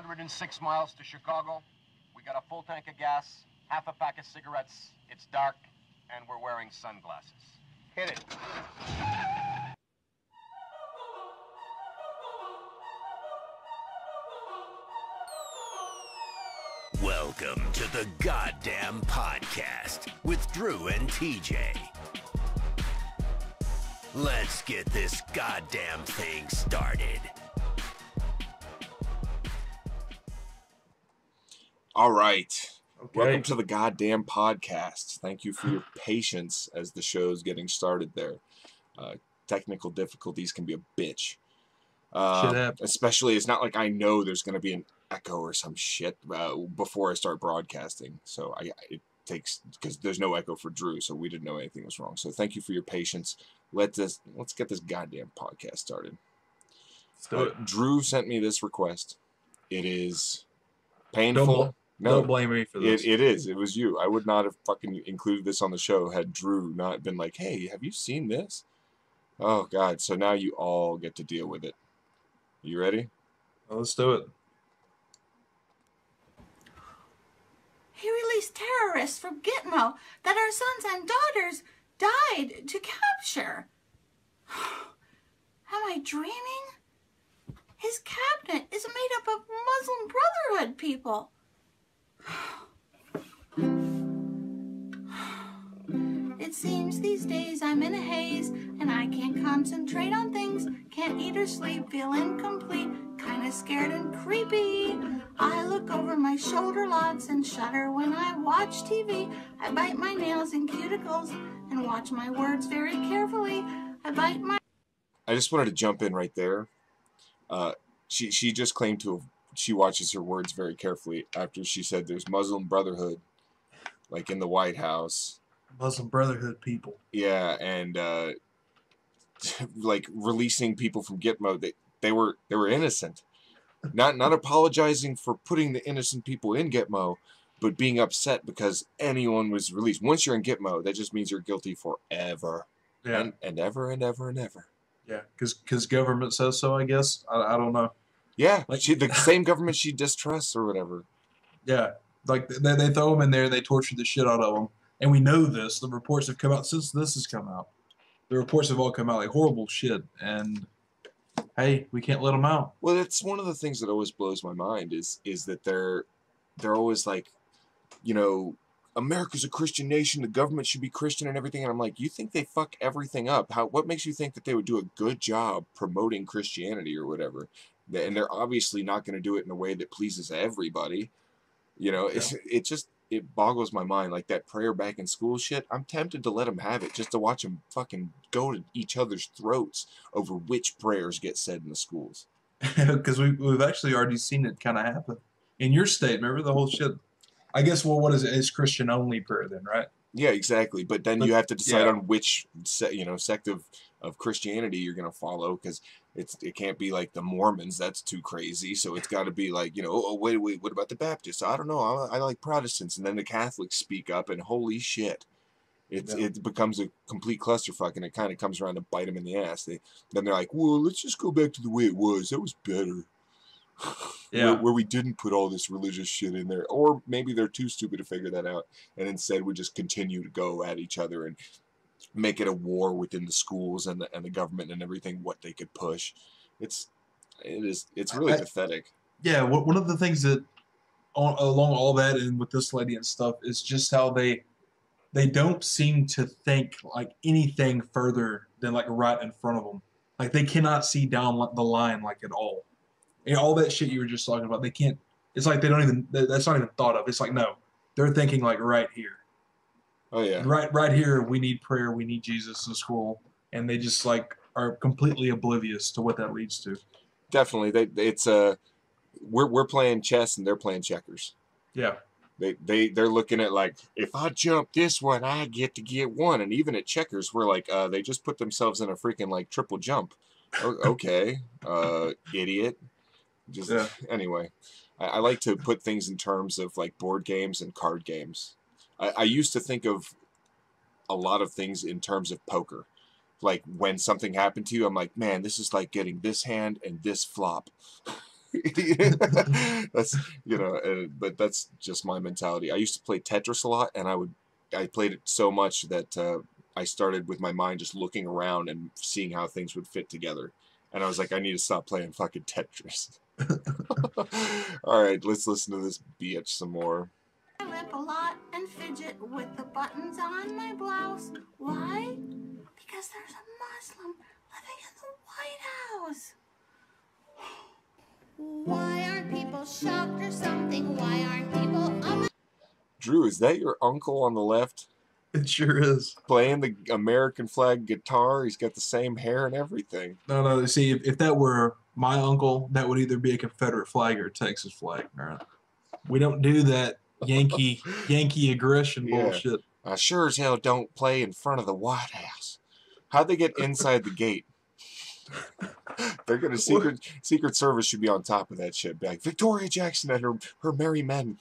106 miles to Chicago. We got a full tank of gas, half a pack of cigarettes. It's dark, and we're wearing sunglasses. Hit it. Welcome to the Goddamn Podcast with Drew and TJ. Let's get this goddamn thing started. All right. Okay. Welcome to the Goddamn Podcast. Thank you for your patience as the show's getting started there. Technical difficulties can be a bitch. Shit happens. Especially, it's not like I know there's going to be an echo or some shit before I start broadcasting. So it takes, because there's no echo for Drew, so we didn't know anything was wrong. So thank you for your patience. Let's get this goddamn podcast started. Drew sent me this request. It is painful. Don't blame me for this. It is. It was you. I would not have fucking included this on the show had Drew not been like, hey, have you seen this? Oh, God. So now you all get to deal with it. You ready? Well, let's do it. He released terrorists from Gitmo that our sons and daughters died to capture. Am I dreaming? His cabinet is made up of Muslim Brotherhood people. It seems these days I'm in a haze and I can't concentrate on things, can't eat or sleep, feel incomplete, kinda scared and creepy. I look over my shoulder lots and shudder when I watch TV. I bite my nails and cuticles and watch my words very carefully. I just wanted to jump in right there. She just claimed she watches her words very carefully after she said there's Muslim Brotherhood, like in the White House. Muslim Brotherhood people. Yeah, and like releasing people from Gitmo, they were innocent. Not apologizing for putting the innocent people in Gitmo, but being upset because anyone was released. Once you're in Gitmo, that just means you're guilty forever. Yeah. And ever and ever and ever. Yeah, because government says so, I guess. I don't know. Yeah, like, the same government she distrusts or whatever. Yeah, like they throw them in there and they torture the shit out of them. And we know this. The reports have come out since this has come out. The reports have all come out like horrible shit. And hey, we can't let them out. Well, that's one of the things that always blows my mind is that they're always like, you know, America's a Christian nation. The government should be Christian and everything. And I'm like, you think they fuck everything up? What makes you think that they would do a good job promoting Christianity or whatever? And they're obviously not going to do it in a way that pleases everybody. You know, it boggles my mind. Like that prayer back in school shit. I'm tempted to let them have it just to watch them fucking go to each other's throats over which prayers get said in the schools. Because we've actually already seen it kind of happen in your state. Remember the whole shit? I guess, well, what is it? It's Christian only prayer then, right? Yeah, exactly. But then you have to decide on which sect of Christianity you're going to follow, because it can't be like the Mormons. That's too crazy. So it's got to be like, oh, wait, what about the Baptists? I don't know. I like Protestants. And then the Catholics speak up, and holy shit. It becomes a complete clusterfuck, and it kind of comes around to bite them in the ass. Then they're like, well, let's just go back to the way it was. That was better. Yeah. Where we didn't put all this religious shit in there. Or maybe they're too stupid to figure that out, and instead we just continue to go at each other and make it a war within the schools and the government and everything, what they could push. It's really pathetic. Yeah, one of the things that along all that and with this lady and stuff is just how they don't seem to think like anything further than like right in front of them. Like they cannot see down the line like at all. And all that shit you were just talking about, they can't. It's like they don't even. That's not even thought of. It's like no, they're thinking like right here. Oh yeah. Right here, we need prayer. We need Jesus in school, and they just like are completely oblivious to what that leads to. Definitely, we're playing chess and they're playing checkers. Yeah. They're looking at like, if I jump this one, I get to get one. And even at checkers, we're like, they just put themselves in a freaking like triple jump. Okay, idiot. Anyway, I like to put things in terms of like board games and card games. I used to think of a lot of things in terms of poker. Like when something happened to you, I'm like, man, this is like getting this hand and this flop. That's, you know, but that's just my mentality. I used to play Tetris a lot, and I played it so much that I started with my mind just looking around and seeing how things would fit together. And I was like, I need to stop playing fucking Tetris. All right, let's listen to this bitch some more. I lip a lot and fidget with the buttons on my blouse. Why? Because there's a Muslim living in the White House. Why aren't people shocked or something? Why aren't people... Drew, is that your uncle on the left? It sure is. Playing the American flag guitar. He's got the same hair and everything. No. See, if that were my uncle, that would either be a Confederate flag or a Texas flag. All right. We don't do that Yankee aggression bullshit. I sure as hell don't play in front of the White House. How'd they get inside the gate? They're gonna Secret Service should be on top of that shit. Be like, Victoria Jackson and her merry men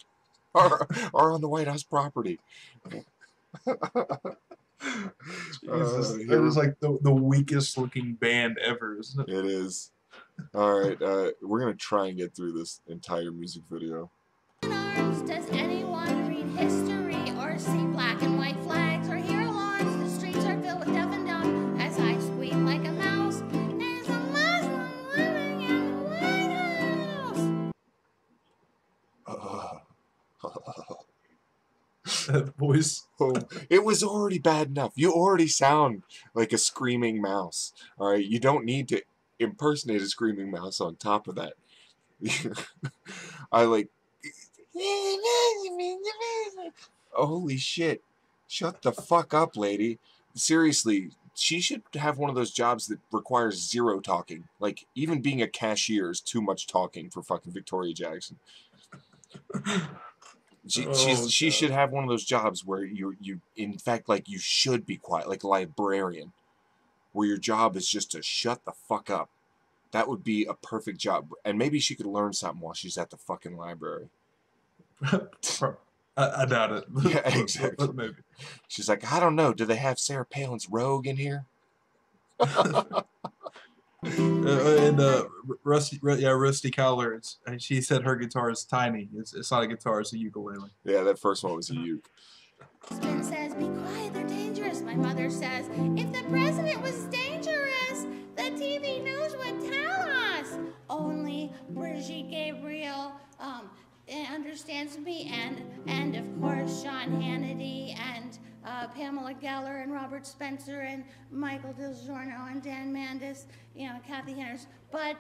are on the White House property. Jesus, that was like the weakest looking band ever, isn't it? It is. All right, we're gonna try and get through this entire music video. Does anyone read history or see black and white flags or hear alarms? The streets are filled with deaf and dumb as I squeak like a mouse. There's a Muslim living in the White House. That voice. Oh, it was already bad enough. You already sound like a screaming mouse. All right, you don't need to impersonate a screaming mouse on top of that. I like. Holy shit! Shut the fuck up, lady. Seriously, she should have one of those jobs that requires zero talking. Like, even being a cashier is too much talking for fucking Victoria Jackson. She should have one of those jobs where you in fact, like, you should be quiet, like a librarian, where your job is just to shut the fuck up. That would be a perfect job, and maybe she could learn something while she's at the fucking library. I doubt it. Yeah, exactly. Maybe. She's like, I don't know. Do they have Sarah Palin's Rogue in here? Rusty Collar. She said her guitar is tiny. It's not a guitar. It's a ukulele. Yeah, that first one was a uke. Husband says, be quiet, they're dangerous. My mother says, if the president was dangerous, the TV news would tell us. Only Brigitte Gabriel understands me, and of course Sean Hannity and Pamela Geller and Robert Spencer and Michael DiGiorno and Dan Mandis, you know, Kathy Henners. But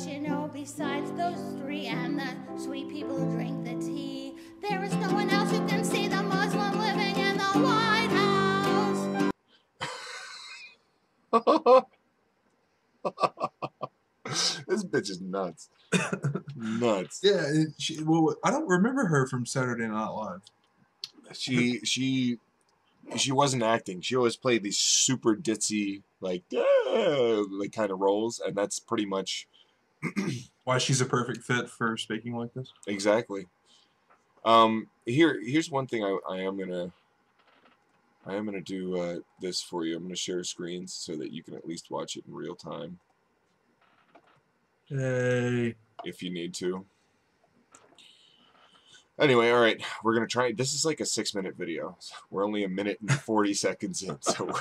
you know, besides those three and the sweet people who drink the tea, there is no one else who can see the Muslim living in the White House. This bitch is nuts. Nuts. Yeah, well, I don't remember her from Saturday Night Live. She wasn't acting. She always played these super ditzy, like kind of roles, and that's pretty much why she's a perfect fit for speaking like this. Exactly. Here's one thing I am gonna do this for you. I'm gonna share screens so that you can at least watch it in real time. Hey. If you need to. Anyway, all right, we're gonna try. This is like a 6-minute video. We're only 1 minute and 40 seconds in, so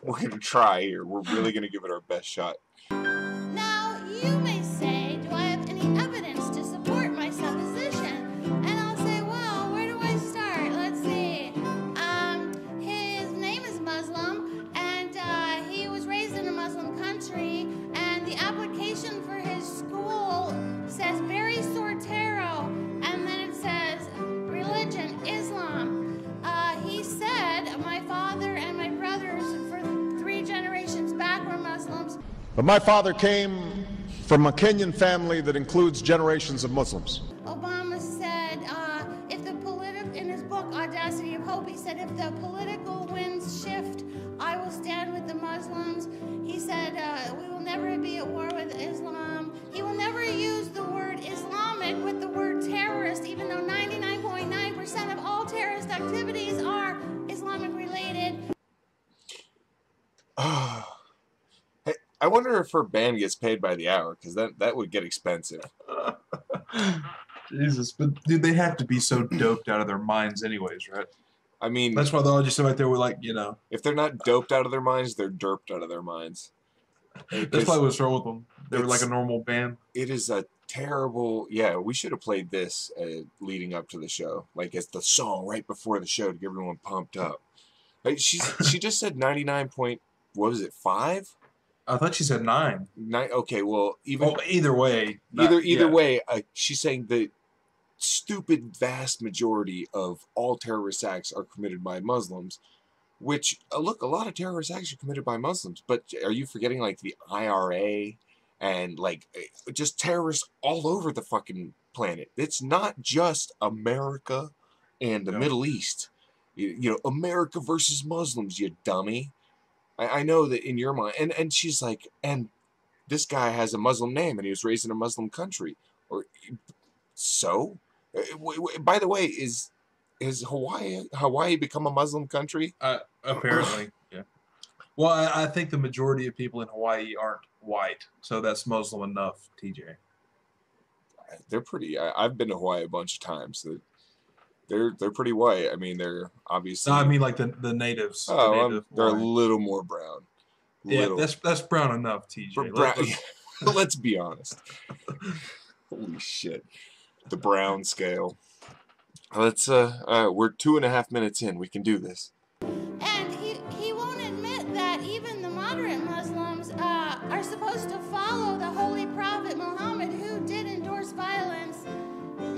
we're gonna try here. We're really gonna give it our best shot. Now, you may say, do I have any evidence to support my supposition? And I'll say, well, where do I start? Let's see. His name is Muslim, and he was raised in a Muslim country, and the application for his school says Barry Sortero, and then it says religion, Islam. He said my father and my brothers for 3 generations back were Muslims. But my father came from a Kenyan family that includes generations of Muslims. Obama said, in his book, Audacity of Hope, he said, if the political winds shift, I will stand with the Muslims. He said, we will never be at war with Islam. He will never use the word Islamic with the word terrorist, even though 99.9% of all terrorist activities are Islamic related. I I wonder if her band gets paid by the hour, because that would get expensive. Jesus, but dude, they have to be so doped out of their minds, anyways, right? I mean, That's why they're all just right there with like, if they're not doped out of their minds, they're derped out of their minds. That's probably what's wrong with them. They were like a normal band. It is a terrible. Yeah, we should have played this leading up to the show, like as the song right before the show to get everyone pumped up. Like she just said 99 point. What was it? 5? I thought she said 9. 9. Okay, well, either way, either way, she's saying the stupid vast majority of all terrorist acts are committed by Muslims. Which, look, a lot of terrorist acts are committed by Muslims, but are you forgetting, like, the IRA and, like, just terrorists all over the fucking planet? It's not just America and the Middle East. You know, America versus Muslims, you dummy. I know that in your mind, and she's like, and this guy has a Muslim name, and he was raised in a Muslim country. So? By the way, is Hawaii become a Muslim country? Apparently, yeah. Well, I think the majority of people in Hawaii aren't white, so that's Muslim enough, TJ. They're pretty. I've been to Hawaii a bunch of times. They're pretty white. I mean, they're obviously. No, I mean like the natives. Oh, they're a little more brown. Yeah, that's brown enough, TJ. Let's be honest. Holy shit, the brown scale. Let's. We're 2.5 minutes in. We can do this. And he won't admit that even the moderate Muslims are supposed to follow the Holy Prophet Muhammad, who did endorse violence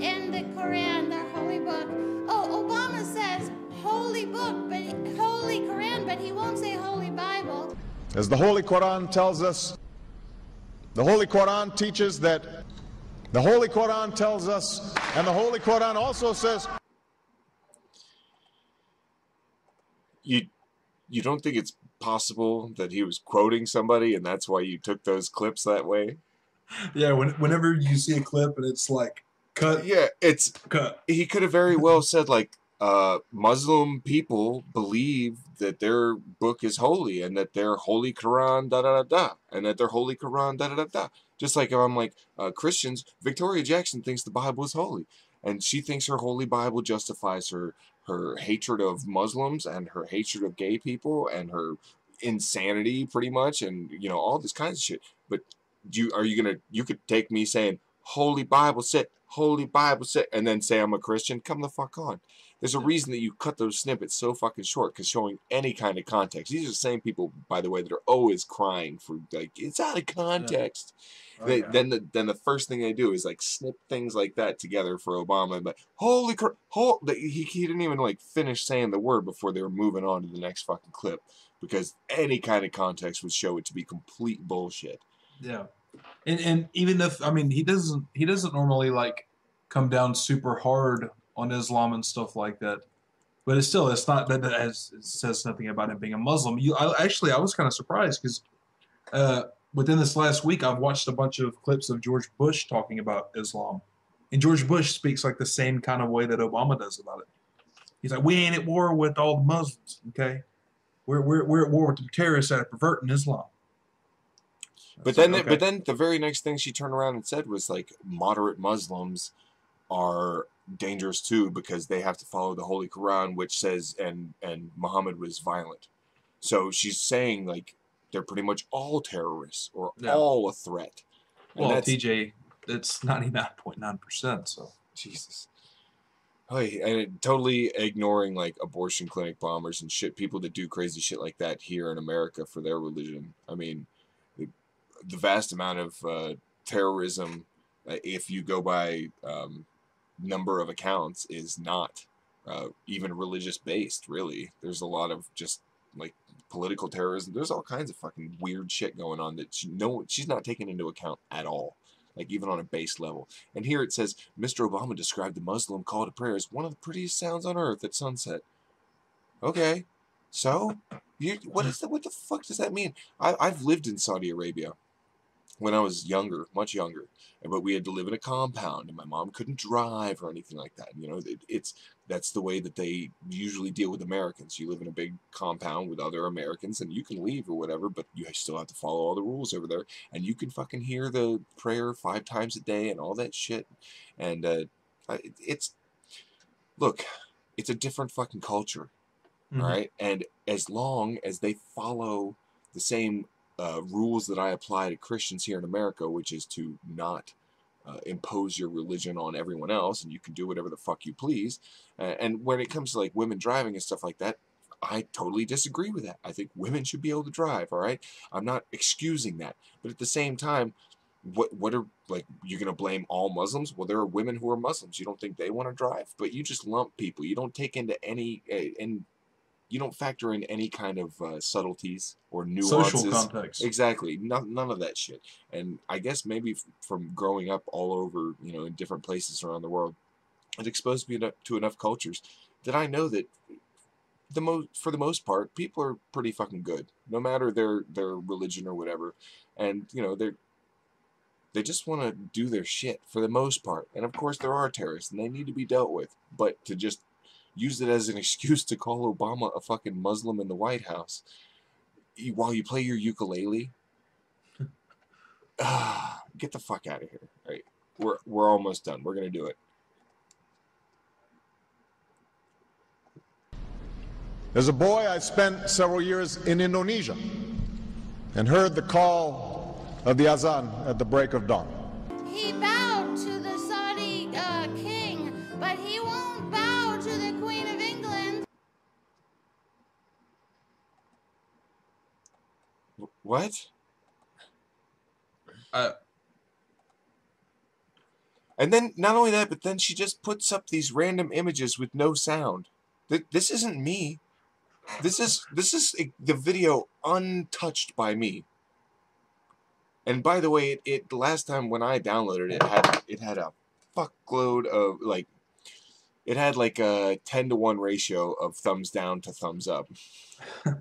in the Quran, their holy book. Oh, Obama says holy book, but Holy Quran, but he won't say Holy Bible. As the Holy Quran tells us, the Holy Quran teaches that the Holy Quran tells us, and the Holy Quran also says. You don't think it's possible that he was quoting somebody and that's why you took those clips that way? Yeah, whenever you see a clip and it's like cut. Yeah, it's cut. He could have very well said like Muslim people believe that their book is holy and that their Holy Quran da da da da and that their Holy Quran da da da da. Just like if I'm like Christians, Victoria Jackson thinks the Bible is holy and she thinks her Holy Bible justifies her hatred of Muslims and her hatred of gay people and her insanity pretty much and all this kinds of shit. But you could take me saying Holy Bible said and then say I'm a Christian? Come the fuck on. There's a reason that you cut those snippets so fucking short, because showing any kind of context. These are the same people, by the way, that are always crying for like it's out of context. Yeah. Then the first thing they do is like snip things like that together for Obama. But he didn't even like finish saying the word before they were moving on to the next fucking clip, because any kind of context would show it to be complete bullshit. Yeah, and even if he doesn't normally like come down super hard on Islam and stuff like that, but it's not that it says nothing about him being a Muslim. I was kind of surprised because within this last week I've watched a bunch of clips of George Bush talking about Islam, and George Bush speaks like the same kind of way that Obama does about it. He's like, we ain't at war with all the Muslims, okay? We're at war with the terrorists that are perverting Islam. But then the very next thing she turned around and said was like moderate Muslims are dangerous too because they have to follow the Holy Quran, which says and Muhammad was violent. So she's saying like they're pretty much all terrorists or all a threat. And well, TJ, it's 99.9%. So Jesus. Oh, and totally ignoring like abortion clinic bombers and shit, people that do crazy shit like that here in America for their religion. I mean, the vast amount of terrorism, if you go by number of accounts, is not even religious based, really. There's a lot of just like political terrorism. There's all kinds of fucking weird shit going on that she's not taking into account at all, like even on a base level. And here it says, Mr. Obama described the Muslim call to prayer as one of the prettiest sounds on earth at sunset. Okay, so what the fuck does that mean? I've lived in Saudi Arabia. when I was younger, much younger, but we had to live in a compound, and my mom couldn't drive or anything like that. You know, that's the way that they usually deal with Americans. You live in a big compound with other Americans, and you can leave or whatever, but you still have to follow all the rules over there. And you can fucking hear the prayer 5 times a day and all that shit. And look, it's a different fucking culture, all right? And as long as they follow the same rules that I apply to Christians here in America, which is to not impose your religion on everyone else, and you can do whatever the fuck you please. And when it comes to like women driving and stuff like that, I totally disagree with that. I think women should be able to drive, all right? I'm not excusing that. But at the same time, what are, like, you're going to blame all Muslims? Well, there are women who are Muslims. You don't think they want to drive? But you just lump people. You don't take into any, and you don't factor in any kind of subtleties or nuances. Social context. Exactly. None of that shit. And I guess maybe from growing up all over, you know, in different places around the world, it exposed me to enough cultures that I know that for the most part, people are pretty fucking good, no matter their religion or whatever. And, you know, they just want to do their shit for the most part. And of course there are terrorists and they need to be dealt with. But to just use it as an excuse to call Obama a fucking Muslim in the White House while you play your ukulele, get the fuck out of here. All right, we're almost done. We're gonna do it. As a boy, I spent several years in Indonesia and heard the call of the azan at the break of dawn. He bowed to the Saudi king, but he won't bow to the Queen of England. What? And then, not only that, but then she just puts up these random images with no sound. This isn't me. This is the video untouched by me. And by the way, it last time when I downloaded it had a fuckload of, like, it had like a 10-to-1 ratio of thumbs down to thumbs up. And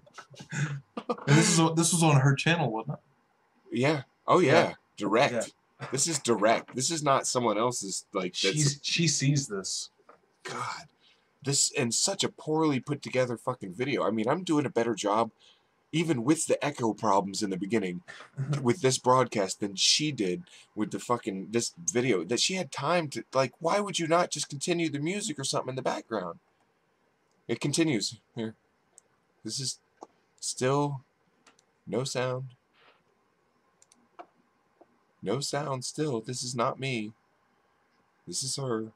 this was on her channel, wasn't it? Yeah. Oh yeah. Yeah. Direct. Yeah. This is direct. This is not someone else's, like, She sees this. God. This, and such a poorly put together fucking video. I mean, I'm doing a better job, even with the echo problems in the beginning, with this broadcast than she did with this video. That she had time to, like, why would you not just continue the music or something in the background? It continues. Here. This is still no sound. No sound still. This is not me. This is her.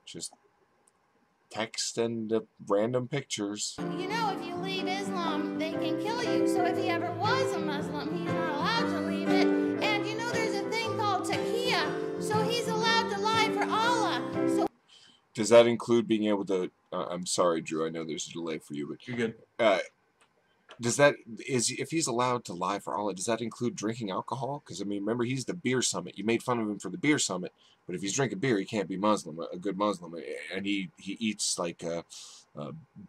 Just text and random pictures. You know, if you leave Islam, they can kill you. So if he ever was a Muslim, he's not allowed to leave it. And you know, there's a thing called taqiyya, so he's allowed to lie for Allah. So does that include being able to? I'm sorry, Drew. I know there's a delay for you, but you're good. If he's allowed to lie for Allah, does that include drinking alcohol? Because I mean, remember, he's the beer summit. You made fun of him for the beer summit, but if he's drinking beer, he can't be Muslim, a good Muslim, and he eats like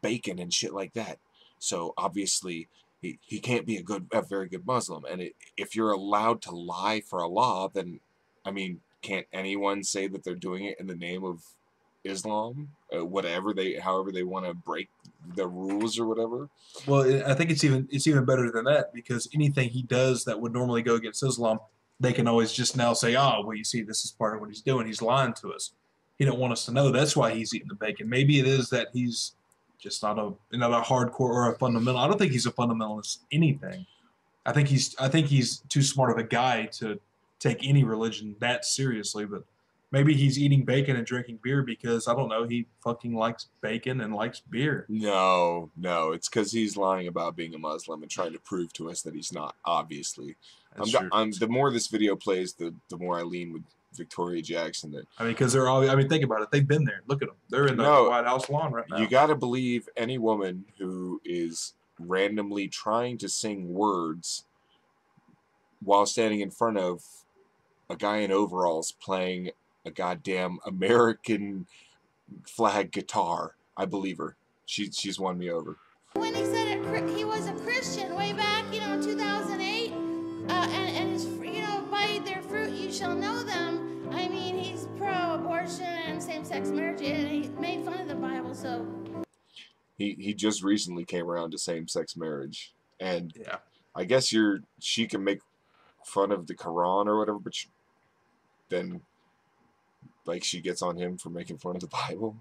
bacon and shit like that. So obviously, he can't be a very good Muslim. And if you're allowed to lie for Allah, then I mean, can't anyone say that they're doing it in the name of Islam, however they want to break the rules or whatever? Well, I think it's even better than that, because anything he does that would normally go against Islam, they can always just now say, "Oh, well, you see, this is part of what he's doing. He's lying to us. He don't want us to know. That's why he's eating the bacon." Maybe it is that he's just not a hardcore or a fundamental. I don't think he's a fundamentalist anything. I think he's too smart of a guy to take any religion that seriously, but maybe he's eating bacon and drinking beer because, I don't know, he fucking likes bacon and likes beer. No, it's because he's lying about being a Muslim and trying to prove to us that he's not, obviously. The more this video plays, the more I lean with Victoria Jackson. I mean, because think about it. They've been there. Look at them. They're in the White House lawn right now. You got to believe any woman who is randomly trying to sing words while standing in front of a guy in overalls playing a goddamn American flag guitar. I believe her. She's won me over. when he said he was a Christian way back, in 2008, and his, by their fruit you shall know them. I mean, he's pro-abortion and same-sex marriage, and he made fun of the Bible, so. He just recently came around to same-sex marriage, and Yeah. I guess she can make fun of the Quran or whatever, but then like she gets on him for making fun of the Bible.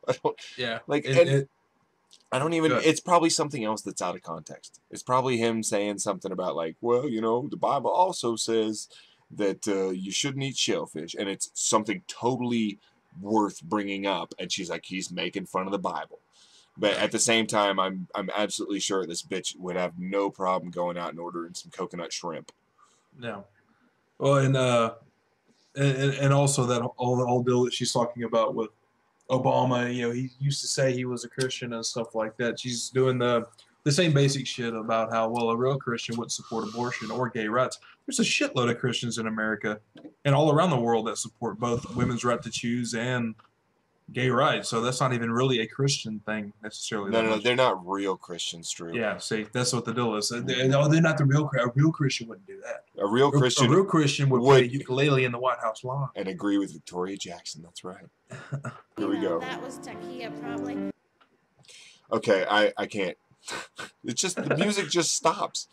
I don't. Yeah. Like I don't even. Good. It's probably something else that's out of context. It's probably him saying something about like, well, the Bible also says that you shouldn't eat shellfish, and it's something totally worth bringing up. And she's like, he's making fun of the Bible. But at the same time, I'm absolutely sure this bitch would have no problem going out and ordering some coconut shrimp. No. Well, and also that whole deal that she's talking about with Obama, he used to say he was a Christian and stuff like that. She's doing the same basic shit about how, well, a real Christian wouldn't support abortion or gay rights. There's a shitload of Christians in America and all around the world that support both women's right to choose and gay rights. So that's not even really a Christian thing necessarily. No, they're not real Christians, Drew. Yeah, see, that's what the deal is. They're not the real. A real Christian wouldn't do that. A real Christian would play ukulele in the White House lawn and agree with Victoria Jackson. That's right. Here we go. That was Takia, probably. Okay, I can't. It's just the music just stops.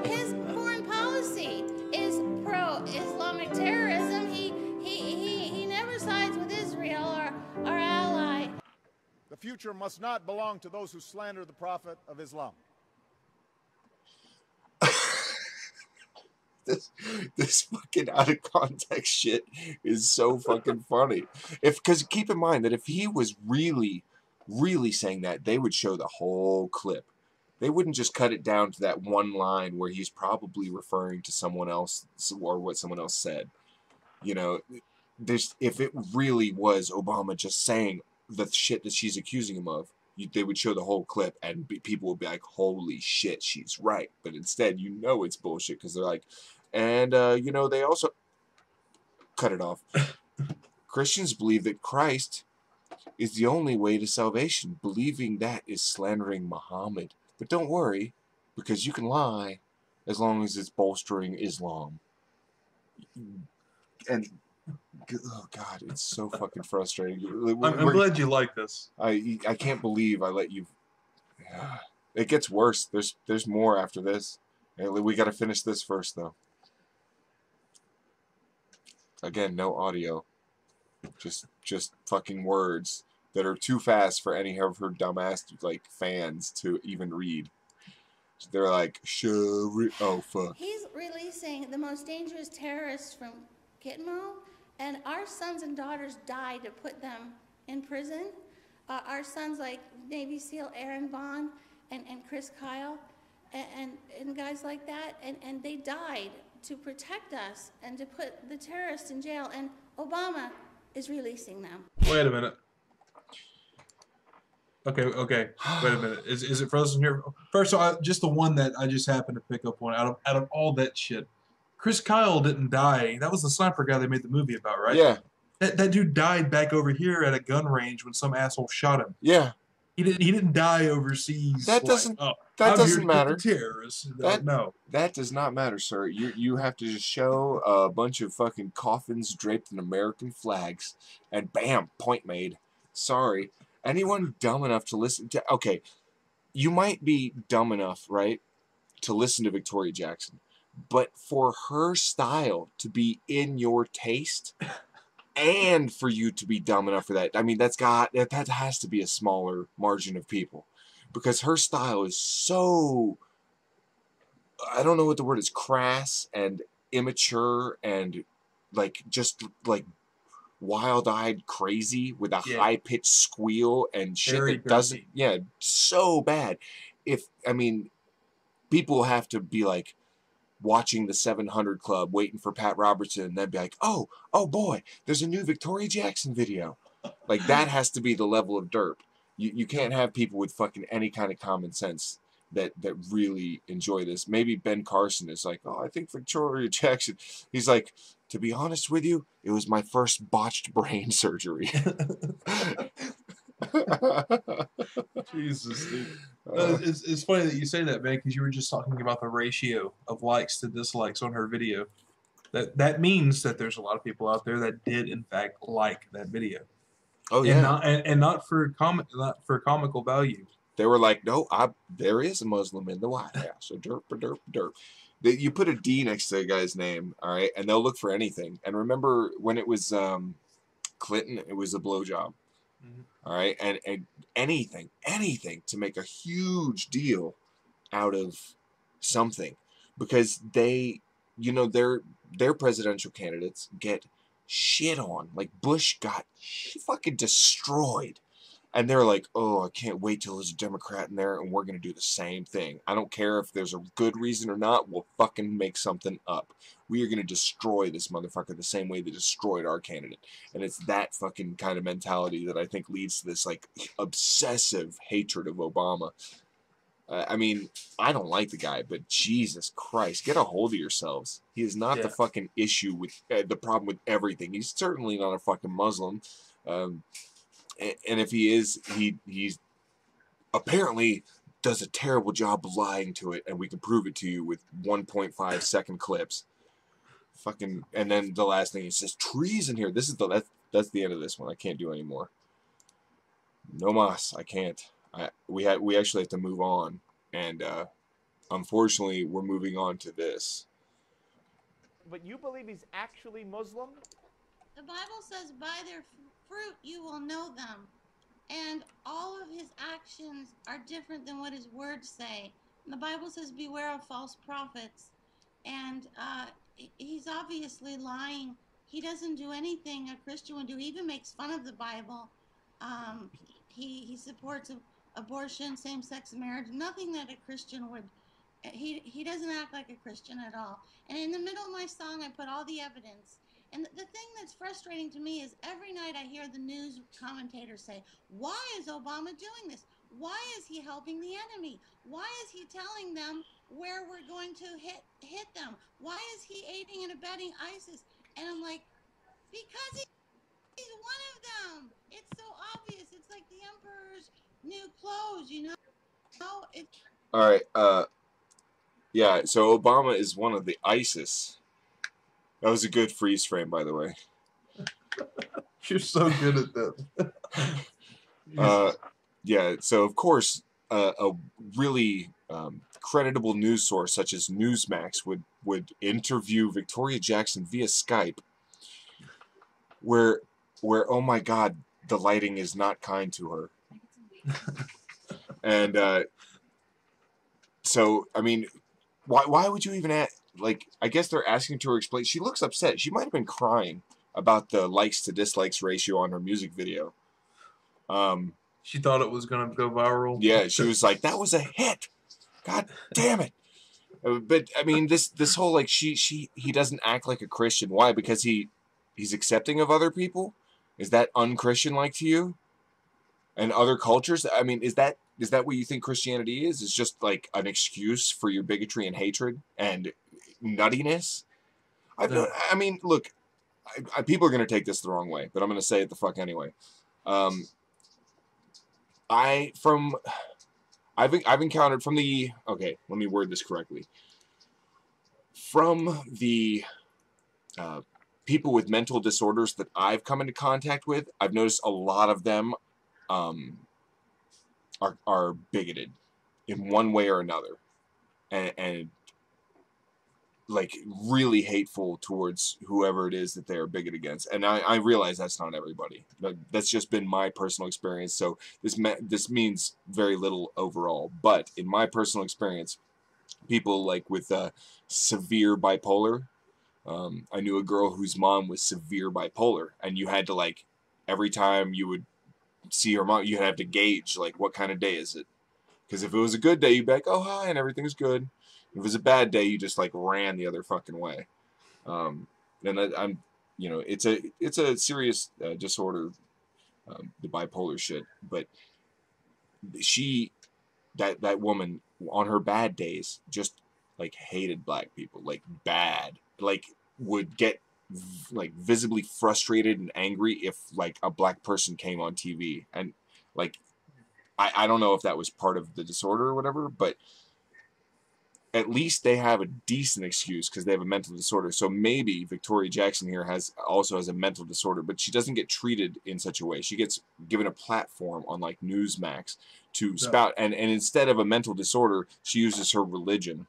His foreign policy is pro-Islamic terrorism. He never sides with Israel or our ally. The future must not belong to those who slander the Prophet of Islam. This fucking out of context shit is so fucking funny. Because keep in mind that if he was really, really saying that, they would show the whole clip. They wouldn't just cut it down to that one line where he's probably referring to someone else or what someone else said. If it really was Obama just saying the shit that she's accusing him of, they would show the whole clip and people would be like, holy shit, she's right. But instead, it's bullshit because they're like, and, they also cut it off. Christians believe that Christ is the only way to salvation. Believing that is slandering Muhammad. But don't worry, because you can lie as long as it's bolstering Islam. And, oh God, it's so fucking frustrating. I'm glad you like this. I can't believe I let you. It gets worse. There's more after this. We got to finish this first, though. Again, no audio. Just fucking words that are too fast for any of her dumbass fans to even read. They're like, oh fuck. He's releasing the most dangerous terrorists from Gitmo, and our sons and daughters died to put them in prison. Our sons like Navy SEAL Aaron Vaughn and Chris Kyle and guys like that, and they died to protect us and to put the terrorists in jail, and Obama is releasing them. Wait a minute. Okay. Wait a minute. Is it frozen here? First of all, just the one that I just happened to pick up on out of all that shit. Chris Kyle didn't die. That was the sniper guy they made the movie about, right? Yeah. That dude died back over here at a gun range when some asshole shot him. Yeah. He didn't die overseas. That doesn't matter. Terrorists. No. That does not matter, sir. You have to just show a bunch of fucking coffins draped in American flags, and bam, point made. Sorry. Anyone dumb enough to listen to... Okay, you might be dumb enough, right, to listen to Victoria Jackson, but for her style to be in your taste, and for you to be dumb enough for that, I mean, that has to be a smaller margin of people, because her style is so... I don't know what the word is, crass and immature and just wild-eyed crazy with a high-pitched squeal and shit Very that doesn't... grungy. Yeah, so bad. People have to be watching the 700 Club, waiting for Pat Robertson, and then be like, oh boy, there's a new Victoria Jackson video. That has to be the level of derp. You can't have people with fucking any kind of common sense that really enjoy this. Maybe Ben Carson is like, oh, I think Victoria Jackson... He's like, to be honest with you, it was my first botched brain surgery. Jesus, dude. It's funny that you say that, man, because you were just talking about the ratio of likes to dislikes on her video. That means that there's a lot of people out there that did in fact like that video. Oh And yeah. not for comical value. They were like, no, there is a Muslim in the White House. So derp, derp, derp. You put a D next to a guy's name, all right, and they'll look for anything. And remember when it was Clinton, it was a blowjob, all right, and anything to make a huge deal out of something, because they, you know, their presidential candidates get shit on. Like Bush got fucking destroyed. And they're like, oh, I can't wait till there's a Democrat in there and we're going to do the same thing. I don't care if there's a good reason or not. We'll fucking make something up. We are going to destroy this motherfucker the same way they destroyed our candidate. And it's that fucking kind of mentality that I think leads to this, like, obsessive hatred of Obama. I mean, I don't like the guy, but Jesus Christ, get a hold of yourselves. He is not the fucking issue with the problem with everything. He's certainly not a fucking Muslim. And if he is, he's apparently does a terrible job of lying to it, and we can prove it to you with 1.5 second clips. Fucking, and then the last thing, he says treason here. This is that's the end of this one. I can't do anymore. No mas, I can't. We actually have to move on, and unfortunately, we're moving on to this. But you believe he's actually Muslim? The Bible says, by their fruit you will know them. And all of his actions are different than what his words say. And the Bible says, beware of false prophets. And he's obviously lying. He doesn't do anything a Christian would do. He even makes fun of the Bible. He supports abortion, same-sex marriage, nothing that a Christian would. He doesn't act like a Christian at all. And in the middle of my song, I put all the evidence. And the thing that's frustrating to me is every night I hear the news commentators say, why is Obama doing this? Why is he helping the enemy? Why is he telling them where we're going to hit them? Why is he aiding and abetting ISIS? And I'm like, because he's one of them. It's so obvious. It's like the emperor's new clothes, you know? All right. Yeah, so Obama is one of the ISIS. That was a good freeze frame, by the way. You're so good at that. Yeah, so of course, a really creditable news source such as Newsmax would interview Victoria Jackson via Skype, where oh my God, the lighting is not kind to her. And so, I mean, why would you even like, I guess they're asking to her explain. She looks upset. She might have been crying about the likes to dislikes ratio on her music video. She thought it was going to go viral. Yeah, she was like, that was a hit. God damn it. But, I mean, this whole, like, he doesn't act like a Christian. Why? Because he's accepting of other people? Is that un-Christian-like to you? And other cultures? I mean, is that what you think Christianity is? It's just, like, an excuse for your bigotry and hatred and nuttiness? I mean, look, people are going to take this the wrong way, but I'm going to say it the fuck anyway. I've encountered from the, okay, let me word this correctly. From the people with mental disorders that I've come into contact with, I've noticed a lot of them are bigoted in one way or another, and like really hateful towards whoever it is that they are bigoted against. And I realize that's not everybody. That's just been my personal experience. So this means very little overall. But in my personal experience, people like with severe bipolar. I knew a girl whose mom was severe bipolar, and you had to, like, every time you would see her mom, you have to gauge, like, what kind of day is it? Because if it was a good day, you'd be like, oh, hi, and everything's good. If it was a bad day, you just, like, ran the other fucking way. And I'm, you know, it's a serious disorder, the bipolar shit. But that woman, on her bad days, just, like, hated black people, like, bad. Like, would get, like, visibly frustrated and angry if, like, a black person came on TV. And Like, I don't know if that was part of the disorder or whatever, but at least they have a decent excuse because they have a mental disorder. So maybe Victoria Jackson here also has a mental disorder, but she doesn't get treated in such a way. She gets given a platform on like Newsmax to spout, and instead of a mental disorder, she uses her religion.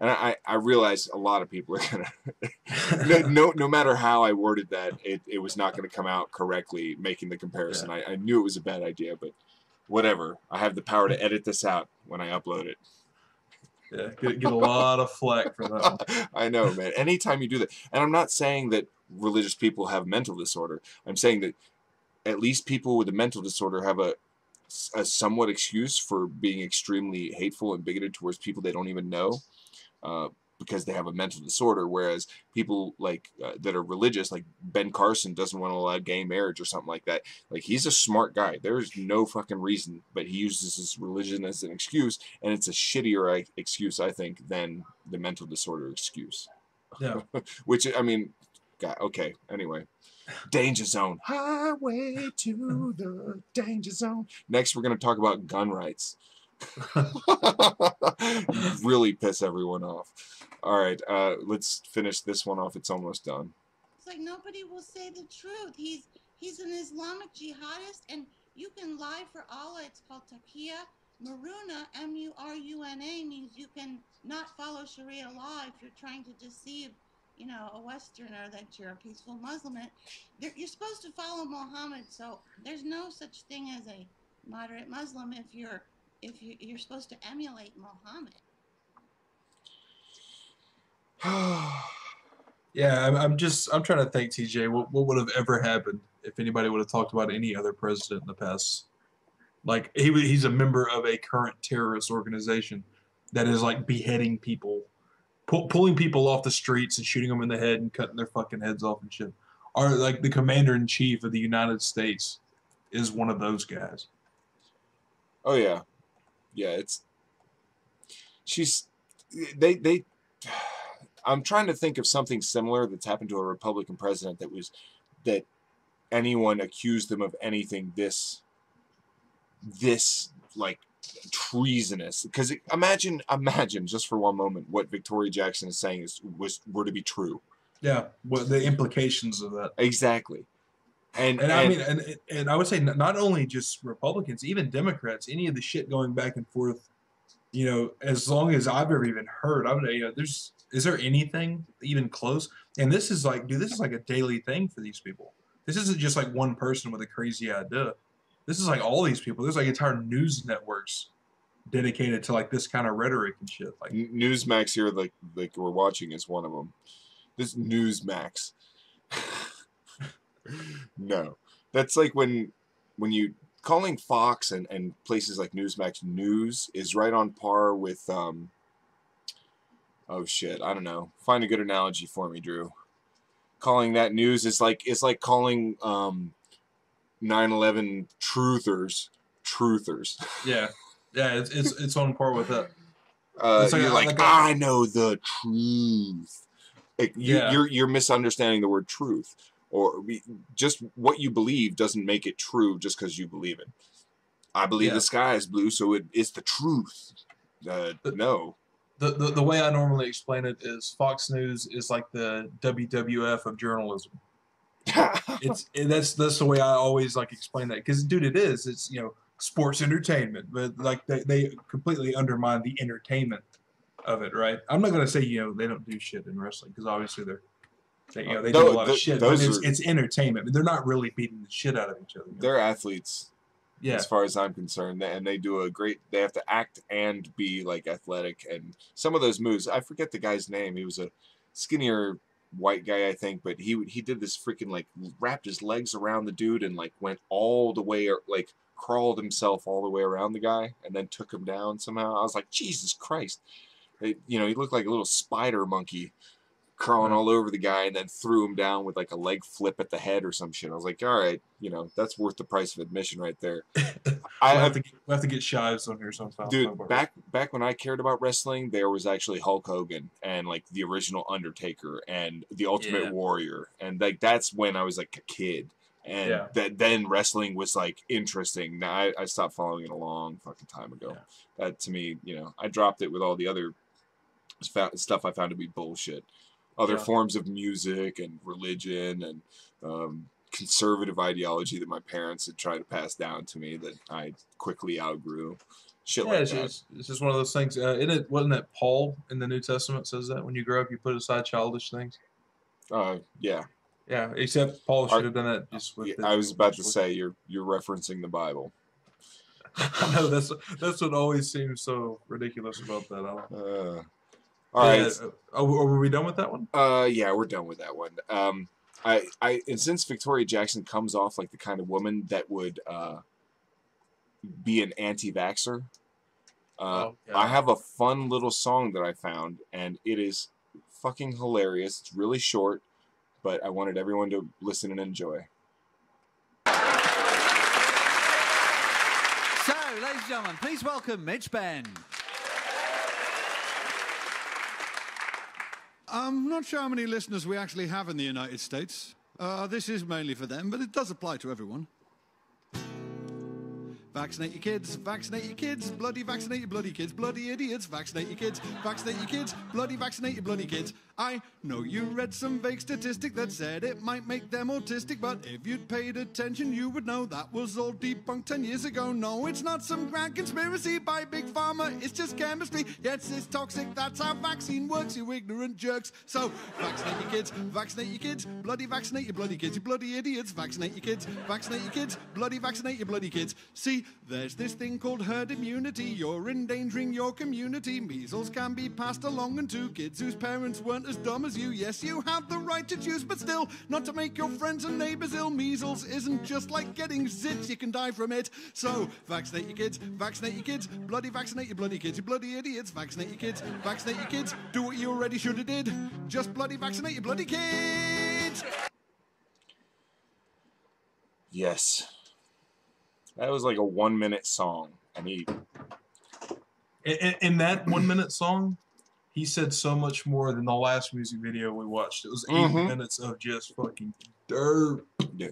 And I realize a lot of people are gonna no matter how I worded that, it was not gonna come out correctly making the comparison. Yeah. I knew it was a bad idea, but whatever. I have the power to edit this out when I upload it. Yeah, get a lot of flack for that one. I know, man. Anytime you do that, and I'm not saying that religious people have mental disorder. I'm saying that at least people with a mental disorder have a somewhat excuse for being extremely hateful and bigoted towards people they don't even know, because they have a mental disorder. Whereas people like that are religious, like Ben Carson, doesn't want to allow gay marriage or something like that. Like, he's a smart guy. There's no fucking reason, but he uses his religion as an excuse, and it's a shittier excuse, I think, than the mental disorder excuse. Yeah. Which, I mean, God, okay. Anyway, Danger Zone. Highway to the Danger Zone. Next, we're going to talk about gun rights. Really piss everyone off. All right, let's finish this one off. It's almost done. It's like nobody will say the truth. He's an Islamic jihadist, and you can lie for Allah. It's called taqiyya. Muruna, M-U-R-U-N-A, means you can not follow Sharia law if you're trying to deceive, a Westerner that you're a peaceful Muslim. You're supposed to follow Muhammad, so there's no such thing as a moderate Muslim if you're supposed to emulate Muhammad. Yeah, I'm trying to think, TJ, what would have ever happened if anybody would have talked about any other president in the past? Like, he's a member of a current terrorist organization that is like beheading people, pulling people off the streets and shooting them in the head and cutting their fucking heads off and shit. Or like the commander-in-chief of the United States is one of those guys. Oh yeah, yeah. I'm trying to think of something similar that's happened to a Republican president that anyone accused them of anything this like treasonous. Because imagine just for one moment what Victoria Jackson is saying were to be true. Yeah, what the implications of that. Exactly. And I mean, and I would say not only just Republicans, even Democrats, any of the shit going back and forth, as long as I've ever even heard, I would, is there anything even close? And this is like, dude, this is like a daily thing for these people. This isn't just like one person with a crazy idea. This is like all these people. There's like entire news networks dedicated to like this kind of rhetoric and shit. Like Newsmax here, like we're watching, is one of them. This Newsmax. No, that's like when you calling Fox and places like Newsmax news is right on par with oh shit, I don't know. Find a good analogy for me, Drew. Calling that news is like calling 9/11 truthers. Yeah, it's on par with that. You're like I know the truth. You're misunderstanding the word truth. Or just what you believe doesn't make it true just because you believe it. I believe the sky is blue, so it's the truth. No. The way I normally explain it is Fox News is like the WWF of journalism. That's the way I always like explain that, because dude, it's sports entertainment, but like they completely undermine the entertainment of it, right? I'm not gonna say they don't do shit in wrestling, because obviously they do a lot of shit, but it's entertainment. They're not really beating the shit out of each other. They're athletes, as far as I'm concerned, and they do they have to act and be like athletic, and some of those moves, I forget the guy's name. He was a skinnier white guy, I think, but he did this freaking, like, wrapped his legs around the dude and like went all the way, or like crawled himself all the way around the guy and then took him down somehow. I was like, Jesus Christ. He looked like a little spider monkey crawling all over the guy, and then threw him down with like a leg flip at the head or some shit. I was like, all right, that's worth the price of admission right there. we'll have to get Shives on here sometime. Dude, back when I cared about wrestling, there was actually Hulk Hogan and like the original Undertaker and the Ultimate Warrior, and like that's when I was like a kid. And Yeah. then wrestling was like interesting. Now I stopped following it a long fucking time ago. Yeah. That to me, I dropped it with all the other stuff I found to be bullshit. Other forms of music and religion and conservative ideology that my parents had tried to pass down to me that I quickly outgrew. Shit like that. It's just one of those things. Wasn't it Paul in the New Testament says that when you grow up, you put aside childish things? Yeah. Yeah, except Paul should have done that just with. I was about to say you're referencing the Bible. I know that's what always seems so ridiculous about that. All right. Are we done with that one? Yeah, we're done with that one. And since Victoria Jackson comes off like the kind of woman that would be an anti-vaxxer, I have a fun little song that I found, and it is fucking hilarious. It's really short, but I wanted everyone to listen and enjoy. So, ladies and gentlemen, please welcome Mitch Benn. I'm not sure how many listeners we actually have in the United States. This is mainly for them, but it does apply to everyone. Vaccinate your kids, bloody vaccinate your bloody kids, bloody idiots, vaccinate your kids, bloody vaccinate your bloody kids. I know you read some vague statistic that said it might make them autistic, but if you'd paid attention, you would know that was all debunked 10 years ago. No, it's not some grand conspiracy by Big Pharma, it's just chemistry. Yes, it's toxic, that's how vaccine works, you ignorant jerks. So, vaccinate your kids, bloody vaccinate your bloody kids, you bloody idiots, vaccinate your kids, bloody vaccinate your bloody kids. See, there's this thing called herd immunity, you're endangering your community. Measles can be passed along and to kids whose parents weren't as dumb as you. Yes, you have the right to choose, but still, not to make your friends and neighbors ill. Measles isn't just like getting zits, you can die from it. So, vaccinate your kids, bloody vaccinate your bloody kids, you bloody idiots, vaccinate your kids, do what you already should have did, just bloody vaccinate your bloody kids. Yes. That was like a 1-minute song, and in that 1-minute song, he said so much more than the last music video we watched. It was 8 minutes of just fucking dirt. Yeah.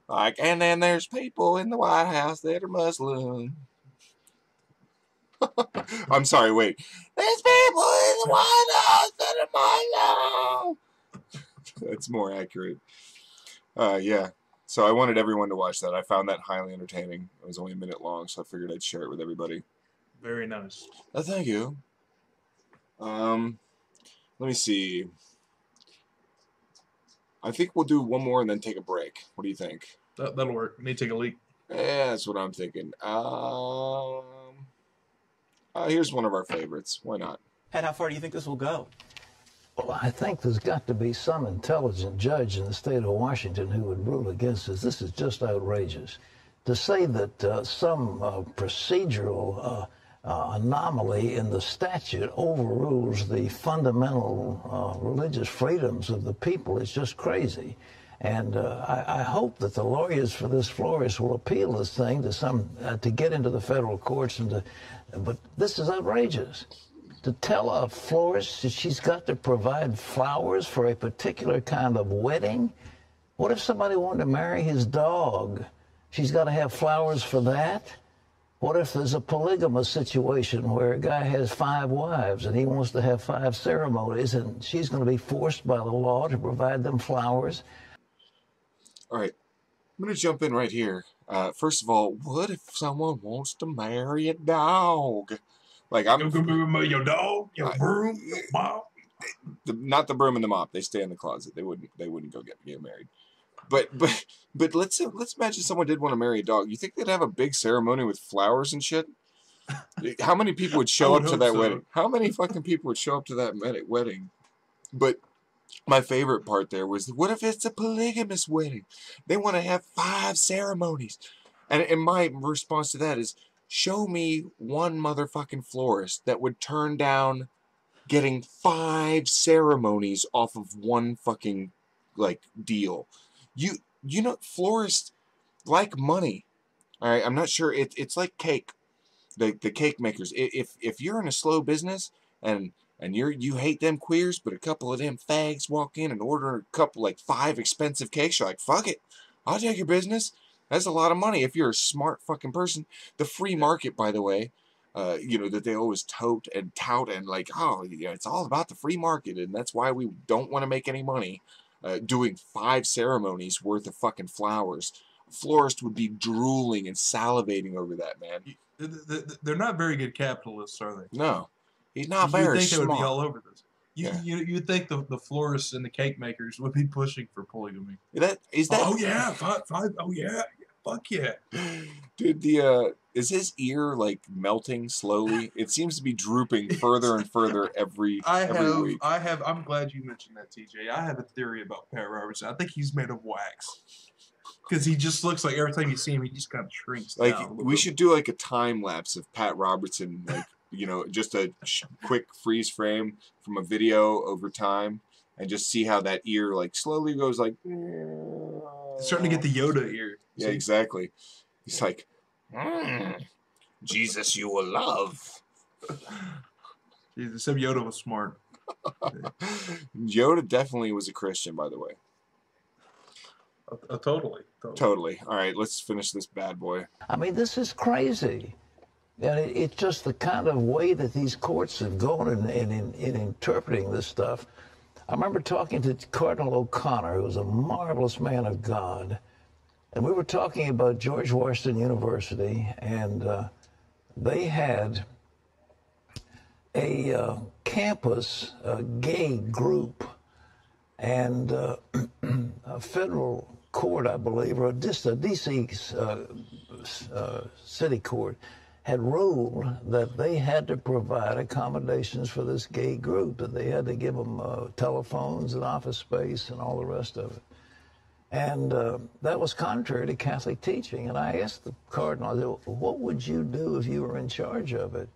Like, and then there's people in the White House that are Muslim. I'm sorry, wait. There's people in the White House that are Muslim. That's more accurate. Yeah. So I wanted everyone to watch that. I found that highly entertaining. It was only a minute long, so I figured I'd share it with everybody. Very nice. Thank you. Let me see. I think we'll do one more and then take a break. What do you think? That'll work. We need to take a leak. Yeah, that's what I'm thinking. Here's one of our favorites. Why not? Ed, how far do you think this will go? Well, I think there's got to be some intelligent judge in the state of Washington who would rule against this. This is just outrageous. To say that some procedural anomaly in the statute overrules the fundamental religious freedoms of the people is just crazy. And I hope that the lawyers for this florist will appeal this thing to get into the federal courts but this is outrageous. To tell a florist that she's got to provide flowers for a particular kind of wedding? What if somebody wanted to marry his dog? She's got to have flowers for that? What if there's a polygamous situation where a guy has 5 wives and he wants to have 5 ceremonies and she's going to be forced by the law to provide them flowers? All right. I'm going to jump in right here. First of all, what if someone wants to marry a dog? Like, your dog, your broom, your mop. Not the broom and the mop. They stay in the closet. They wouldn't go get married. But let's imagine someone did want to marry a dog. You think they'd have a big ceremony with flowers and shit? How many people would show up to that wedding? How many fucking people would show up to that wedding? But my favorite part there was, what if it's a polygamous wedding? They want to have 5 ceremonies. And my response to that is, show me one motherfucking florist that would turn down getting 5 ceremonies off of one fucking, like, deal. You know, florists like money. All right, I'm not sure. It's like cake. The cake makers. If you're in a slow business and you hate them queers, but a couple of them fags walk in and order a couple, like, 5 expensive cakes, you're like, fuck it. I'll take your business. That's a lot of money if you're a smart fucking person. The free market, by the way, that they always tote and tout and like, oh, yeah, it's all about the free market, and that's why we don't want to make any money doing 5 ceremonies worth of fucking flowers. A florist would be drooling and salivating over that, man. They're not very good capitalists, are they? No, he's not You very would think smart. they would be all over this. Yeah. You'd think the florists and the cake makers would be pushing for polygamy. Is that? Oh yeah, five. Oh yeah, fuck yeah, dude. Is his ear like melting slowly? It seems to be drooping further and further every week. I'm glad you mentioned that, TJ. I have a theory about Pat Robertson. I think he's made of wax. Because he just looks like every time you see him, he just kind of shrinks like, down. We should do like a time lapse of Pat Robertson, like, just a quick freeze frame from a video over time, and just see how that ear like slowly goes like. It's starting to get the Yoda ear. Yeah, exactly. He's like, Jesus, you will love. Jesus, some Yoda was smart. Yoda definitely was a Christian, by the way. Totally. All right, let's finish this bad boy. I mean, this is crazy. And it's just the kind of way that these courts have gone in interpreting this stuff. I remember talking to Cardinal O'Connor, who was a marvelous man of God, and we were talking about George Washington University, and they had a campus gay group, and a federal court, I believe, or just a D.C. City court, had ruled that they had to provide accommodations for this gay group, that they had to give them telephones and office space and all the rest of it. And that was contrary to Catholic teaching. And I asked the cardinal, I said, what would you do if you were in charge of it?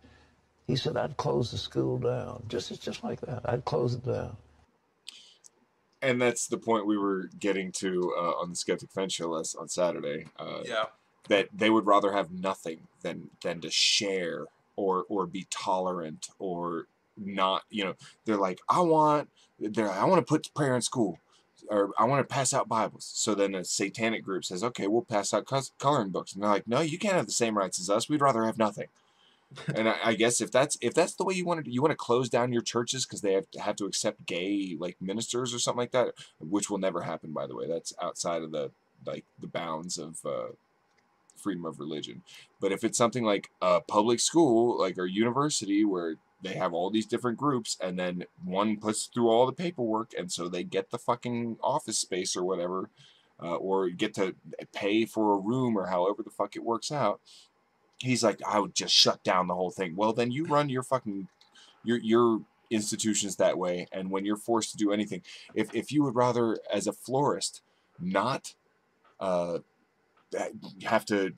He said, I'd close the school down. Just like that. I'd close it down. And that's the point we were getting to on the Skeptic Fence show on Saturday. That they would rather have nothing than to share or be tolerant or not. They're like, I want to put prayer in school, or I want to pass out Bibles. So then a satanic group says, okay, we'll pass out coloring books, and they're like, no, you can't have the same rights as us. We'd rather have nothing. And I guess if that's the way you want to close down your churches because they have to accept gay like ministers or something like that, which will never happen, by the way. That's outside of the bounds of freedom of religion. But if it's something like a public school, like or university, where they have all these different groups, and then one puts through all the paperwork, and so they get the fucking office space or whatever, or get to pay for a room or however the fuck it works out. He's like, I would just shut down the whole thing. Well, then you run your fucking your institutions that way, and when you're forced to do anything, if you would rather, as a florist, not have to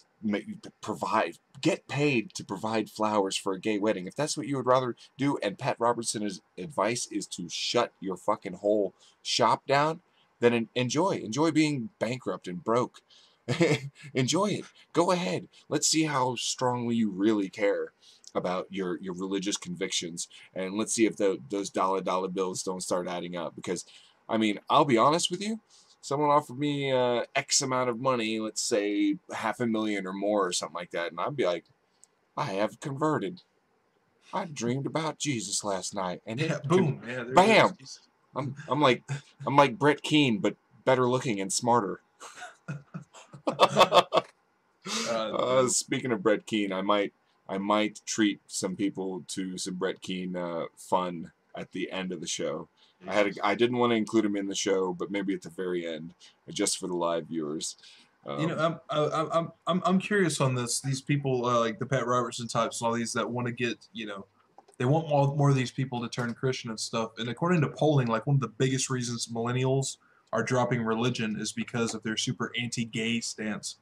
get paid to provide flowers for a gay wedding, if that's what you would rather do, and Pat Robertson's advice is to shut your fucking whole shop down, then enjoy being bankrupt and broke. Enjoy it. Go ahead. Let's see how strongly you really care about your religious convictions, and let's see if those dollar bills don't start adding up. Because, I mean, I'll be honest with you. Someone offered me X amount of money, let's say $500,000 or more or something like that, and I'd be like, I have converted. I dreamed about Jesus last night, and boom, bam. I'm like Brett Keane, but better looking and smarter. Speaking of Brett Keane, I might treat some people to some Brett Keane fun at the end of the show. I didn't want to include him in the show, but maybe at the very end, just for the live viewers. I'm curious on this. These people like the Pat Robertson types and all these that want to get, they want more of these people to turn Christian and stuff. And according to polling, like one of the biggest reasons millennials are dropping religion is because of their super anti-gay stance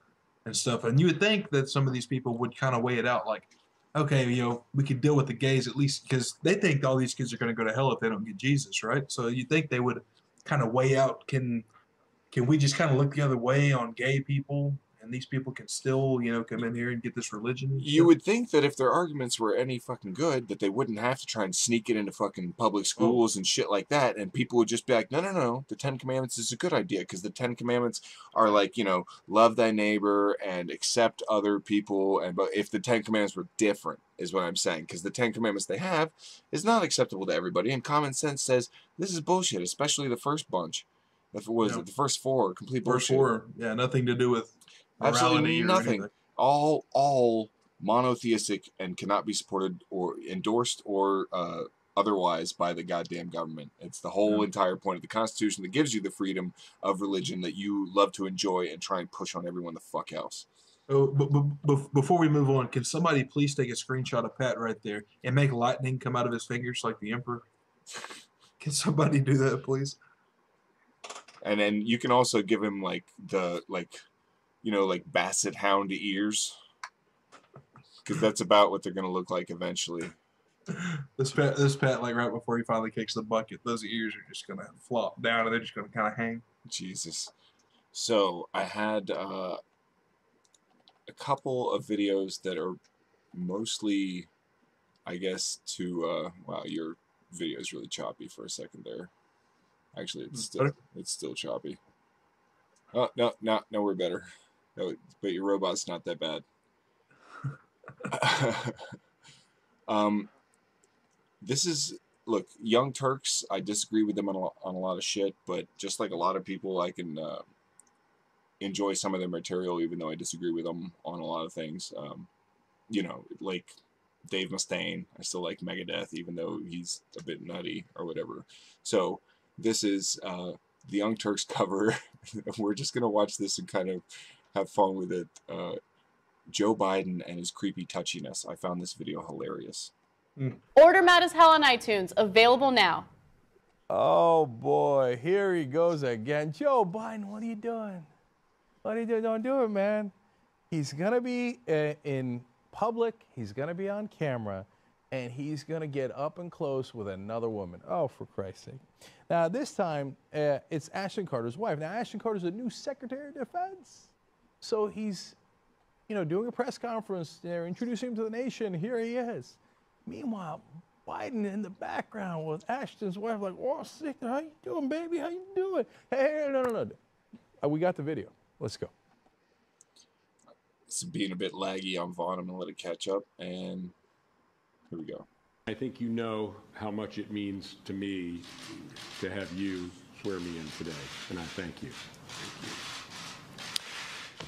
and stuff. And you would think that some of these people would kind of weigh it out, like, okay, we could deal with the gays at least, because they think all these kids are going to go to hell if they don't get Jesus, right? So you think they would kind of weigh out, can we just kind of look the other way on gay people and these people can still, come in here and get this religion. You would think that if their arguments were any fucking good, that they wouldn't have to try and sneak it into fucking public schools and shit like that, and people would just be like, no, the Ten Commandments is a good idea, because the Ten Commandments are like, love thy neighbor and accept other people, but if the Ten Commandments were different, is what I'm saying, because the Ten Commandments they have is not acceptable to everybody, and common sense says this is bullshit, especially the first bunch. What is it? The first 4 complete bullshit. First 4, yeah, nothing to do with absolutely nothing. Or all monotheistic and cannot be supported or endorsed or otherwise by the goddamn government. It's the whole entire point of the Constitution that gives you the freedom of religion that you love to enjoy and try and push on everyone the fuck else. Oh, but before we move on, can somebody please take a screenshot of Pat right there and make lightning come out of his fingers like the Emperor? Can somebody do that, please? And then you can also give him like basset hound ears, because that's about what they're gonna look like eventually. This Pat, like right before he finally kicks the bucket, those ears are just gonna flop down and they're just gonna kind of hang. Jesus. So I had a couple of videos that are mostly, I guess, to wow, your video is really choppy for a second there. Actually, it's still choppy. Oh, no, we're better. No, but your robot's not that bad. This is, look, Young Turks, I disagree with them on a lot of shit, but just like a lot of people, I can enjoy some of their material, even though I disagree with them on a lot of things. Like Dave Mustaine, I still like Megadeth, even though he's a bit nutty or whatever. So this is the Young Turks cover. We're just going to watch this and kind of have fun with it. Joe Biden and his creepy touchiness. I found this video hilarious. Order Mad as Hell on iTunes. Available now. Oh, boy. Here he goes again. Joe Biden, what are you doing? What are you doing? Don't do it, man. He's going to be in public. He's going to be on camera. And he's going to get up and close with another woman. Oh, for Christ's sake. Now, this time, it's Ashton Carter's wife. Now, Ashton Carter's a new Secretary of Defense. So he's, doing a press conference. They're introducing him to the nation. Here he is. Meanwhile, Biden in the background with Ashton's wife like, oh, sick. How you doing, baby? How you doing? Hey, no. We got the video. Let's go. It's being a bit laggy on Vaughn. I'm going to let it catch up. And here we go. I think you know how much it means to me to have you swear me in today, and I thank you.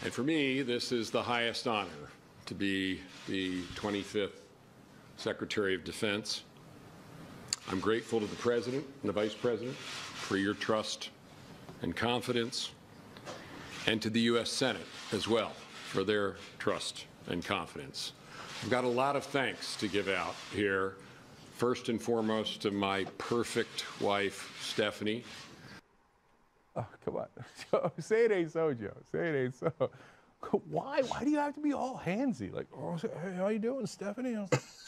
And for me, this is the highest honor, to be the 25th Secretary of Defense. I'm grateful to the President and the Vice President for your trust and confidence, and to the U.S. Senate as well for their trust and confidence. I've got a lot of thanks to give out here. First and foremost to my perfect wife, Stephanie. Oh, come on. Say it ain't so, Joe. Say it ain't so. Why? Why do you have to be all handsy? Like, oh, hey, how you doing, Stephanie?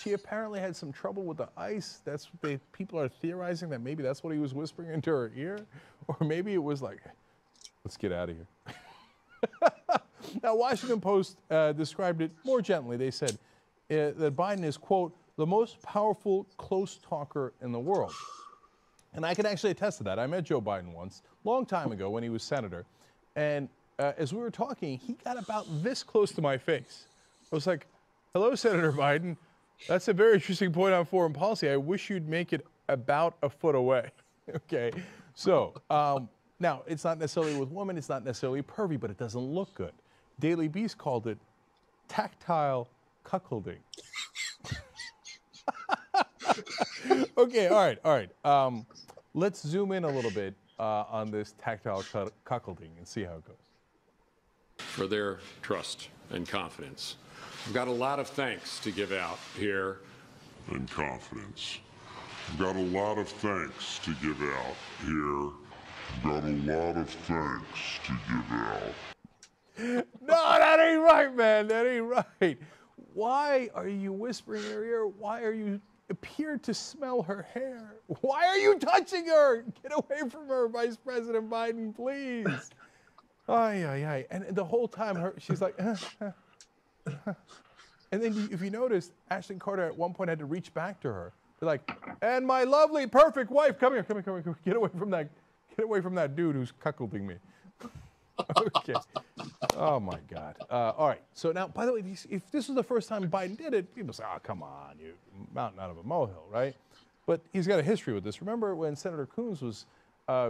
She apparently had some trouble with the ice. That's what people are theorizing, that maybe that's what he was whispering into her ear. Or maybe it was like, let's get out of here. Now, Washington Post described it more gently. They said that Biden is, quote, the most powerful close talker in the world. And I can actually attest to that. I met Joe Biden once, long time ago when he was senator. And as we were talking, he got about this close to my face. I was like, hello, Senator Biden. That's a very interesting point on foreign policy. I wish you'd make it about a foot away. Okay. So now, it's not necessarily with women. It's not necessarily pervy, but it doesn't look good. Daily Beast called it tactile cuckolding. Okay, all right. Let's zoom in a little bit on this tactile cuckolding and see how it goes. For their trust and confidence. I've got a lot of thanks to give out here. And confidence. I've got a lot of thanks to give out here. I've got a lot of thanks to give out. No, that ain't right, man. That ain't right. Why are you whispering in her ear? Why are you appear to smell her hair? Why are you touching her? Get away from her, Vice President Biden, please. Ay, ay, ay. And the whole time, she's like, and then if you notice, Ashton Carter at one point had to reach back to her. Be like, and my lovely, perfect wife, come here, get away from that dude who's cuckolding me. Okay. Oh my God. All right. So now, by the way, if this was the first time Biden did it, people say, "Oh, come on, you mountain out of a molehill," right? But he's got a history with this. Remember when Senator Coons was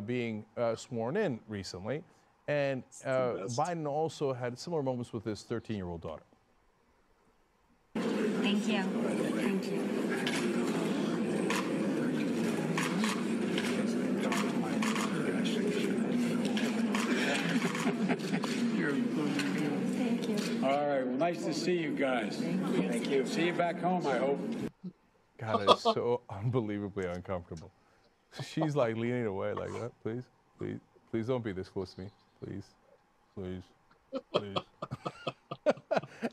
being sworn in recently, and Biden also had similar moments with his 13-year-old daughter. Thank you. Thank you. Thank you. All right. Well, nice to see you guys. Thank you. See you back home, I hope. God, it's so unbelievably uncomfortable. She's like leaning away like that. Please, please, please don't be this close to me. Please, please, please.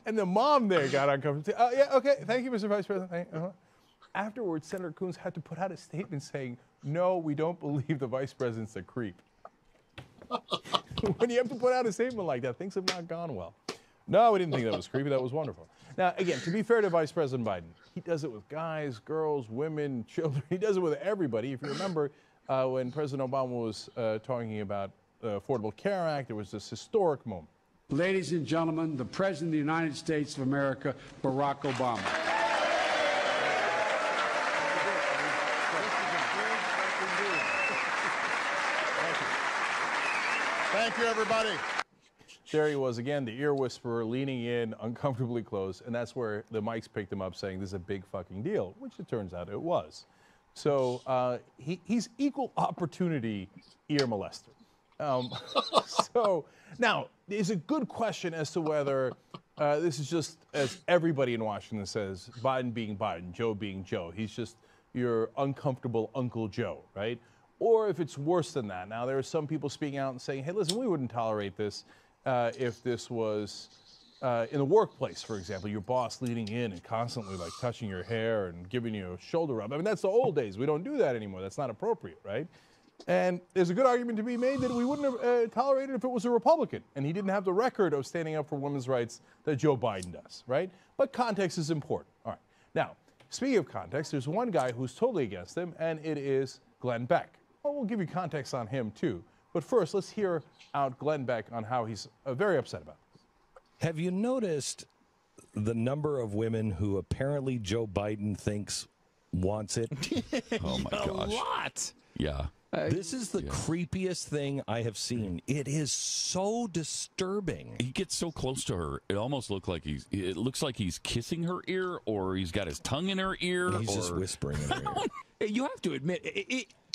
And the mom there got uncomfortable. Yeah, okay. Thank you, Mr. Vice President. Afterwards, Senator Coons had to put out a statement saying, "No, we don't believe the vice president's a creep." When you have to put out a statement like that, things have not gone well. No, we didn't think that was creepy. That was wonderful. Now, again, to be fair to Vice President Biden, he does it with guys, girls, women, children. He does it with everybody. If you remember, when President Obama was talking about the Affordable Care Act, there was this historic moment. Ladies and gentlemen, the President of the United States of America, Barack Obama. Thank you, everybody. There he was again, the ear whisperer, leaning in, uncomfortably close, and that's where the mics picked him up saying this is a big fucking deal, which it turns out it was. So he's equal opportunity ear molester. So now, there's a good question as to whether this is just, as everybody in Washington says, Biden being Biden, Joe being Joe. He's just your uncomfortable Uncle Joe, right? Or if it's worse than that. Now, there are some people speaking out and saying, hey, listen, we wouldn't tolerate this if this was in the workplace, for example, your boss leaning in and constantly like touching your hair and giving you a shoulder rub. I mean, that's the old days. We don't do that anymore. That's not appropriate, right? And there's a good argument to be made that we wouldn't have tolerated if it was a Republican and he didn't have the record of standing up for women's rights that Joe Biden does, right? But context is important. All right. Now, speaking of context, there's one guy who's totally against him, and it is Glenn Beck. Well, we'll give you context on him, too. But first, let's hear out Glenn Beck on how he's very upset about this. Have you noticed the number of women who apparently Joe Biden thinks wants it? Oh, my gosh. A lot. Yeah. This is the creepiest thing I have seen. It is so disturbing. He gets so close to her, it almost looks like he's kissing her ear, or he's got his tongue in her ear. He's just whispering in her ear. You have to admit,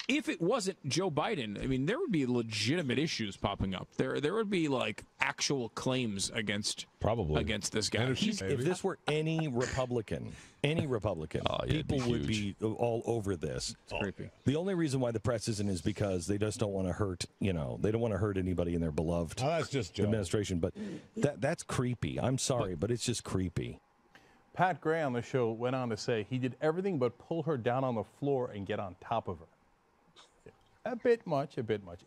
if it wasn't Joe Biden, I mean, there would be legitimate issues popping up. There would be like actual claims against this guy. If this were any Republican, people would be all over this. It's creepy. The only reason why the press isn't is because they just don't want to hurt, they don't want to hurt anybody in their beloved that's just Joe. administration. But that's creepy. I'm sorry, but it's just creepy. Pat Gray on the show went on to say he did everything but pull her down on the floor and get on top of her. A bit much.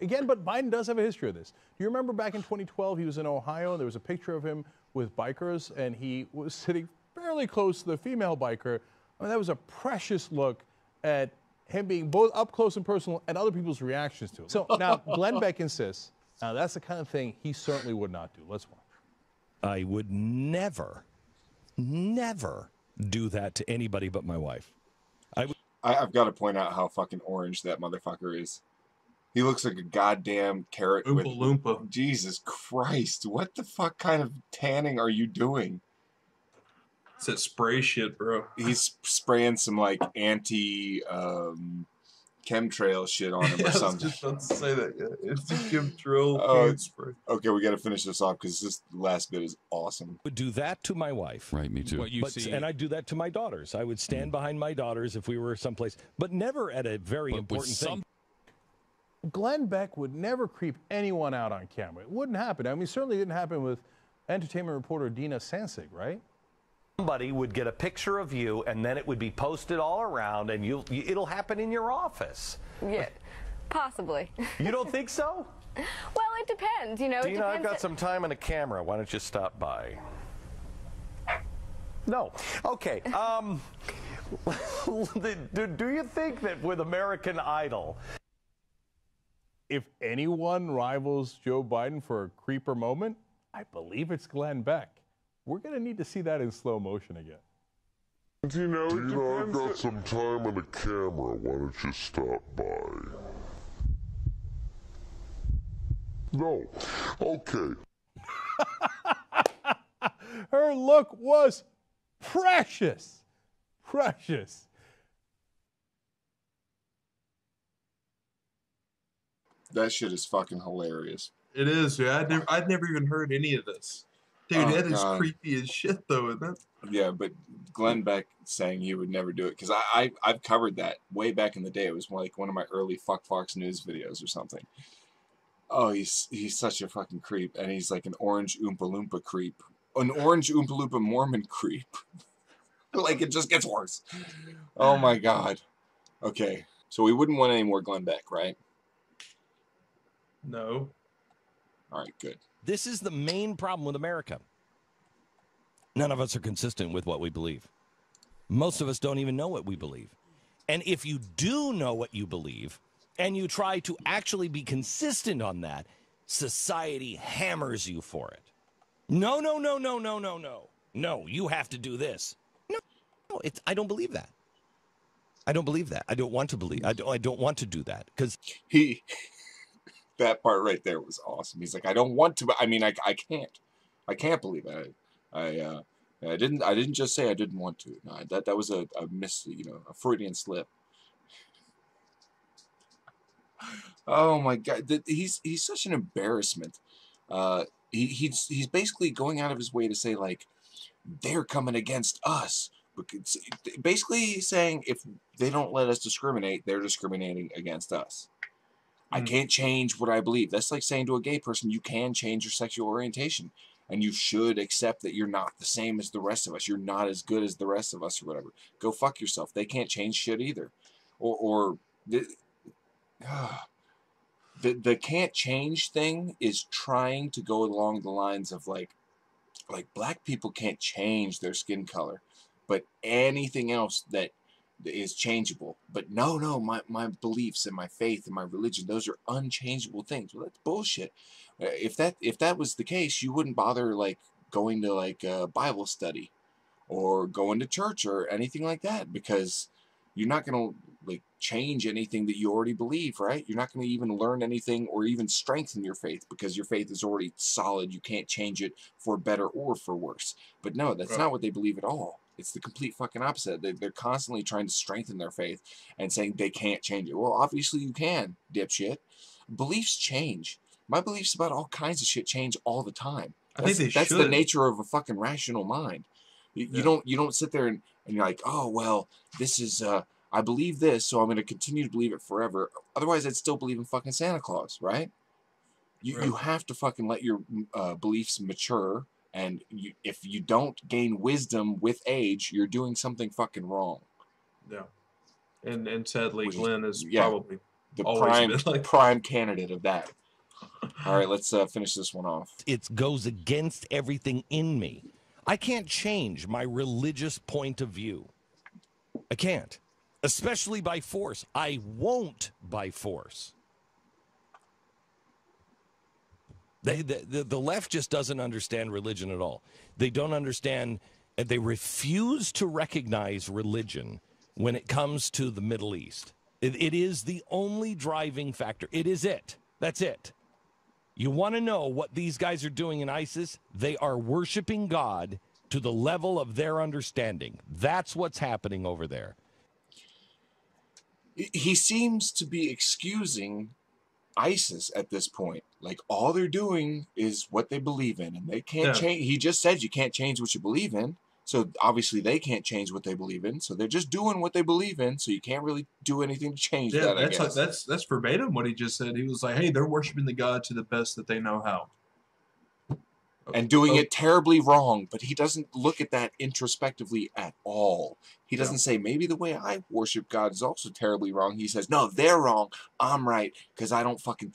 Again, but Biden does have a history of this. Do you remember back in 2012, he was in Ohio, and there was a picture of him with bikers, and he was sitting fairly close to the female biker. I mean, that was a precious look at him being both up close and personal and other people's reactions to it. So now Glenn Beck insists, now that's the kind of thing he certainly would not do. Let's watch. I would never do that to anybody but my wife. I've got to point out how fucking orange that motherfucker is. He looks like a goddamn carrot Oompa Loompa. Jesus Christ, what the fuck kind of tanning are you doing? It's that spray shit, bro. He's spraying some like anti chemtrail shit on him or something. I was just about to say that. Yeah. It's the chemtrail spray. Okay, we got to finish this off because this last bit is awesome. Would do that to my wife. Right, me too. And I'd do that to my daughters. I would stand behind my daughters if we were someplace, but never at a very important thing. Glenn Beck would never creep anyone out on camera. It wouldn't happen. I mean, it certainly didn't happen with entertainment reporter Dina Sansig, right? Somebody would get a picture of you, and then it would be posted all around, and it'll happen in your office. Yeah, possibly. You don't think so? Well, it it depends, you know. Dina, I've got some time and a camera. Why don't you stop by? No. Okay. Do you think that with American Idol, if anyone rivals Joe Biden for a creeper moment, I believe it's Glenn Beck. We're going to need to see that in slow motion again. Dina, I've got some time and a camera. Why don't you stop by? No. Okay. Her look was precious. Precious. That shit is fucking hilarious. It is, yeah. I'd never even heard any of this. Dude, that is God. creepy as shit, though, isn't it? Yeah, but Glenn Beck saying he would never do it, because I've covered that way back in the day. It was like one of my early Fuck Fox News videos or something. Oh, he's such a fucking creep, and he's like an orange Oompa Loompa creep. An orange Oompa Loompa Mormon creep. Like, it just gets worse. Oh my God. Okay, so we wouldn't want any more Glenn Beck, right? No. All right, good. This is the main problem with America. None of us are consistent with what we believe. Most of us don't even know what we believe. And if you do know what you believe, and you try to actually be consistent on that, society hammers you for it. No, no, no, no, no, no, no. No, you have to do this. No, I don't believe that. I don't believe that. I don't want to believe. I don't want to do that because that part right there was awesome. He's like, I don't want to. I mean, I can't. I can't believe it. I didn't just say I didn't want to. No, that was a a Freudian slip. Oh my God, he's such an embarrassment. He's basically going out of his way to say, like, they're coming against us. Basically saying if they don't let us discriminate, they're discriminating against us. I can't change what I believe. That's like saying to a gay person, you can change your sexual orientation, and you should accept that you're not the same as the rest of us. You're not as good as the rest of us or whatever. Go fuck yourself. They can't change shit either. The can't change thing is trying to go along the lines of like black people can't change their skin color, but anything else that is changeable. But no, my beliefs and my faith and my religion, those are unchangeable things. Well, that's bullshit. If that was the case, you wouldn't bother like going to like a Bible study or going to church or anything like that, because you're not going to like change anything that you already believe, right? You're not going to even learn anything or even strengthen your faith, because your faith is already solid. You can't change it for better or for worse. But no, that's not what they believe at all. It's the complete fucking opposite. They're constantly trying to strengthen their faith and saying they can't change it. Well, obviously you can, dipshit. Beliefs change. My beliefs about all kinds of shit change all the time. That's the nature of a fucking rational mind. You don't sit there and you're like, oh well, this is I believe this, so I'm going to continue to believe it forever. Otherwise, I'd still believe in fucking Santa Claus, right? You have to fucking let your beliefs mature, and if you don't gain wisdom with age, you're doing something fucking wrong. Yeah, and sadly, Glenn is probably the prime candidate of that. All right, let's finish this one off. It goes against everything in me. I can't change my religious point of view. I can't. Especially by force. I won't by force. The left just doesn't understand religion at all. They don't understand, they refuse to recognize religion when it comes to the Middle East. It is the only driving factor. It is it. That's it. You want to know what these guys are doing in ISIS? They are worshiping God to the level of their understanding. That's what's happening over there. He seems to be excusing ISIS at this point. Like, all they're doing is what they believe in, and they can't change. He just said you can't change what you believe in, so obviously they can't change what they believe in, so they're just doing what they believe in, so you can't really do anything to change that, I guess. That's verbatim what he just said. He was like, hey, they're worshiping the God to the best that they know how. and doing it terribly wrong, but he doesn't look at that introspectively at all. He doesn't say, maybe the way I worship God is also terribly wrong. He says, no, they're wrong, I'm right, because I don't fucking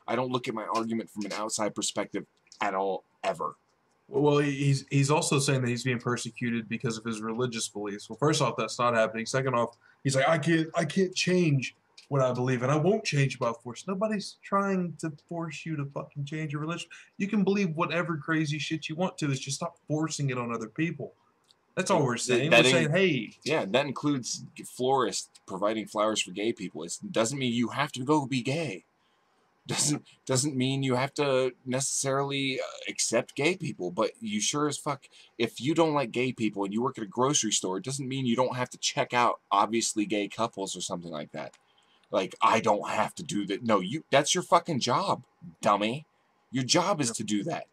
I don't look at my argument from an outside perspective at all, ever. Well, he's also saying that he's being persecuted because of his religious beliefs. Well, first off, that's not happening. Second off, he's like, I can't change what I believe, and I won't change by force. Nobody's trying to force you to fucking change your religion. You can believe whatever crazy shit you want to. It's just stop forcing it on other people. That's all we're saying. We're saying, hey. Yeah, that includes florists providing flowers for gay people. It doesn't mean you have to go be gay. Doesn't mean you have to necessarily accept gay people, but you sure as fuck, if you don't like gay people and you work at a grocery store, it doesn't mean you don't have to check out obviously gay couples or something like that. Like, I don't have to do that. No, that's your fucking job, dummy. Your job is to do that.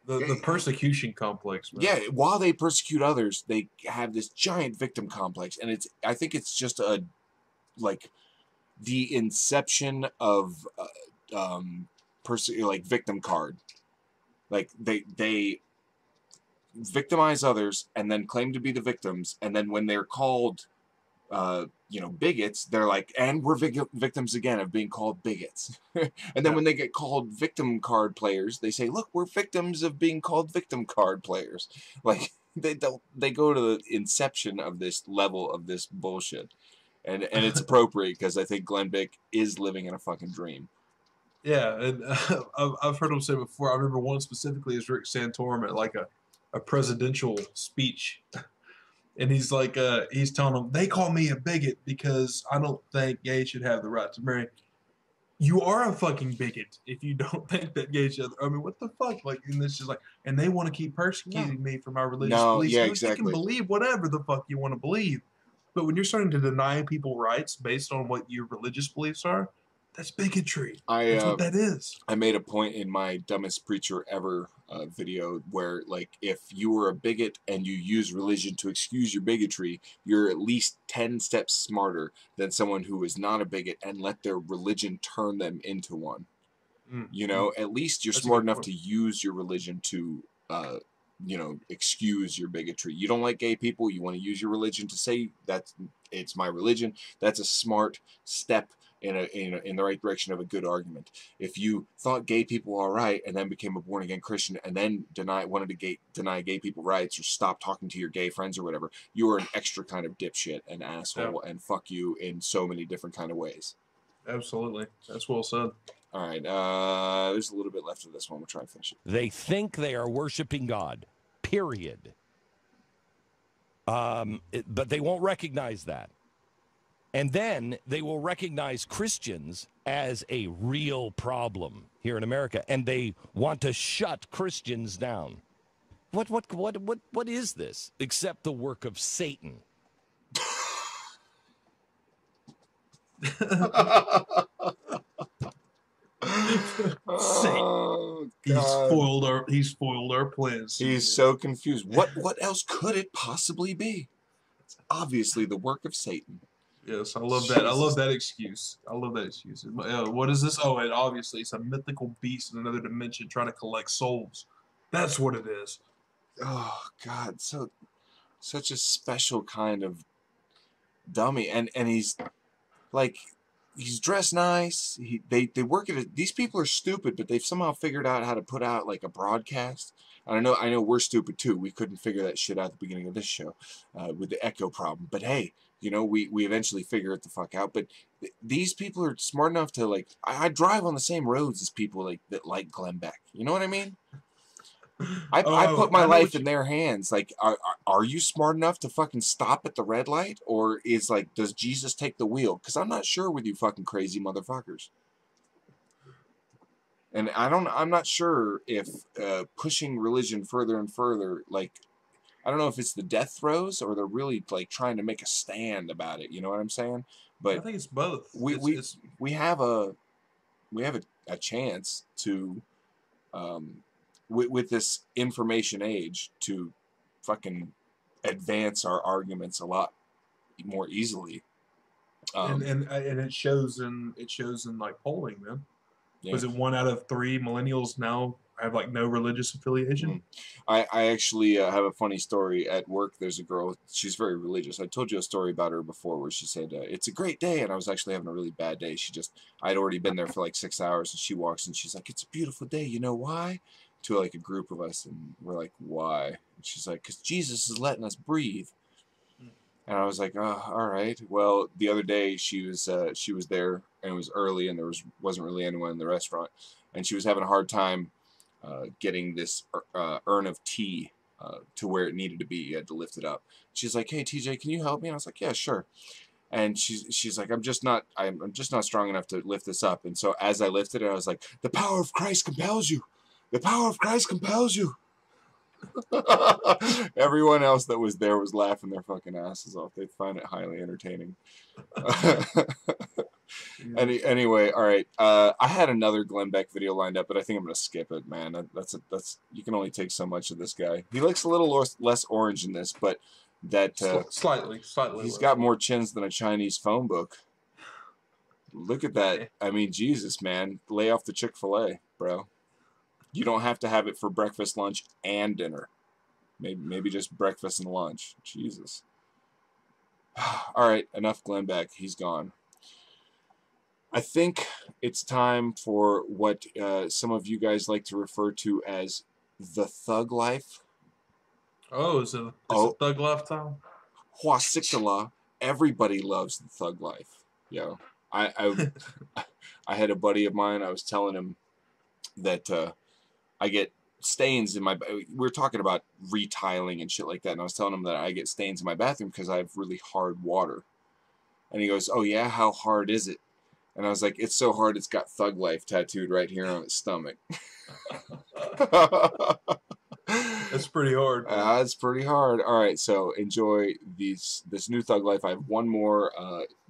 The persecution complex, man. Yeah, while they persecute others, they have this giant victim complex, and I think it's just the inception of victim card. Like they victimize others and then claim to be the victims, and then when they're called bigots, they're like, and we're victims again of being called bigots. And then when they get called victim card players, they say, look, we're victims of being called victim card players. Like, they go to the inception of this level of this bullshit. And it's appropriate because I think Glenn Beck is living in a fucking dream. Yeah, and I've heard him say before. I remember one specifically is Rick Santorum at like a presidential speech. And he's like, he's telling them, they call me a bigot because I don't think gays should have the right to marry. You are a fucking bigot if you don't think that gays should. I mean, what the fuck? Like, and this is like, and they want to keep persecuting me for my religious beliefs. Yeah, exactly. You can believe whatever the fuck you want to believe. But when you're starting to deny people rights based on what your religious beliefs are, that's bigotry. That's what that is. I made a point in my Dumbest Preacher Ever video where, like, if you were a bigot and you use religion to excuse your bigotry, you're at least 10 steps smarter than someone who is not a bigot and let their religion turn them into one. At least you're smart enough to use your religion to excuse your bigotry. You don't like gay people, you want to use your religion to say that it's my religion. That's a smart step in the right direction of a good argument. If you thought gay people were all right and then became a born again Christian and then wanted to deny gay people rights or stop talking to your gay friends or whatever, you are an extra kind of dipshit and asshole and fuck you in so many different kind of ways. Absolutely. That's well said. All right, there's a little bit left of this one. We'll try and finish it. They think they are worshiping God, period. But they won't recognize that. And then they will recognize Christians as a real problem here in America, and they want to shut Christians down. What is this except the work of Satan? Oh, he's foiled our plans. He's so confused. What else could it possibly be? It's obviously the work of Satan. Yes, I love that. I love that excuse. What is this? Oh, obviously it's a mythical beast in another dimension trying to collect souls. That's what it is. Oh God, such a special kind of dummy, and he's like, he's dressed nice. They work at it. These people are stupid, but they've somehow figured out how to put out like a broadcast. I know we're stupid too. We couldn't figure that shit out at the beginning of this show with the echo problem. But hey, we eventually figure it the fuck out. But these people are smart enough to, like, I drive on the same roads as people that like Glenn Beck. You know what I mean? I put my life in their hands. Like, are you smart enough to fucking stop at the red light? Or is, like, does Jesus take the wheel? Because I'm not sure with you fucking crazy motherfuckers. And I'm not sure if pushing religion further and further, like, I don't know if it's the death throes or they're really, like, trying to make a stand about it. You know what I'm saying? But I think it's both. We have a chance to with this information age to fucking advance our arguments a lot more easily. And it shows in like polling, man. Yeah. Was it 1 out of 3 millennials now have like no religious affiliation. I actually have a funny story at work. There's a girl, she's very religious. I told you a story about her before where she said, it's a great day. And I was actually having a really bad day. I'd already been there for like 6 hours, and she walks in, she's like, it's a beautiful day. You know why? To like a group of us. And we're like, why? And she's like, because Jesus is letting us breathe. And I was like, oh, all right. Well, the other day she was there, and it was early, and there wasn't really anyone in the restaurant. And she was having a hard time getting this urn of tea to where it needed to be. You had to lift it up. She's like, hey, TJ, can you help me? And I was like, yeah, sure. And she's like, I'm just not strong enough to lift this up. And so as I lifted it, I was like, the power of Christ compels you. The power of Christ compels you. Everyone else that was there was laughing their fucking asses off. They find it highly entertaining. Anyway, all right. I had another Glenn Beck video lined up, but I think I'm gonna skip it, man. That's you can only take so much of this guy. He looks a little less orange in this, but that slightly. He's got more chins than a Chinese phone book. Look at that. I mean, Jesus, man. Lay off the Chick-fil-A, bro. You don't have to have it for breakfast, lunch, and dinner. Maybe just breakfast and lunch. Jesus. All right, enough Glenn Beck. He's gone. I think it's time for what some of you guys like to refer to as the thug life. Oh, is it thug life time? Huasikala. Everybody loves the thug life. Yo, I had a buddy of mine. I was telling him that I get stains in my. We were talking about retiling and shit like that, and I was telling him that I get stains in my bathroom because I have really hard water. And he goes, "Oh yeah, how hard is it?" And I was like, "It's so hard, it's got Thug Life tattooed right here on its stomach." That's pretty hard. It's pretty hard. All right, so enjoy this new Thug Life. I have one more.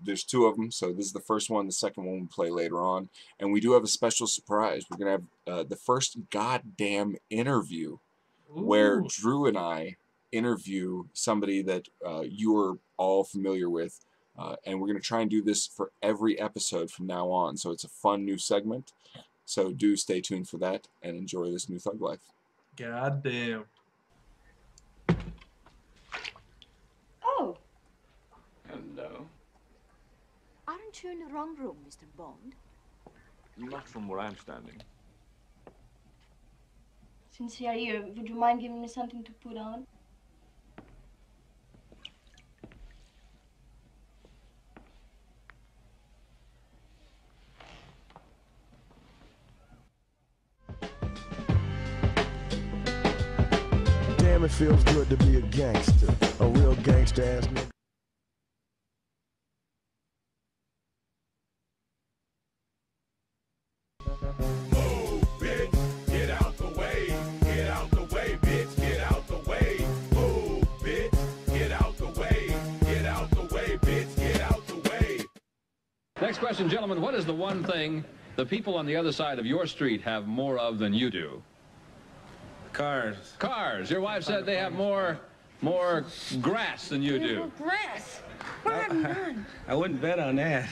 There's two of them, so this is the first one. The second one we'll play later on. And we do have a special surprise. We're going to have the first goddamn interview where Drew and I interview somebody that you are all familiar with. And we're going to try and do this for every episode from now on. So it's a fun new segment. So do stay tuned for that and enjoy this new Thug Life. God damn. Oh. Hello. Aren't you in the wrong room, Mr. Bond? Not from where I'm standing. Since you're here, would you mind giving me something to put on? Damn, it feels good to be a gangster, a real gangster ass nigga. Move, bitch, get out the way. Get out the way, bitch, get out the way. Move, bitch, get out the way. Get out the way, bitch, get out the way. Next question, gentlemen. What is the one thing the people on the other side of your street have more of than you do? Cars. Cars. Your wife said they have more grass than you do. Grass? Where have you none? I wouldn't bet on that.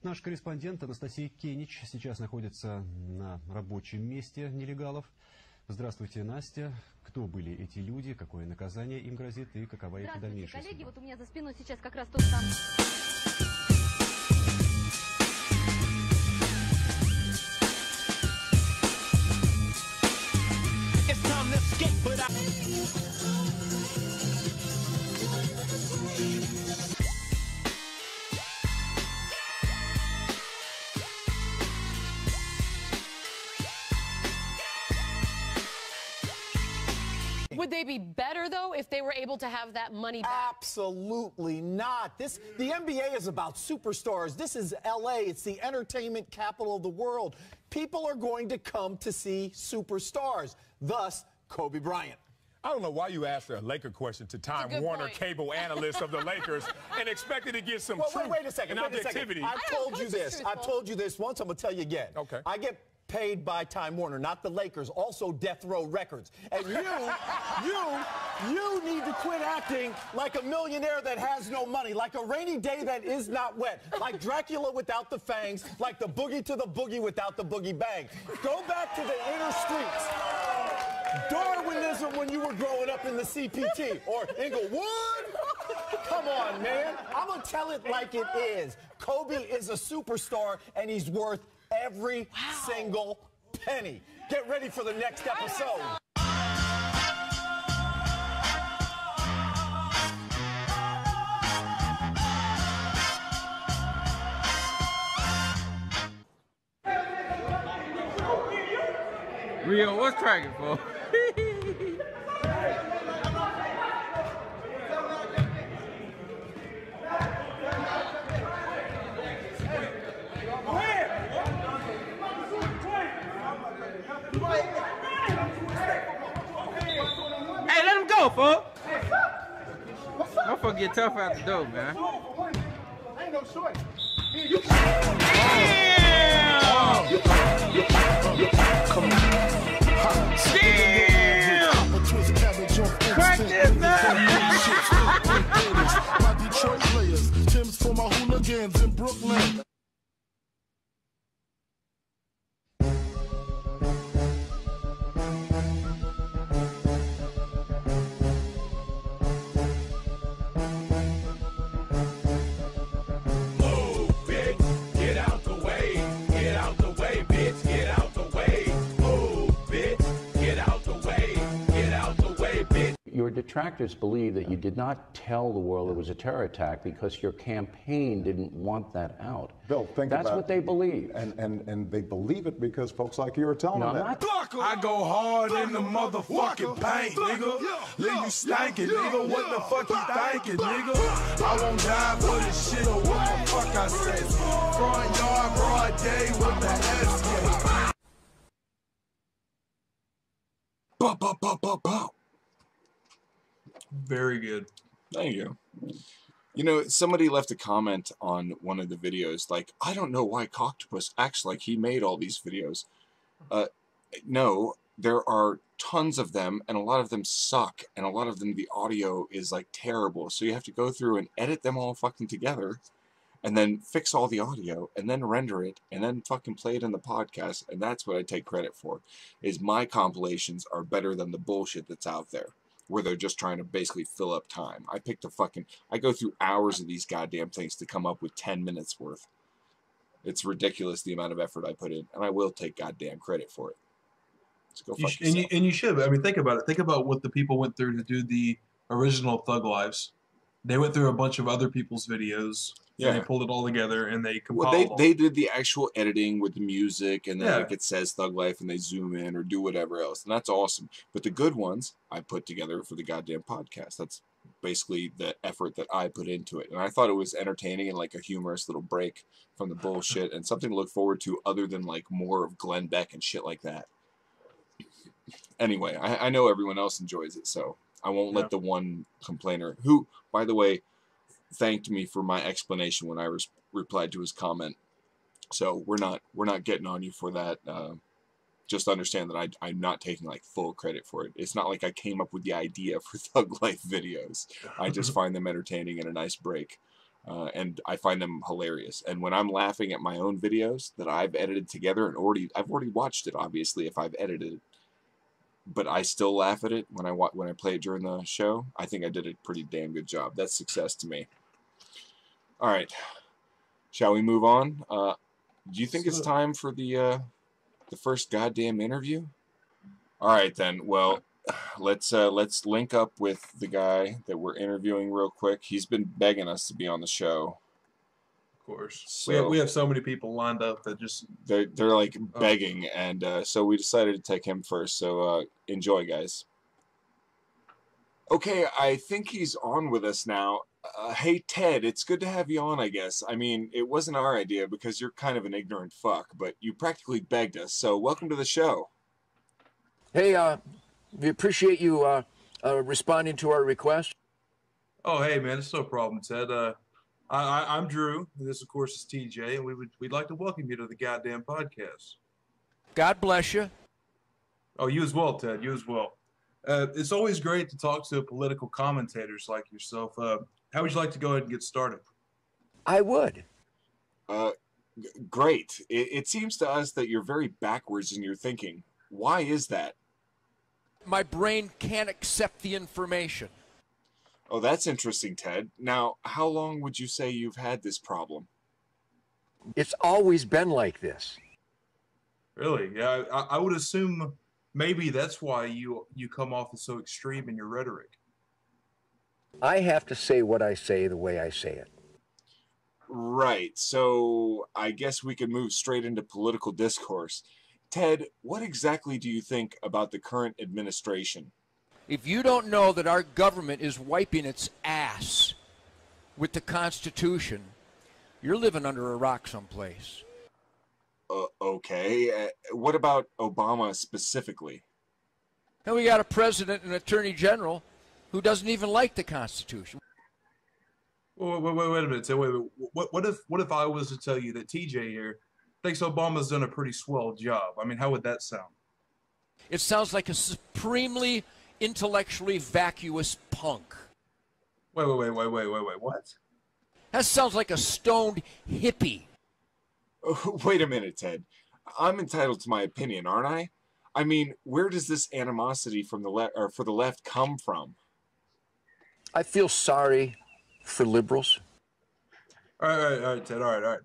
Наш корреспондент Анастасия Кенич сейчас находится на рабочем месте нелегалов. Здравствуйте, Настя. Кто были эти люди, какое наказание им грозит и какова их дальнейшая коллеги, судьба? вот у меня за спиной сейчас как раз тот самый... Would they be better, though, if they were able to have that money back? Absolutely not. The NBA is about superstars. This is LA. It's the entertainment capital of the world. People are going to come to see superstars, thus Kobe Bryant. I don't know why you asked a Laker question to Time Warner cable analyst of the Lakers and expected to get some truth wait a second. and objectivity. I've told you this. I've told you this once. I'm going to tell you again. Okay. I get paid by Time Warner, not the Lakers, also Death Row Records. And you need to quit acting like a millionaire that has no money, like a rainy day that is not wet, like Dracula without the fangs, like the boogie to the boogie without the boogie bang. Go back to the inner streets. Darwinism when you were growing up in the CPT or Inglewood. Come on, man. I'm going to tell it like it is. Kobe is a superstar, and he's worth every single penny. Get ready for the next episode. Rio, what's cracking, for? Hey, let him go, folks. Motherfucker get tough out the door, man. Ain't no choice. Crack this My Detroit players, Tim's for my hooligans in Brooklyn. Your detractors believe that you did not tell the world it was a terror attack because your campaign didn't want that out. Bill, think That's about what they believe. And they believe it because folks like you are telling them that. I go hard in the motherfucking paint, nigga. Leave you stankin', nigga. What the fuck you thinking, nigga? I won't die for this shit or what the fuck I say. Front yard, broad day with the S. Pow, pow, pow, pow, pow. Very good. Thank you. You know, somebody left a comment on one of the videos, like, I don't know why Coctopus acts like he made all these videos. No, there are tons of them, and a lot of them suck, and a lot of them, the audio is, like, terrible. So you have to go through and edit them all fucking together, and then fix all the audio, and then render it, and then fucking play it in the podcast, and that's what I take credit for, is my compilations are better than the bullshit that's out there, where they're just trying to basically fill up time. I go through hours of these goddamn things to come up with 10 minutes worth. It's ridiculous the amount of effort I put in, and I will take goddamn credit for it. So go fuck yourself. And you should. I mean, think about it. Think about what the people went through to do the original Thug Lives. They went through a bunch of other people's videos. Yeah. And they pulled it all together and they compiled. Well, they did the actual editing with the music, and then Yeah. like it says Thug Life, and they zoom in or do whatever else, and that's awesome. But the good ones I put together for the goddamn podcast. That's basically the effort that I put into it, and I thought it was entertaining and like a humorous little break from the bullshit and something to look forward to other than like more of Glenn Beck and shit like that. Anyway, I know everyone else enjoys it, so I won't let the one complainer who, by the way, thanked me for my explanation when I replied to his comment. So we're not getting on you for that. Just understand that I'm not taking like full credit for it. It's not like I came up with the idea for Thug Life videos. I just find them entertaining and a nice break. And I find them hilarious. And when I'm laughing at my own videos that I've edited together and I've already watched it, obviously, if I've edited it, but I still laugh at it when I play it during the show, I think I did a pretty damn good job. That's success to me. All right, shall we move on? Do you think it's time for the first goddamn interview? All right then. Well, let's link up with the guy that we're interviewing real quick. He's been begging us to be on the show. Of course. So, we have so many people lined up that just they're like begging, and so we decided to take him first. So enjoy, guys. Okay, I think he's on with us now. Hey Ted, it's good to have you on, I guess. I mean, it wasn't our idea because you're kind of an ignorant fuck, but you practically begged us, so welcome to the show. Hey, we appreciate you responding to our request. Oh, hey man, it's no problem, Ted. I'm Drew, and this of course is TJ, and we'd like to welcome you to the goddamn podcast. God bless you. Oh, you as well, Ted. You as well. It's always great to talk to political commentators like yourself. How would you like to go ahead and get started? I would. Great. It seems to us that you're very backwards in your thinking. Why is that? My brain can't accept the information. Oh, that's interesting, Ted. Now, how long would you say you've had this problem? It's always been like this. Really? Yeah, I would assume maybe that's why you come off as so extreme in your rhetoric. I have to say what I say the way I say it. Right. So I guess we could move straight into political discourse. Ted, what exactly do you think about the current administration? If you don't know that our government is wiping its ass with the Constitution, you're living under a rock someplace. Okay. What about Obama specifically? And we got a president and attorney general who doesn't even like the Constitution. Wait a minute. What if I was to tell you that TJ here thinks Obama's done a pretty swell job? I mean, how would that sound? It sounds like a supremely intellectually vacuous punk. Wait. What? That sounds like a stoned hippie. Wait a minute, Ted. I'm entitled to my opinion, aren't I? I mean, where does this animosity from the left or for the left come from? I feel sorry for liberals. All right, Ted. All right.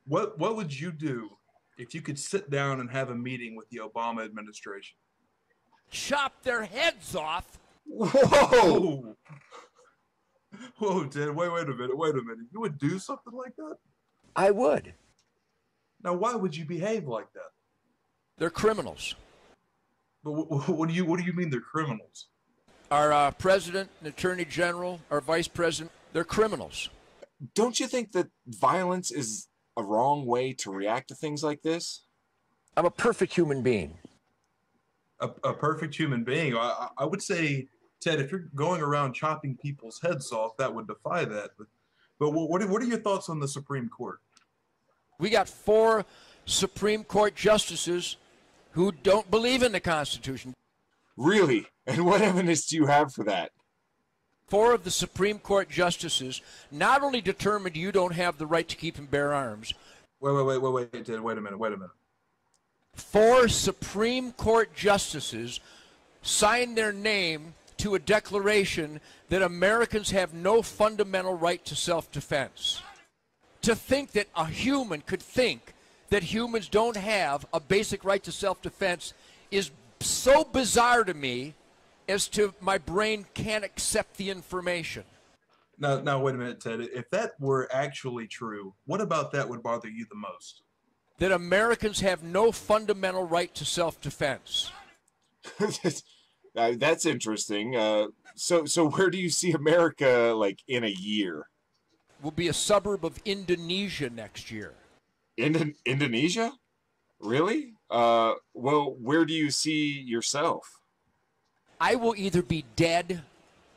What would you do if you could sit down and have a meeting with the Obama administration? Chop their heads off. Whoa! Whoa, Ted. Wait a minute. You would do something like that? I would. Now, why would you behave like that? They're criminals. But what do you mean they're criminals? Our president and attorney general, our vice president, they're criminals. Don't you think that violence is a wrong way to react to things like this? I'm a perfect human being. A perfect human being? I would say, Ted, if you're going around chopping people's heads off, that would defy that. But what are your thoughts on the Supreme Court? We got 4 Supreme Court justices who don't believe in the Constitution. Really? And what evidence do you have for that? 4 of the Supreme Court justices not only determined you don't have the right to keep and bear arms. Wait, Ted, wait a minute. 4 Supreme Court justices signed their name to a declaration that Americans have no fundamental right to self-defense. To think that a human could think that humans don't have a basic right to self-defense is so bizarre to me as to my brain can't accept the information. Now, wait a minute, Ted. If that were actually true, what about that would bother you the most? That Americans have no fundamental right to self-defense. That's interesting. So where do you see America, like, in a year? We'll be a suburb of Indonesia next year. Indonesia? Really? Well, where do you see yourself? I will either be dead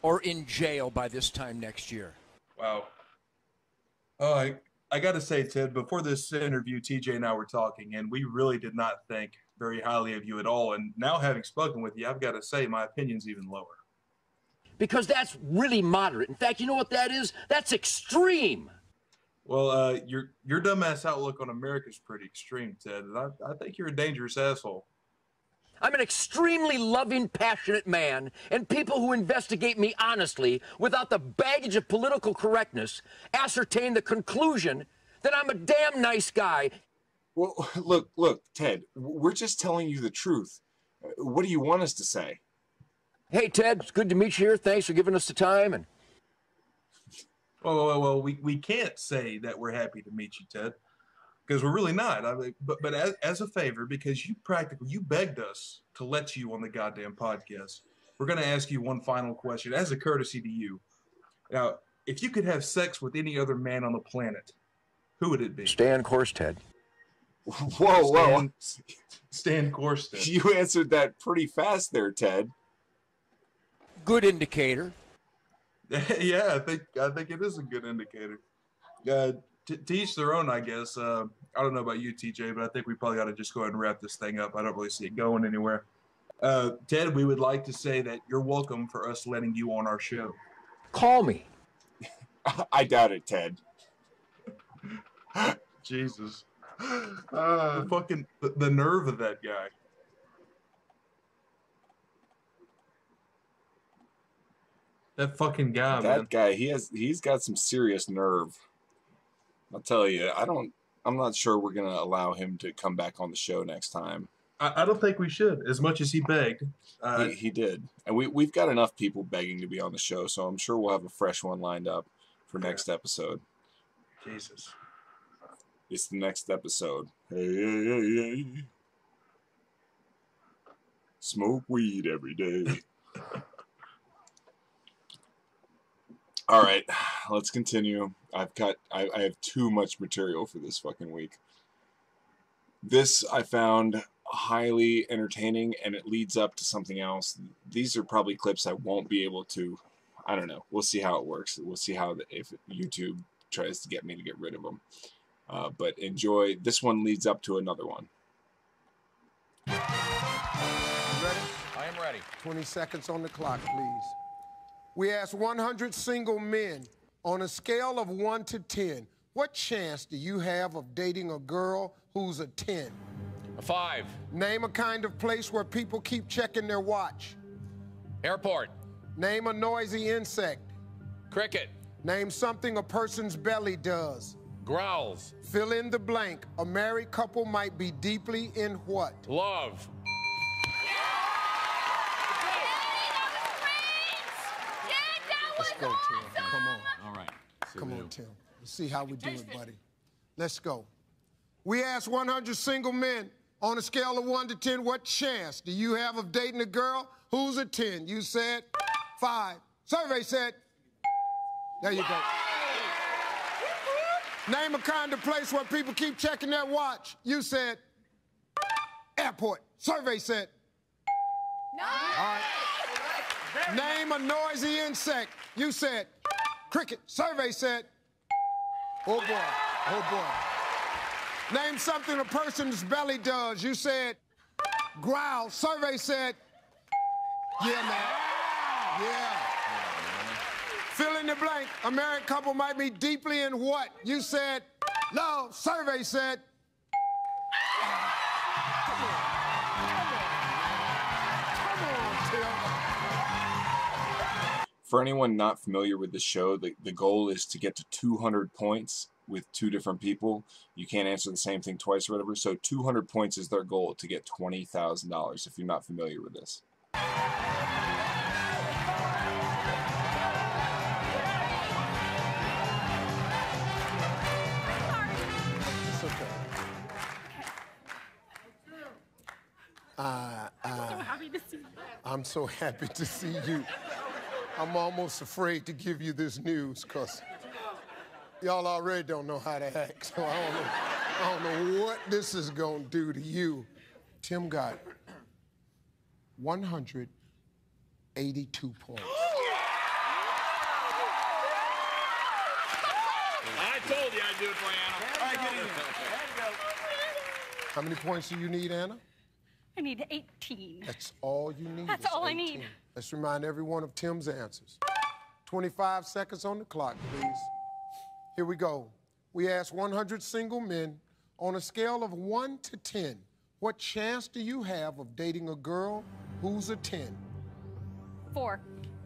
or in jail by this time next year. Wow. Oh, I got to say, Ted, before this interview, TJ and I were talking, and we really did not think very highly of you at all. And now having spoken with you, I've got to say my opinion's even lower. Because that's really moderate. In fact, you know what that is? That's extreme. Well, your dumbass outlook on America is pretty extreme, Ted. And I think you're a dangerous asshole. I'm an extremely loving, passionate man, and people who investigate me honestly, without the baggage of political correctness, ascertain the conclusion that I'm a damn nice guy. Well, look, Ted, we're just telling you the truth. What do you want us to say? Hey, Ted, it's good to meet you here. Thanks for giving us the time. And well, we can't say that we're happy to meet you, Ted, because we're really not. I mean, but as a favor, because you begged us to let you on the goddamn podcast, we're going to ask you one final question as a courtesy to you. Now, if you could have sex with any other man on the planet, who would it be? Stay on course, Ted. Whoa. Stay on course, Ted. You answered that pretty fast there, Ted. Good indicator. Yeah, I think it is a good indicator. To each their own, I guess. I don't know about you, TJ, but I think we probably got to just go ahead and wrap this thing up. I don't really see it going anywhere. Ted, we would like to say that you're welcome for us letting you on our show. Call me. I doubt it, Ted. Jesus. The nerve of that guy. That fucking guy, man. That guy, he's got some serious nerve. I'll tell you, I'm not sure we're gonna allow him to come back on the show next time. I don't think we should, as much as he begged. He did, and we've got enough people begging to be on the show, so I'm sure we'll have a fresh one lined up for next episode. Jesus. It's the next episode. Hey. Smoke weed every day. All right, let's continue. I have too much material for this fucking week. This I found highly entertaining, and it leads up to something else. These are probably clips I won't be able to. I don't know. We'll see how it works. We'll see how if YouTube tries to get me to get rid of them. But enjoy. This one leads up to another one. You ready? I am ready. 20 seconds on the clock, please. We asked 100 single men on a scale of 1 to 10, what chance do you have of dating a girl who's a 10? A 5. Name a kind of place where people keep checking their watch. Airport. Name a noisy insect. Cricket. Name something a person's belly does. Growls. Fill in the blank. A married couple might be deeply in what? Love. Let's go, Tim. Come on. All right. Come on, Tim. Let's see how we do it, buddy. Let's go. We asked 100 single men on a scale of 1 to 10, what chance do you have of dating a girl who's a 10? You said 5. Survey said, there you go. Name a kind of place where people keep checking their watch. You said airport. Survey said. No. All right. Name a noisy insect. You said cricket. Survey said. Oh boy. Oh boy. Name something a person's belly does. You said growl. Survey said. Yeah, man. Yeah. Fill in the blank. A married couple might be deeply in what? You said love. Survey said. Come on, Tim. For anyone not familiar with the show, the goal is to get to 200 points with 2 different people. You can't answer the same thing twice or whatever, so 200 points is their goal to get $20,000 if you're not familiar with this. It's okay. I'm so happy to see you. I'm almost afraid to give you this news because y'all already don't know how to act. So I don't know what this is going to do to you. Tim got 182 points. I told you I'd do it for you, Anna. All right, get in here. How many points do you need, Anna? I need 18. That's all you need. That's is all 18. I need. Let's remind everyone of Tim's answers. 25 seconds on the clock, please. Here we go. We asked 100 single men on a scale of 1 to 10, what chance do you have of dating a girl who's a 10? 4.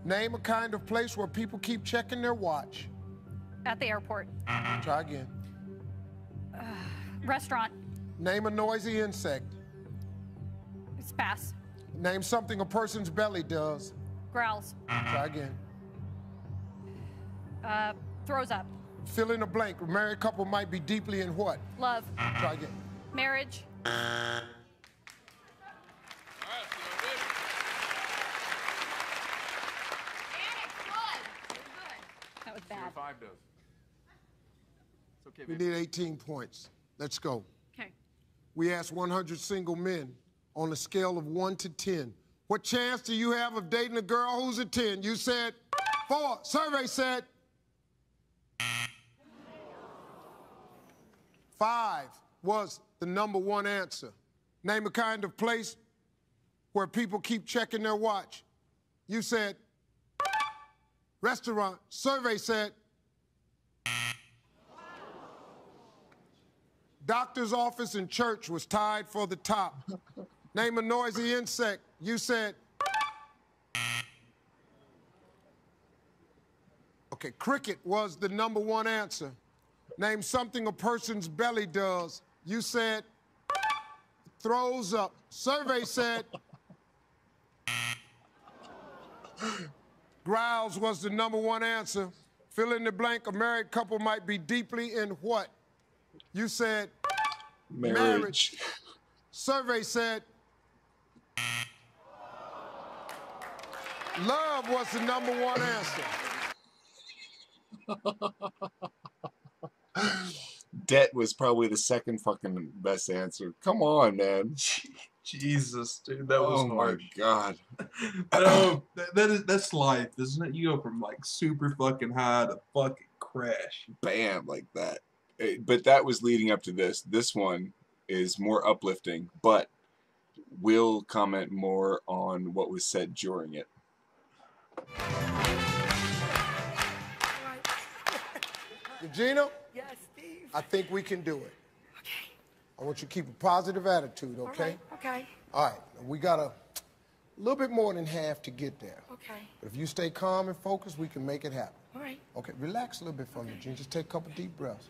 Name a kind of place where people keep checking their watch. At the airport. Try again. Restaurant. Name a noisy insect. It's pass. Name something a person's belly does. Growls. Try again. Throws up. Fill in a blank. A married couple might be deeply in what? Love. Try again. Marriage. That was bad. 5 does. It's okay, We baby. need 18 points. Let's go. Okay. We asked 100 single men on a scale of 1 to 10. What chance do you have of dating a girl who's a 10? You said 4. Survey said. 5 was the #1 answer. Name a kind of place where people keep checking their watch. You said restaurant. Survey said doctor's office and church was tied for the top. Name a noisy insect. You said okay, cricket was the #1 answer. Name something a person's belly does. You said throws up. Survey said growls was the #1 answer. Fill in the blank. A married couple might be deeply in what? You said marriage. Survey said love was the #1 answer. Debt was probably the second fucking best answer. Come on, man. Jesus, dude, that was hard. My God. That's life, isn't it? You go from like super fucking high to fucking crash. Bam, like that. But that was leading up to this. This one is more uplifting, but we'll comment more on what was said during it. Regina? Yes, Steve. I think we can do it. Okay. I want you to keep a positive attitude, okay? Okay. All right. We got a little bit more than half to get there. Okay. But if you stay calm and focused, we can make it happen. All right. Okay, relax a little bit for me, Gene. Just take a couple deep breaths.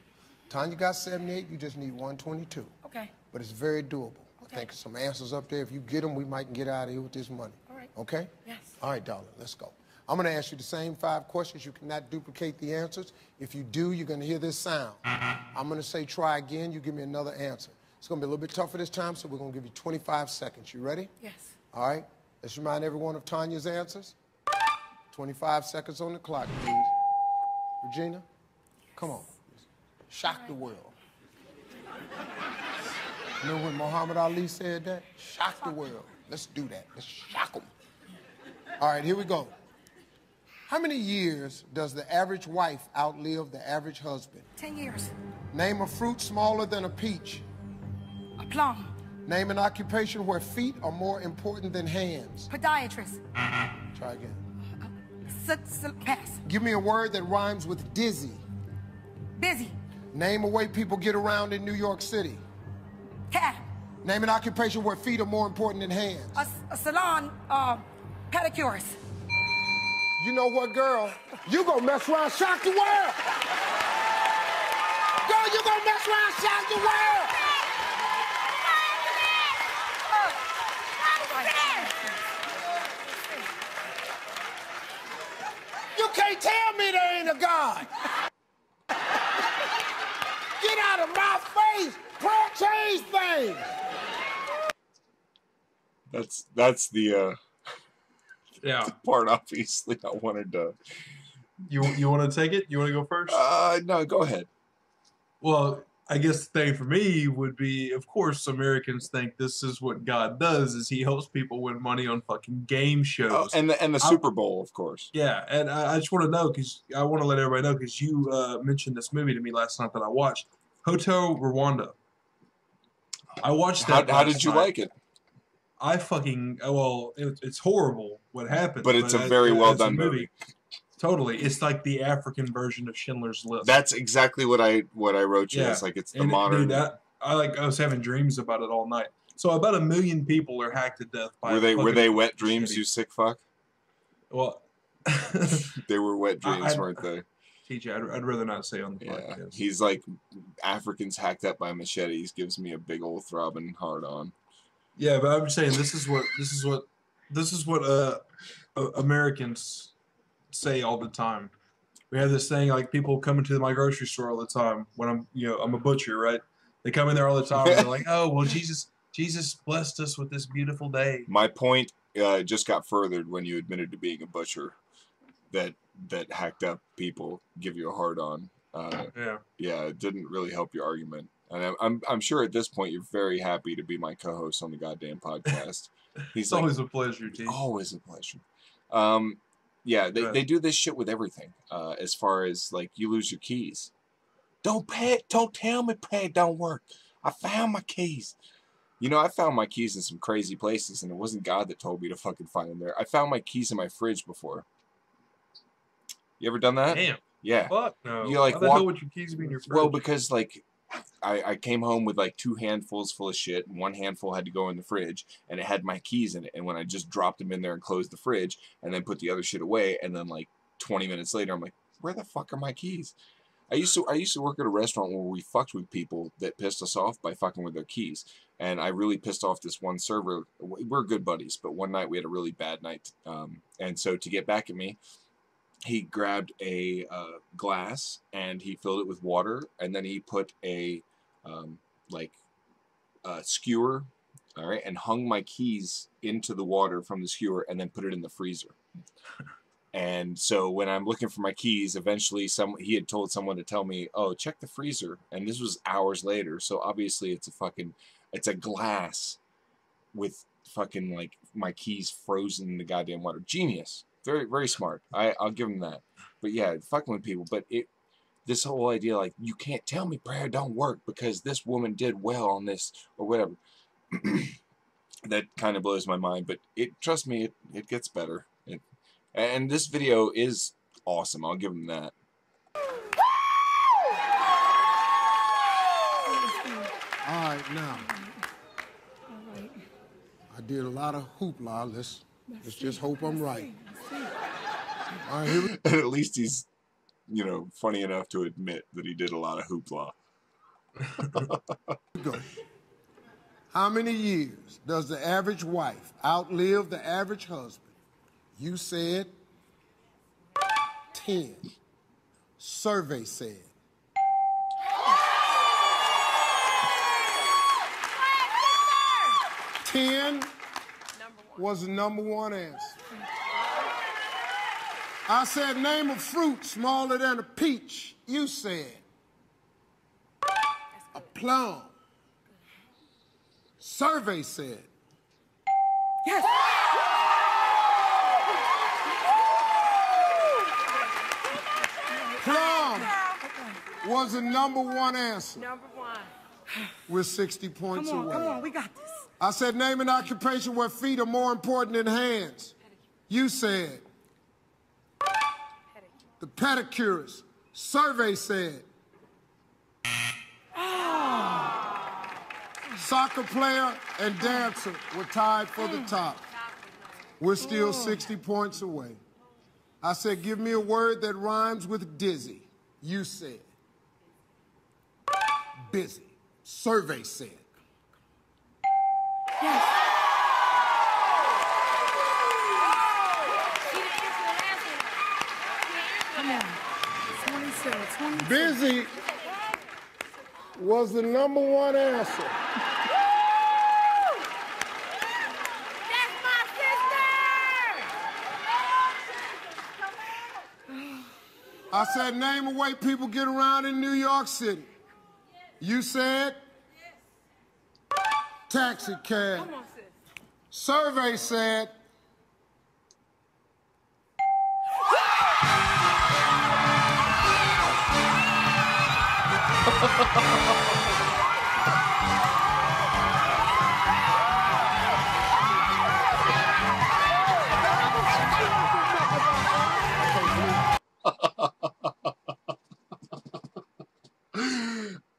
Tanya got 78, you just need 122. Okay. But it's very doable. Okay. I think some answers up there. If you get them, we might get out of here with this money. All right. Okay? Yes. All right, darling, let's go. I'm going to ask you the same 5 questions. You cannot duplicate the answers. If you do, you're going to hear this sound. I'm going to say try again. You give me another answer. It's going to be a little bit tougher this time, so we're going to give you 25 seconds. You ready? Yes. All right. Let's remind everyone of Tanya's answers. 25 seconds on the clock, please. Regina, come on. Shock the world. Remember when Muhammad Ali said that? Shock the world. Let's do that. Let's shock them. All right, here we go. How many years does the average wife outlive the average husband? 10 years. Name a fruit smaller than a peach. A plum. Name an occupation where feet are more important than hands. Podiatrist. Try again. Pass. Give me a word that rhymes with dizzy. Busy. Name a way people get around in New York City. Cab. Name an occupation where feet are more important than hands. A salon. Pedicurist. You know what, girl? You gonna mess around, shock the world. Girl, you gonna mess around, shock the world. You can't tell me there ain't a God. Get out of my face. Prayer change things. That's the yeah part. Obviously, I wanted to. You want to take it? You want to go first? No, go ahead. Well, I guess the thing for me would be, of course, Americans think this is what God does: is He helps people win money on fucking game shows. Oh, and the Super Bowl, of course. Yeah, and I just want to know because I want to let everybody know because you mentioned this movie to me last night that I watched, Hotel Rwanda. I watched that. How did you like it? I fucking it's horrible what happened, but it's a very well done movie. Totally, it's like the African version of Schindler's List. That's exactly what I wrote you. Yeah. It's like it's the modern. Dude, I was having dreams about it all night. So about 1 million people are hacked to death by. Were they wet dreams? Shitty. You sick fuck. Well, they were wet dreams, weren't they? TJ, I'd rather not say on the podcast. He's like Africans hacked up by machetes. Gives me a big old throbbing hard on. Yeah, but I'm saying this is what Americans say all the time. We have this thing like people come into my grocery store all the time when I'm a butcher, right? They come in there all the time and they're like, oh well, Jesus blessed us with this beautiful day. My point just got furthered when you admitted to being a butcher. That hacked up people give you a hard on. Yeah, it didn't really help your argument. And I'm sure at this point you're very happy to be my co-host on the goddamn podcast. It's like, always a pleasure, T. Always a pleasure. Yeah, they do this shit with everything. As far as like you lose your keys Don't tell me pay don't work. I found my keys. You know, I found my keys in some crazy places, and it wasn't God that told me to fucking find them there. I found my keys in my fridge before. You ever done that? Damn. Yeah. Fuck no. You like Why the hell would your keys be in your fridge? Well, because like I came home with like 2 handfuls full of shit, and 1 handful had to go in the fridge, and it had my keys in it. And when I just dropped them in there and closed the fridge, and then put the other shit away, and then like 20 minutes later, I'm like, where the fuck are my keys? I used to work at a restaurant where we fucked with people that pissed us off by fucking with their keys. And I really pissed off this one server. We're good buddies, but one night we had a really bad night. And so to get back at me, he grabbed a glass and he filled it with water, and then he put a skewer, all right, and hung my keys into the water from the skewer, and then put it in the freezer. And so when I'm looking for my keys, eventually he had told someone to tell me, oh, check the freezer. And this was hours later. So obviously it's a glass with fucking like my keys frozen in the goddamn water. Genius. Very, very smart. I'll give him that. But yeah, fucking with people. But this whole idea, like, you can't tell me prayer don't work because this woman did well on this or whatever. That kind of blows my mind. But trust me, it gets better. And this video is awesome. I'll give him that. All right, now. I did a lot of hoopla. Let's just hope I'm right. All right, here And at least he's, funny enough to admit that he did a lot of hoopla. we go. How many years does the average wife outlive the average husband? You said 10. Survey said. Ten was the #1 answer. I said name a fruit smaller than a peach. You said a plum. Survey said. Yes. Plum was the #1 answer. #1. We're 60 points away. Come on, we got this. I said name an occupation where feet are more important than hands. You said the pedicurist. Survey said soccer player and dancer were tied for the top. We're still 60 points away. I said, give me a word that rhymes with dizzy. You said busy. Survey said. Yes. Come on. 27, 22. Busy was the #1 answer. That's my sister! I said, name a way people get around in New York City. You said taxi cab. Come on, sis. Survey said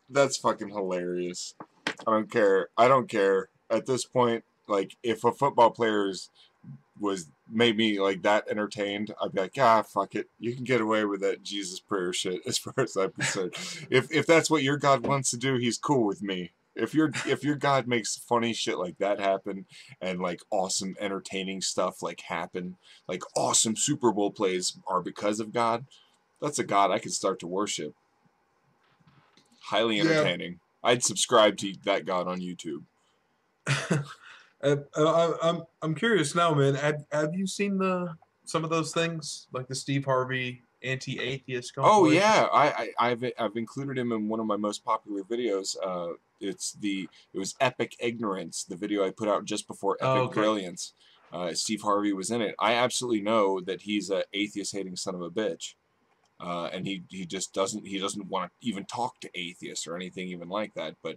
That's fucking hilarious. I don't care. I don't care. At this point, like, if a football player made me like that entertained, I'd be like, fuck it. You can get away with that Jesus prayer shit as far as I'm concerned. If that's what your God wants to do, he's cool with me. If your God makes funny shit like that happen, and like awesome entertaining stuff like happen, like awesome Super Bowl plays are because of God, that's a God I could start to worship. Highly entertaining. I'd subscribe to that God on YouTube. I'm curious now, man. Have you seen some of those things, like the Steve Harvey anti-atheist Oh yeah, I've included him in one of my most popular videos. It was Epic Ignorance, the video I put out just before Epic Brilliance. Steve Harvey was in it. I absolutely know that he's a atheist hating son of a bitch. and he just doesn't want to even talk to atheists or anything even like that. But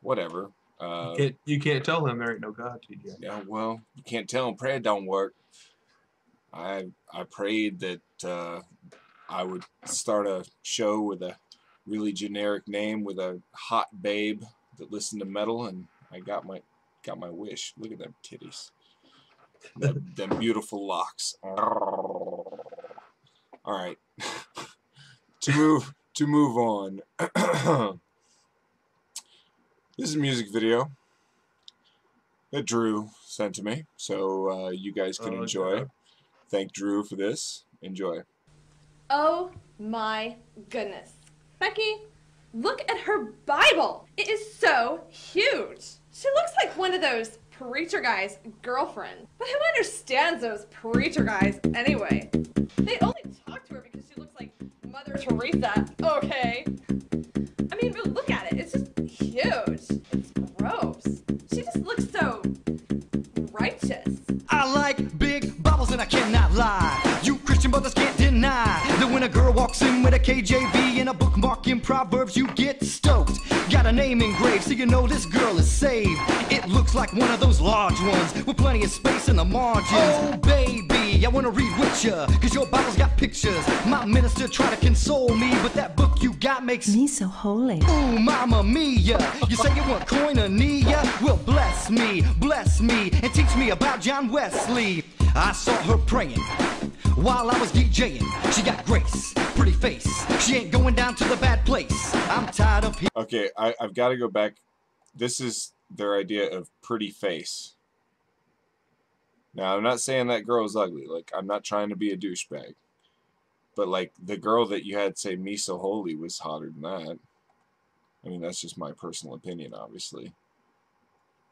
whatever. You can't tell him there ain't no God, TJ. Yeah, well, you can't tell him prayer don't work. I prayed that I would start a show with a really generic name with a hot babe that listened to metal, and I got my wish. Look at them titties, them beautiful locks. All right, to move on. This is a music video that Drew sent to me, so you guys can enjoy. Yeah. Thank Drew for this. Enjoy. Oh my goodness. Becky, look at her Bible. It is so huge. She looks like one of those preacher guys' girlfriend. But who understands those preacher guys anyway? They only talk to her because she looks like Mother Teresa, okay? I mean, but look at it. It's just huge. It's gross. She just looks so righteous. I like big Bibles and I cannot lie. You Christian brothers can't deny that when a girl walks in with a KJV and a bookmark in Proverbs, you get stoked. Got a name engraved so you know this girl is saved. It looks like one of those large ones with plenty of space in the margins. Oh baby, I wanna read with ya, cause your Bible's got pictures. My minister tried to console me, but that book you got makes me so holy. Ooh, mama mia, you say you want koinonia? Well, bless me, and teach me about John Wesley. I saw her praying while I was DJing. She got grace, pretty face. She ain't going down to the bad place. I'm tired of... Okay, I've got to go back. This is their idea of pretty face. Now, I'm not saying that girl is ugly. Like, I'm not trying to be a douchebag. But, like, the girl that you had say me so holy was hotter than that. I mean, that's just my personal opinion, obviously.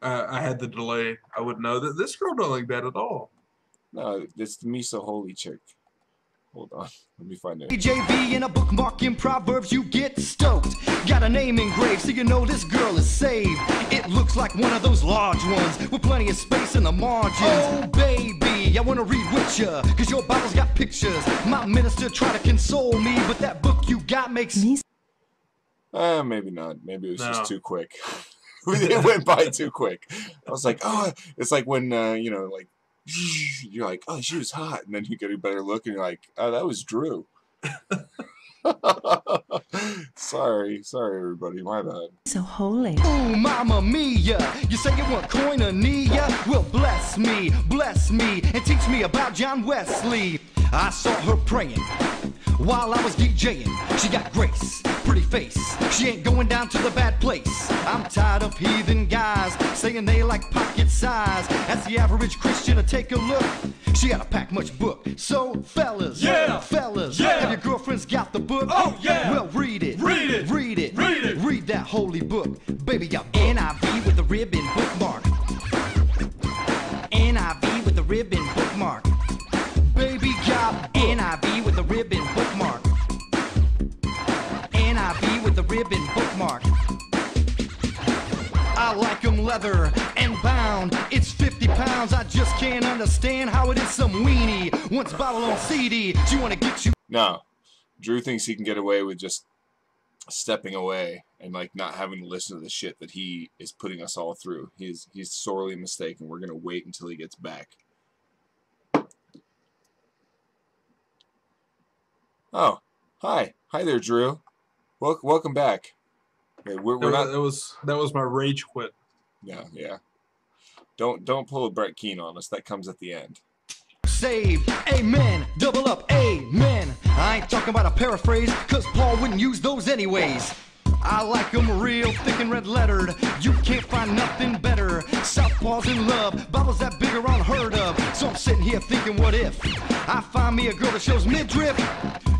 I had the delay. I would know that this girl don't look bad at all. No, it's the me so holy chick. Hold on, let me find it. KJV and a bookmark in Proverbs, you get stoked. Got a name engraved so you know this girl is saved. It looks like one of those large ones with plenty of space in the margins. Oh baby, I wanna read with ya, cause your Bible's got pictures. My minister tried to console me, but that book you got makes me... Maybe not. Maybe it was just too quick. It went by too quick. I was like, oh, it's like when, you know, like, you're like, oh, she was hot. And then you get a better look and you're like, oh, that was Drew. Sorry, everybody. My bad. So holy. Ooh, mama mia. You say you want koinonia? Well, bless me, and teach me about John Wesley. I saw her praying while I was DJing. She got grace, pretty face. She ain't going down to the bad place. I'm tired of heathen guys saying they like pocket size. As the average Christian to take a look, she got a pack much book. So fellas, have your girlfriends got the book? Oh yeah. Well, read it. Read that holy book. Baby got NIV with the ribbon bookmark. NIV with the ribbon bookmark. Baby got NIV with the ribbon bookmark. NIV with the ribbon bookmark. I like 'em leather and bound. It's 50 pounds. I just can't understand how it is some weenie wants Bible on CD. She wanna get you. No, Drew thinks he can get away with just stepping away and like not having to listen to the shit that he is putting us all through. He's sorely mistaken. We're gonna wait until he gets back. Oh, hi there, Drew. Welcome back. Okay, we're not. That was my rage quit. Yeah. Don't pull a Brett Keane on us. That comes at the end. Saved, amen, double up, amen. I ain't talking about a paraphrase, cause Paul wouldn't use those anyways. I like 'em real thick and red lettered. You can't find nothing better. Southpaws in love, Bibles that big are unheard of. So I'm sitting here thinking, what if I find me a girl that shows midriff?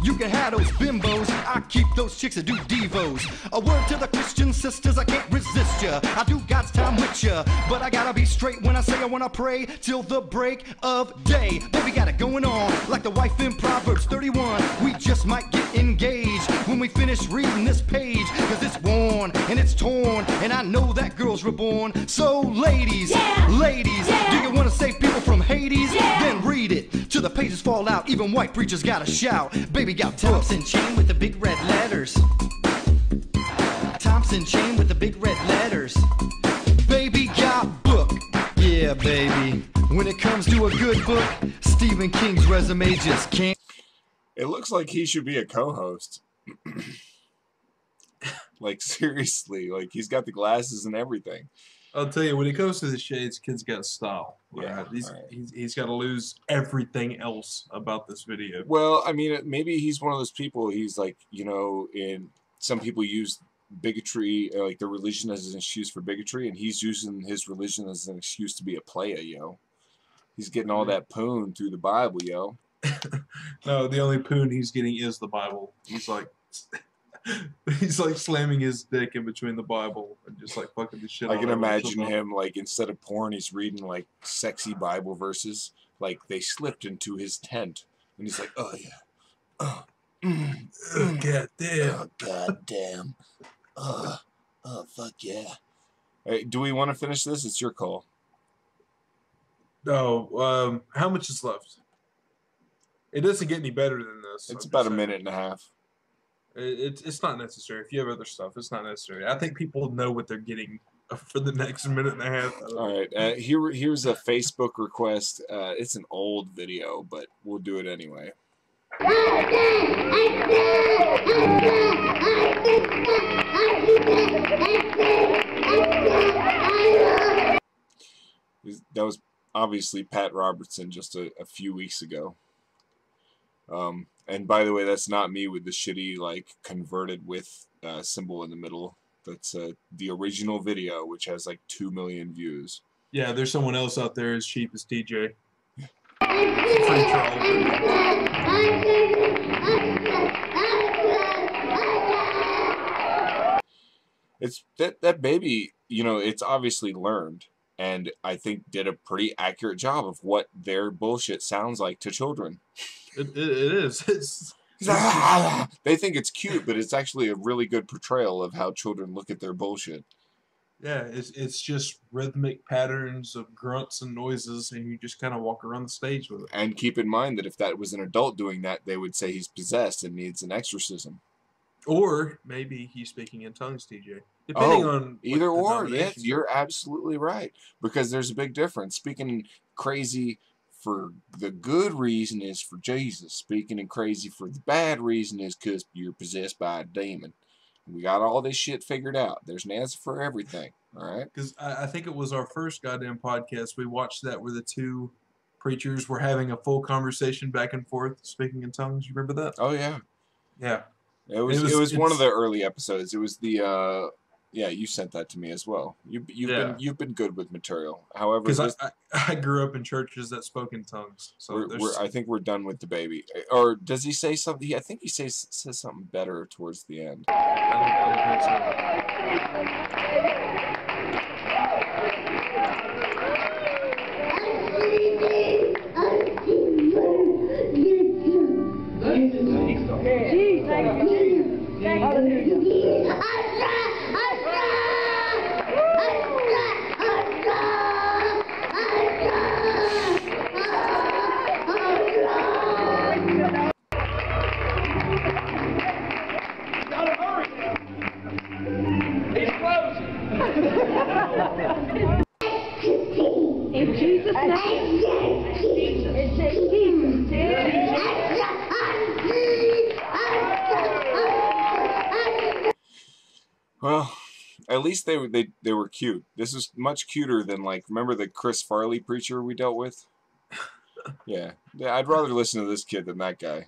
You can have those bimbos, I keep those chicks that do devos. A word to the Christian sisters, I can't resist ya. I do God's time with ya, but I gotta be straight when I say I wanna pray till the break of day. Baby got it going on, like the wife in Proverbs 31. We just might get engaged when we finish reading this page. Cause it's worn and it's torn, and I know that girl's reborn. So ladies, do you wanna save people from Hades? Then read it to the the pages fall out. Even white preachers gotta shout. Baby got Thompson chain with the big red letters. Thompson chain with the big red letters. Baby got book. Yeah, baby. When it comes to a good book, Stephen King's resume just can't. It looks like he should be a co-host. Like, seriously. Like, he's got the glasses and everything. I'll tell you, when it comes to the shades, kid's got style. Yeah. He's got to lose everything else about this video. Well, I mean, maybe he's one of those people, he's like, you know, some people use bigotry, like their religion as an excuse for bigotry, and he's using his religion as an excuse to be a playa, yo. He's getting all that poon through the Bible, yo. No, the only poon he's getting is the Bible. He's like slamming his dick in between the Bible and just like fucking the shit. I can imagine him, like, instead of porn, he's reading like sexy Bible verses. Like, they slipped into his tent, and he's like, oh yeah, god damn, oh god damn, oh fuck yeah. Hey, do we want to finish this? It's your call. No, how much is left? It doesn't get any better than this. It's about a minute and a half. It's not necessary. If you have other stuff, it's not necessary. I think people know what they're getting for the next minute and a half. All right, here's a Facebook request. It's an old video, but we'll do it anyway. That was obviously Pat Robertson just a few weeks ago. And by the way, that's not me with the shitty, like, converted with symbol in the middle. That's the original video, which has like 2 million views. Yeah, there's someone else out there as cheap as TJ. It's that baby, you know, it's obviously learned, and I think did a pretty accurate job of what their bullshit sounds like to children. It is. They think it's cute, but it's actually a really good portrayal of how children look at their bullshit. Yeah, it's just rhythmic patterns of grunts and noises, and you just kind of walk around the stage with it. And keep in mind that if that was an adult doing that, they would say he's possessed and needs an exorcism. Or maybe he's speaking in tongues, TJ. Depending on either or. Yes, you're absolutely right. Because there's a big difference. Speaking crazy for the good reason is for Jesus. Speaking in crazy for the bad reason is because you're possessed by a demon. We got all this shit figured out. There's an answer for everything. All right? Because I think it was our first goddamn podcast. We watched that where the two preachers were having a full conversation back and forth, speaking in tongues. You remember that? Oh, yeah. Yeah. It was one of the early episodes. It was the yeah, you sent that to me as well. You've been good with material. However, because I grew up in churches that spoke in tongues, so I think we're done with the baby. Or does he say something? I think he says something better towards the end. In Jesus' name. Well, at least they were cute. This is much cuter than, like, remember the Chris Farley preacher we dealt with? Yeah, I'd rather listen to this kid than that guy.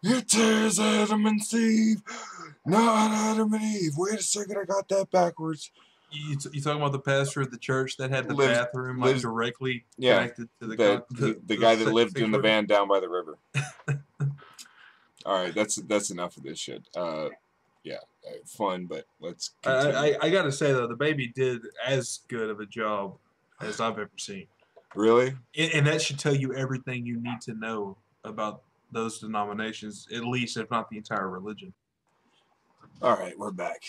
It is Adam and Steve, not Adam and Eve. Wait a second, I got that backwards. You talking about the pastor of the church that had the bathroom like directly connected to the guy that lived in the van down by the river. All right, that's enough of this shit. Yeah, fun, but let's continue. I gotta say though, the baby did as good of a job as I've ever seen. Really? And that should tell you everything you need to know about those denominations, at least if not the entire religion. All right, we're back.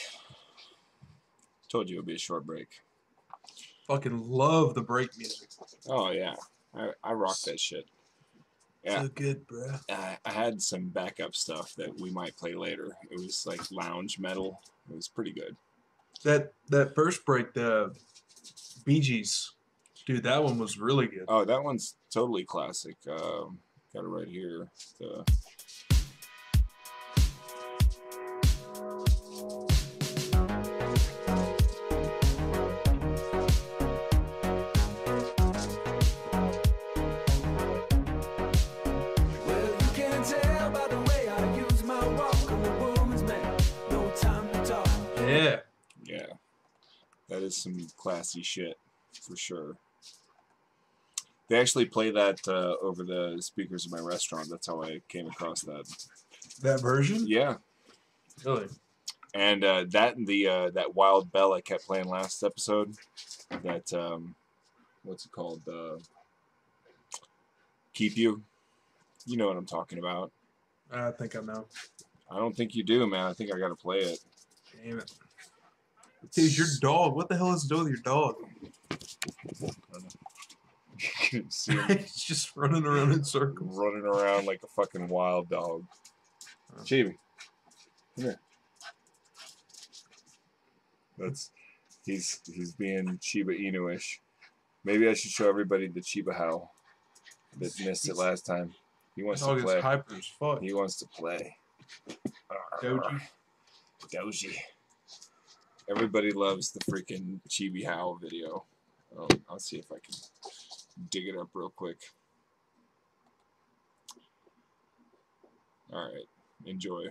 Told you it would be a short break. Fucking love the break music. Oh yeah, I rock that shit. Yeah. So good, bro. I had some backup stuff that we might play later. It was like lounge metal. It was pretty good. That first break, the Bee Gees, dude, that one was really good. Oh, that one's totally classic. Got it right here. Yeah. Yeah. That is some classy shit, for sure. They actually play that over the speakers of my restaurant. That's how I came across that. That version? Yeah. Really? And that and the that Wild Bell I kept playing last episode. That what's it called? Keep You. You know what I'm talking about. I think I know. I don't think you do, man. I think I gotta play it. Damn it. Dude, your dog. What the hell is it doing with your dog? See him He's just running around in circles. running around like a fucking wild dog. Chibi, come here. He's being Shiba Inu-ish. Maybe I should show everybody the Chiba Howl that missed it last time. He wants to Dog play. is hyper as fuck. He wants to play. Doji. Everybody loves the freaking Chibi Howl video. I'll see if I can dig it up real quick. Alright, enjoy.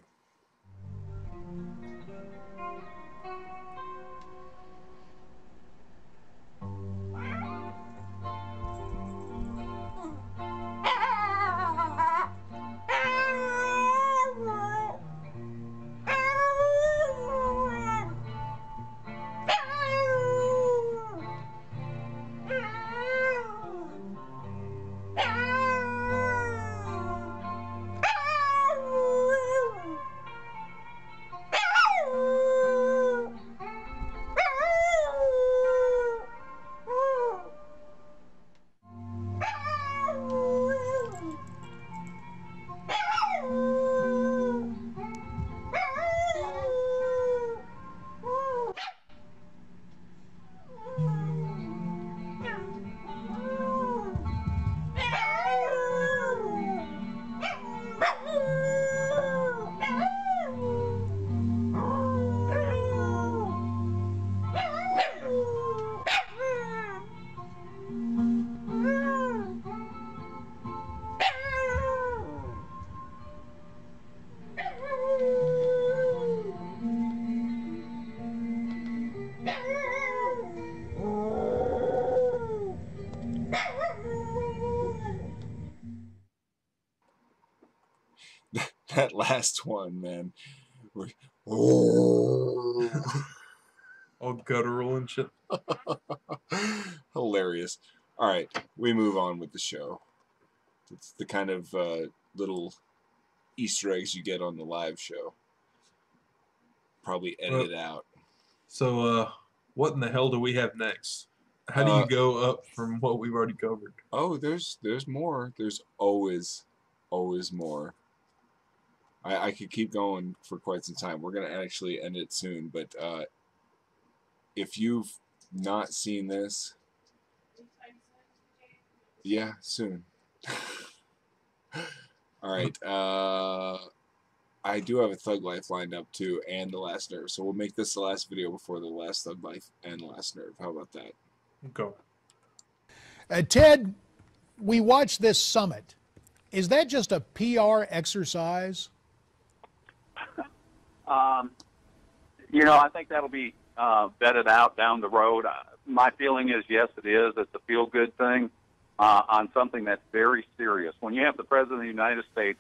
That last one, man. All guttural and shit. Hilarious. Alright, we move on with the show. It's the kind of little Easter eggs you get on the live show. Probably edit it out. So, what in the hell do we have next? How do you go up from what we've already covered? Oh, there's more. There's always more. I could keep going for quite some time. We're going to actually end it soon, but if you've not seen this, yeah, soon. All right. I do have a Thug Life lined up too, and The Last Nerve. So we'll make this the last video before The Last Thug Life and The Last Nerve. How about that? Go. Ted, we watched this summit. Is that just a PR exercise? I think that'll be vetted out down the road. My feeling is, yes, it is. It's a feel-good thing on something that's very serious. When you have the President of the United States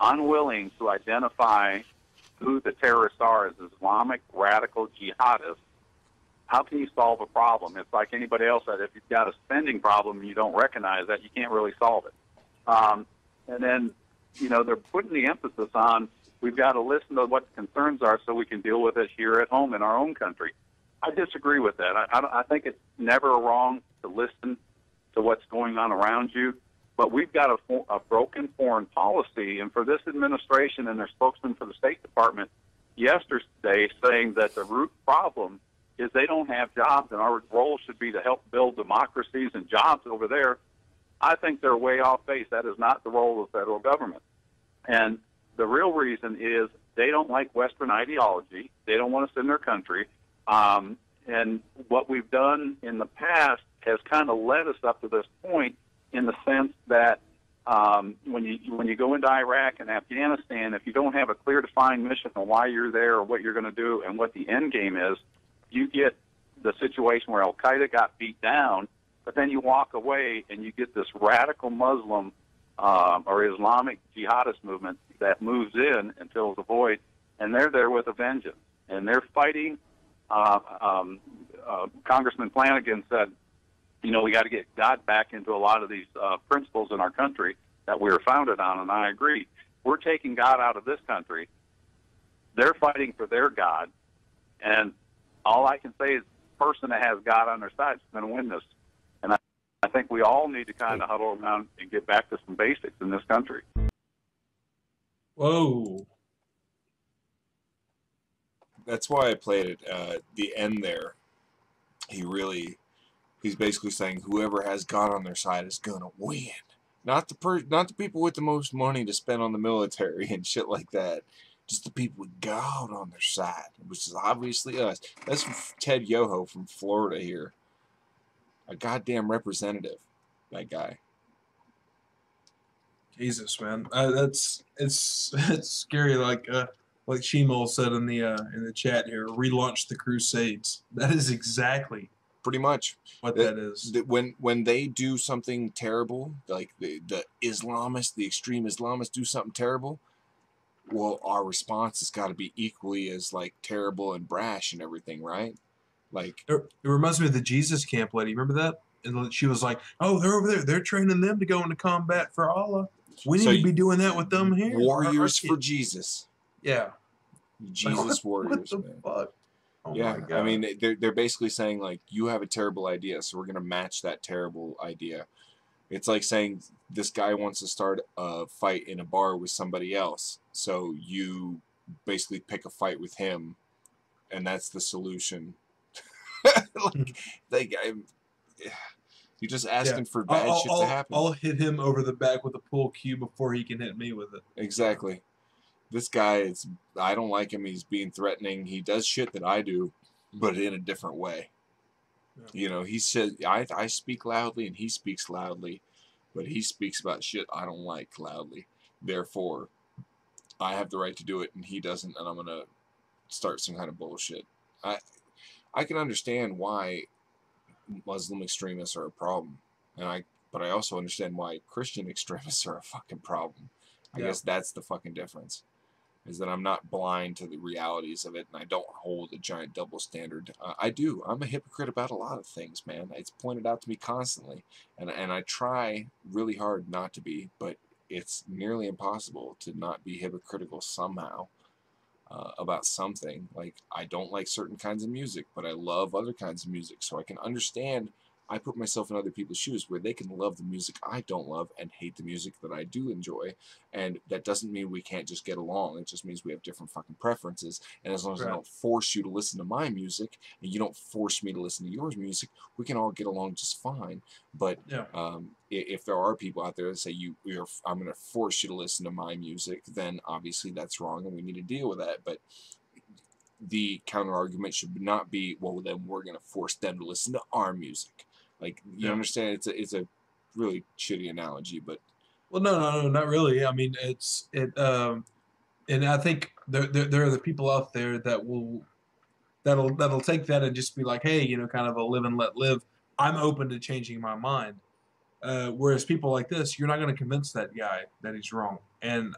unwilling to identify who the terrorists are as Islamic radical jihadists, how can you solve a problem? It's like anybody else that if you've got a spending problem and you don't recognize that, you can't really solve it. And then, they're putting the emphasis on we've got to listen to what the concerns are so we can deal with it here at home in our own country. I disagree with that. I think it's never wrong to listen to what's going on around you, But we've got a broken foreign policy, and for this administration and their spokesman for the State Department yesterday saying that the root problem is they don't have jobs, and our role should be to help build democracies and jobs over there. I think they're way off base. That is not the role of the federal government. And the real reason is they don't like Western ideology. They don't want us in their country. And what we've done in the past has kind of led us up to this point in the sense that when you go into Iraq and Afghanistan, if you don't have a clear defined mission on why you're there or what you're going to do and what the end game is, you get the situation where Al-Qaeda got beat down, but then you walk away and you get this radical Muslim or Islamic jihadist movement that moves in and fills the void, and they're there with a vengeance. And they're fighting. Congressman Flanagan said, you know, we got to get God back into a lot of these principles in our country that we were founded on, and I agree. We're taking God out of this country. They're fighting for their God, and all I can say is the person that has God on their side is going to win this. And I think we all need to kind of huddle around and get back to some basics in this country. Whoa. That's why I played it. The end there, he's basically saying whoever has God on their side is gonna win. Not the people with the most money to spend on the military and shit like that. Just the people with God on their side, which is obviously us. That's Ted Yoho from Florida here. A goddamn representative, that guy. Jesus, man, it's scary. Like Shimo said in the chat here, relaunch the Crusades. That is exactly pretty much what that is. When they do something terrible, like the Islamists, the extreme Islamists do something terrible, well, our response has got to be equally as like terrible and brash and everything, right? Like it reminds me of the Jesus Camp lady. Remember that? And she was like, "Oh, they're over there. They're training them to go into combat for Allah. We need to be doing that with them here." Warriors for Jesus. Yeah. Jesus warriors. What the man. fuck? Oh yeah, my God. I mean, they're basically saying like, you have a terrible idea, so we're gonna match that terrible idea. It's like saying this guy wants to start a fight in a bar with somebody else, so you basically pick a fight with him, and that's the solution. You're just asking for bad shit to happen. I'll hit him over the back with a pool cue before he can hit me with it. Exactly. This guy I don't like him. He's being threatening. He does shit that I do, but in a different way. Yeah. You know, he said, I speak loudly and he speaks loudly, but he speaks about shit I don't like loudly. Therefore, I have the right to do it and he doesn't, and I'm going to start some kind of bullshit. I can understand why Muslim extremists are a problem, but I also understand why Christian extremists are a fucking problem. I guess that's the fucking difference, is that I'm not blind to the realities of it, and I don't hold a giant double standard. I'm a hypocrite about a lot of things, man. It's pointed out to me constantly, and I try really hard not to be, but it's nearly impossible to not be hypocritical somehow about something. Like, I don't like certain kinds of music, but I love other kinds of music, so I can understand. I put myself in other people's shoes where they can love the music I don't love and hate the music that I do enjoy. And that doesn't mean we can't just get along. It just means we have different fucking preferences. And as long as I don't force you to listen to my music and you don't force me to listen to yours music, we can all get along just fine. But if there are people out there that say I'm going to force you to listen to my music, then obviously that's wrong and we need to deal with that. But the counter argument should not be, well, then we're going to force them to listen to our music. Like, you understand, it's a really shitty analogy, but no, not really. I mean, and I think there are the people out there that'll take that and just be like, hey, kind of a live and let live. I'm open to changing my mind. Whereas people like this, you're not going to convince that guy that he's wrong. And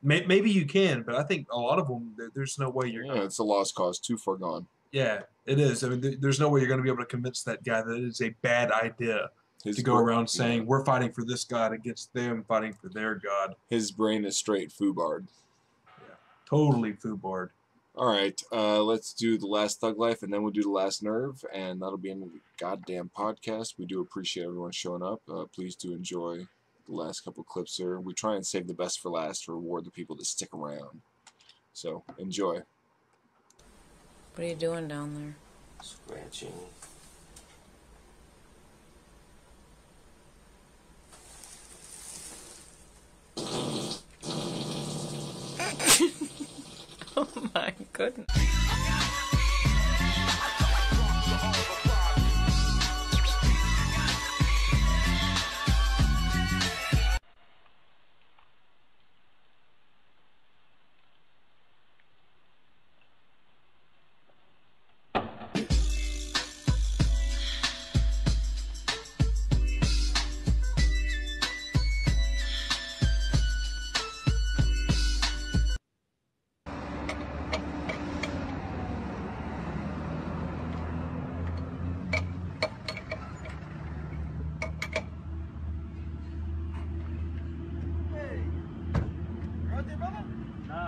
maybe you can, but I think a lot of them, there's no way you're. It's a lost cause, too far gone. Yeah, it is. I mean, there's no way you're going to be able to convince that guy that it's a bad idea to go around saying we're fighting for this God against them fighting for their God. His brain is straight foobarred. Yeah, totally foobarred. All right, let's do the last Thug Life, and then we'll do the last Nerve, and that'll be in the goddamn podcast. We do appreciate everyone showing up. Please do enjoy the last couple clips are. We try and save the best for last to reward the people that stick around. So, enjoy. What are you doing down there? Scratching. Oh my goodness.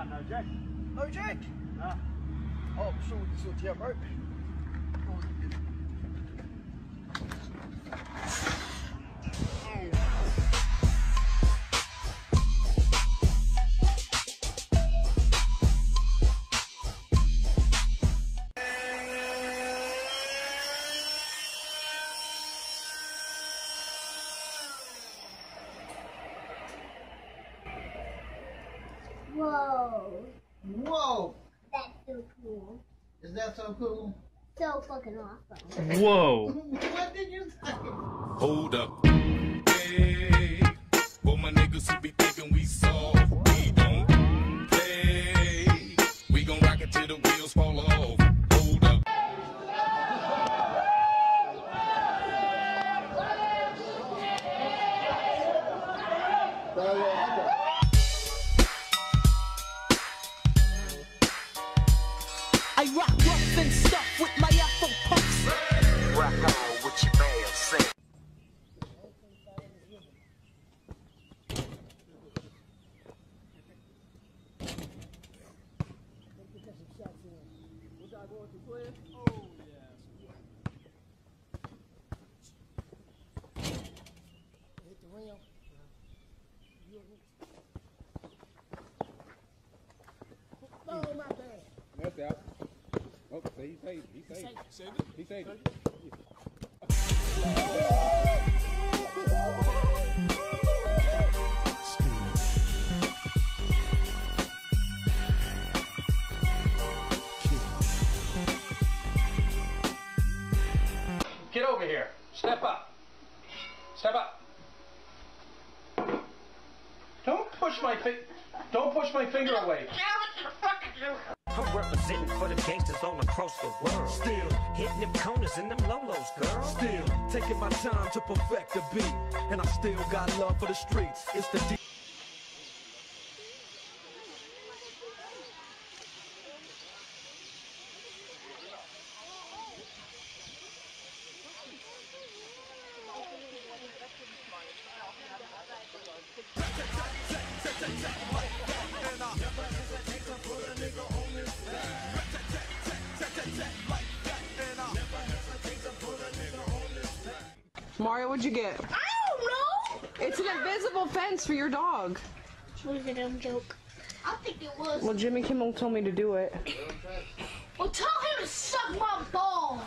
No Jack. No Jack? Nah. Oh, so Jim, right? Whoa. Whoa! That's so cool. Is that so cool? So fucking awesome. Whoa. What did you say? Hold up. Hey, for my niggas who be thinking we soft, we don't play. We gon' rock it till the wheels fall off. Hold up. I rock rough and stuff with my Afro puffs. Rock on with your man, say. Oh, my bad. That's out. Oh, see, he saved it. He saved it. He saved it. Get over here. Step up. Step up. Don't push my finger away. I'm representing for the gangsters all across the world. Still hitting them corners and them lolos, girl. Still taking my time to perfect the beat, and I still got love for the streets. It's the D. Mario, what'd you get? I don't know. It's an invisible fence for your dog. It was a dumb joke. I think it was. Well, Jimmy Kimmel told me to do it. Well, tell him to suck my balls.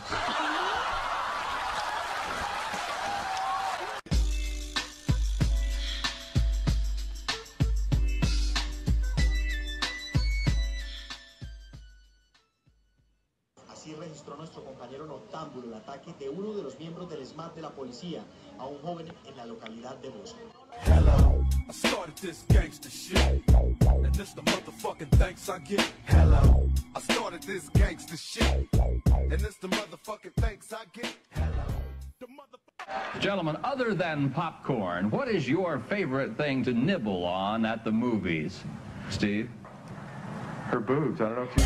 Así registró nuestro compañero Noctámbulo el ataque de uno de los miembros del SMAT de la policía a un joven en la localidad de Boston. Hello, I started this gangster shit, and this the motherfucking thanks I get. Hello, I started this gangster shit, and this the motherfucking thanks I get. Gentlemen, other than popcorn, what is your favorite thing to nibble on at the movies? Steve? Her boobs. I don't know if you...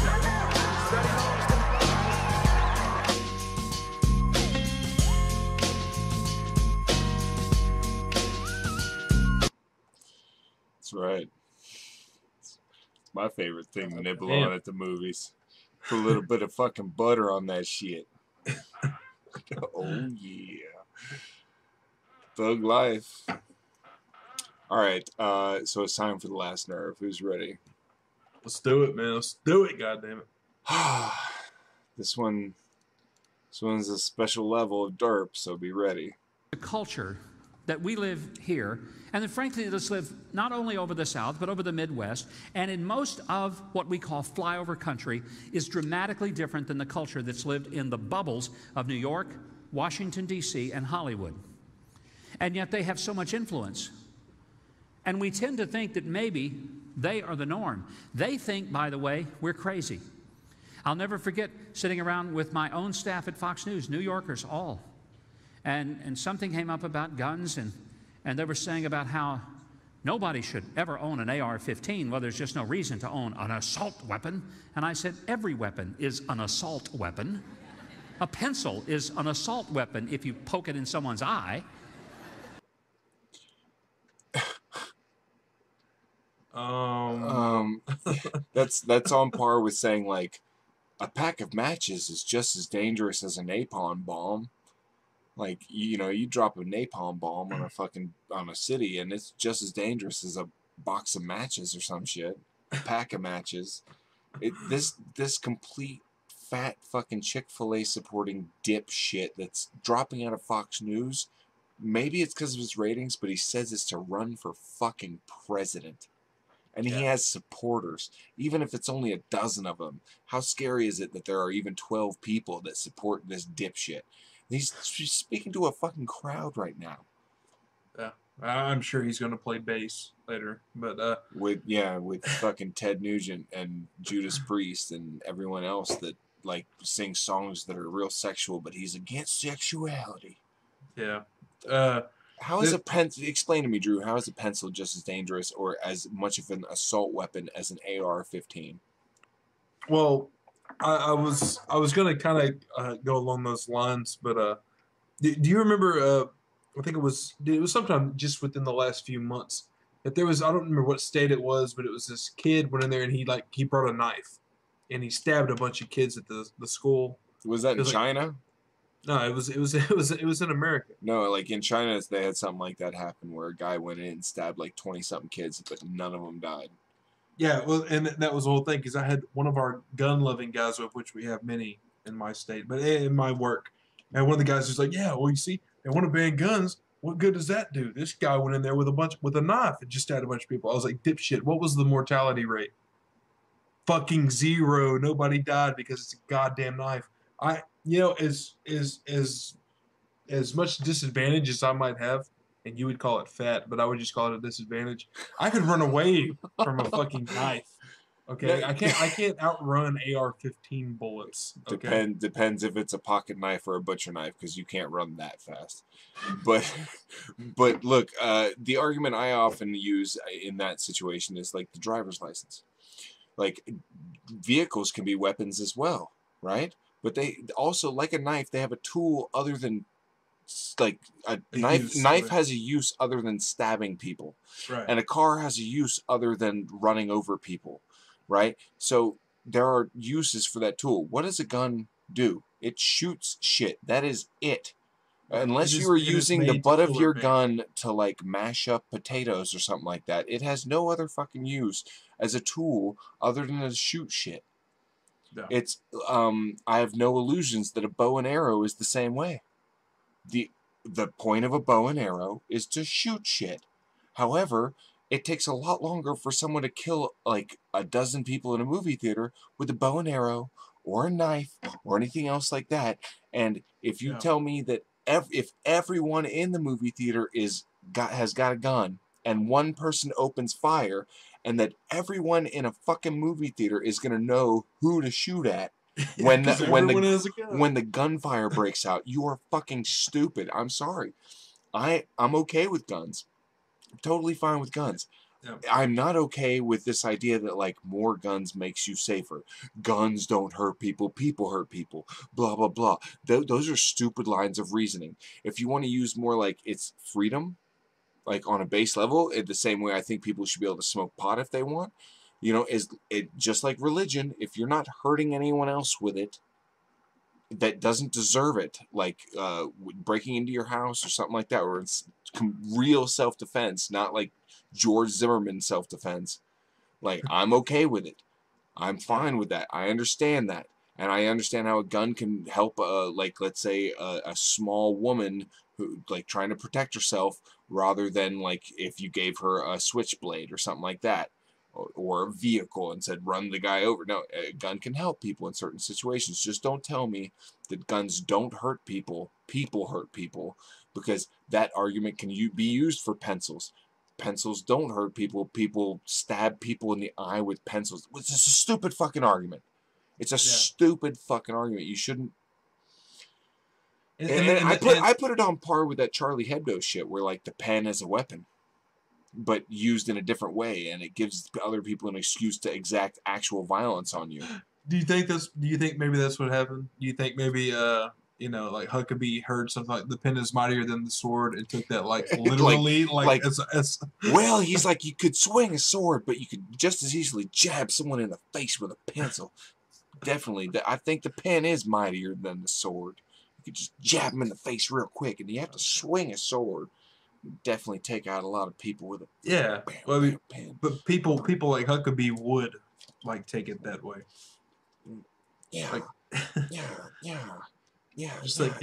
That's right. It's my favorite thing to nibble Damn. on at the movies. Put a little bit of fucking butter on that shit. Oh yeah. Thug life. All right, so it's time for the last nerve. Who's ready? Let's do it, man. Let's do it, goddammit. This one's a special level of derp, so be ready. The culture that we live here, and then frankly, let's live not only over the South, but over the Midwest, and in most of what we call flyover country, is dramatically different than the culture that's lived in the bubbles of New York, Washington, D.C., and Hollywood. And yet they have so much influence. And we tend to think that maybe they are the norm. They think, by the way, we're crazy. I'll never forget sitting around with my own staff at Fox News, New Yorkers all, and something came up about guns, and they were saying about how nobody should ever own an AR-15. Well, there's just no reason to own an assault weapon. And I said, every weapon is an assault weapon. A pencil is an assault weapon if you poke it in someone's eye. That's on par with saying, like, a pack of matches is just as dangerous as a napalm bomb. Like, you know, you drop a napalm bomb on a city, and it's just as dangerous as a box of matches or some shit. A pack of matches. This complete fat fucking Chick-fil-A supporting dipshit that's dropping out of Fox News. Maybe it's because of his ratings, but he says it's to run for fucking president. And he has supporters, even if it's only a dozen of them. How scary is it that there are even 12 people that support this dipshit? He's speaking to a fucking crowd right now. Yeah, I'm sure he's going to play bass later, but with fucking Ted Nugent and Judas Priest and everyone else that like sing songs that are real sexual, but he's against sexuality. Yeah. How is a pencil? Explain to me, Drew. How is a pencil just as dangerous or as much of an assault weapon as an AR-15? Well, I was going to kind of go along those lines, but do you remember? I think it was sometime just within the last few months that there was, I don't remember what state it was, but it was this kid went in there and he brought a knife and he stabbed a bunch of kids at the school. Was that in China? No, it was in America. No, like in China, they had something like that happen where a guy went in and stabbed like 20-something kids, but none of them died. Yeah, well, and that was the whole thing because I had one of our gun-loving guys, of which we have many in my state, but in my work, and one of the guys was like, "Yeah, well, you see, they want to ban guns. What good does that do?" This guy went in there with a knife and just stabbed a bunch of people. I was like, "Dipshit, what was the mortality rate?" Fucking 0. Nobody died because it's a goddamn knife. As much disadvantage as I might have, and you would call it fat, but I would just call it a disadvantage. I could run away from a fucking knife. Okay, I can't outrun AR-15 bullets. Okay? Depends if it's a pocket knife or a butcher knife, because you can't run that fast. But look, the argument I often use in that situation is like the driver's license. Like vehicles can be weapons as well, right? But they also, like a knife, they have a tool other than, like, a knife has a use other than stabbing people. Right. And a car has a use other than running over people, right? So there are uses for that tool. What does a gun do? It shoots shit. That is it. Unless you are using the butt of your gun to, like, mash up potatoes or something like that, it has no other fucking use as a tool other than to shoot shit. Yeah. It's I have no illusions that a bow and arrow is the same way. The point of a bow and arrow is to shoot shit. However, it takes a lot longer for someone to kill like a dozen people in a movie theater with a bow and arrow or a knife or anything else like that. And if you tell me that if everyone in the movie theater has got a gun and one person opens fire, and that everyone in a fucking movie theater is going to know who to shoot at when the gunfire breaks out, you are fucking stupid. I'm sorry. I'm okay with guns. I'm totally fine with guns. Yeah. I'm not okay with this idea that like more guns makes you safer. Guns don't hurt people. People hurt people. Blah, blah, blah. Those are stupid lines of reasoning. If you want to use more like it's freedom, like on a base level, in the same way I think people should be able to smoke pot if they want. You know, is it just like religion? If you're not hurting anyone else with it that doesn't deserve it, like breaking into your house or something like that, or it's real self-defense, not like George Zimmerman self-defense. Like, I'm okay with it. I'm fine with that. I understand that. And I understand how a gun can help, like, let's say, a small woman who, like, trying to protect herself, rather than, like, if you gave her a switchblade or something like that, or a vehicle and said, run the guy over. No, a gun can help people in certain situations. Just don't tell me that guns don't hurt people. People hurt people, because that argument can be used for pencils. Pencils don't hurt people. People stab people in the eye with pencils. It's just a stupid fucking argument. It's a stupid fucking argument. You shouldn't. I put it on par with that Charlie Hebdo shit, where like the pen is a weapon, but used in a different way, and it gives other people an excuse to exact actual violence on you. Do you think maybe that's what happened? Do you think maybe you know, like Huckabee heard something like the pen is mightier than the sword and took that like literally as well, he's like, you could swing a sword, but you could just as easily jab someone in the face with a pencil. Definitely, I think the pen is mightier than the sword. You could just jab him in the face real quick, and you have to swing a sword. Definitely take out a lot of people with a pen. But people like Huckabee would like take it that way. Yeah, like, yeah. Just like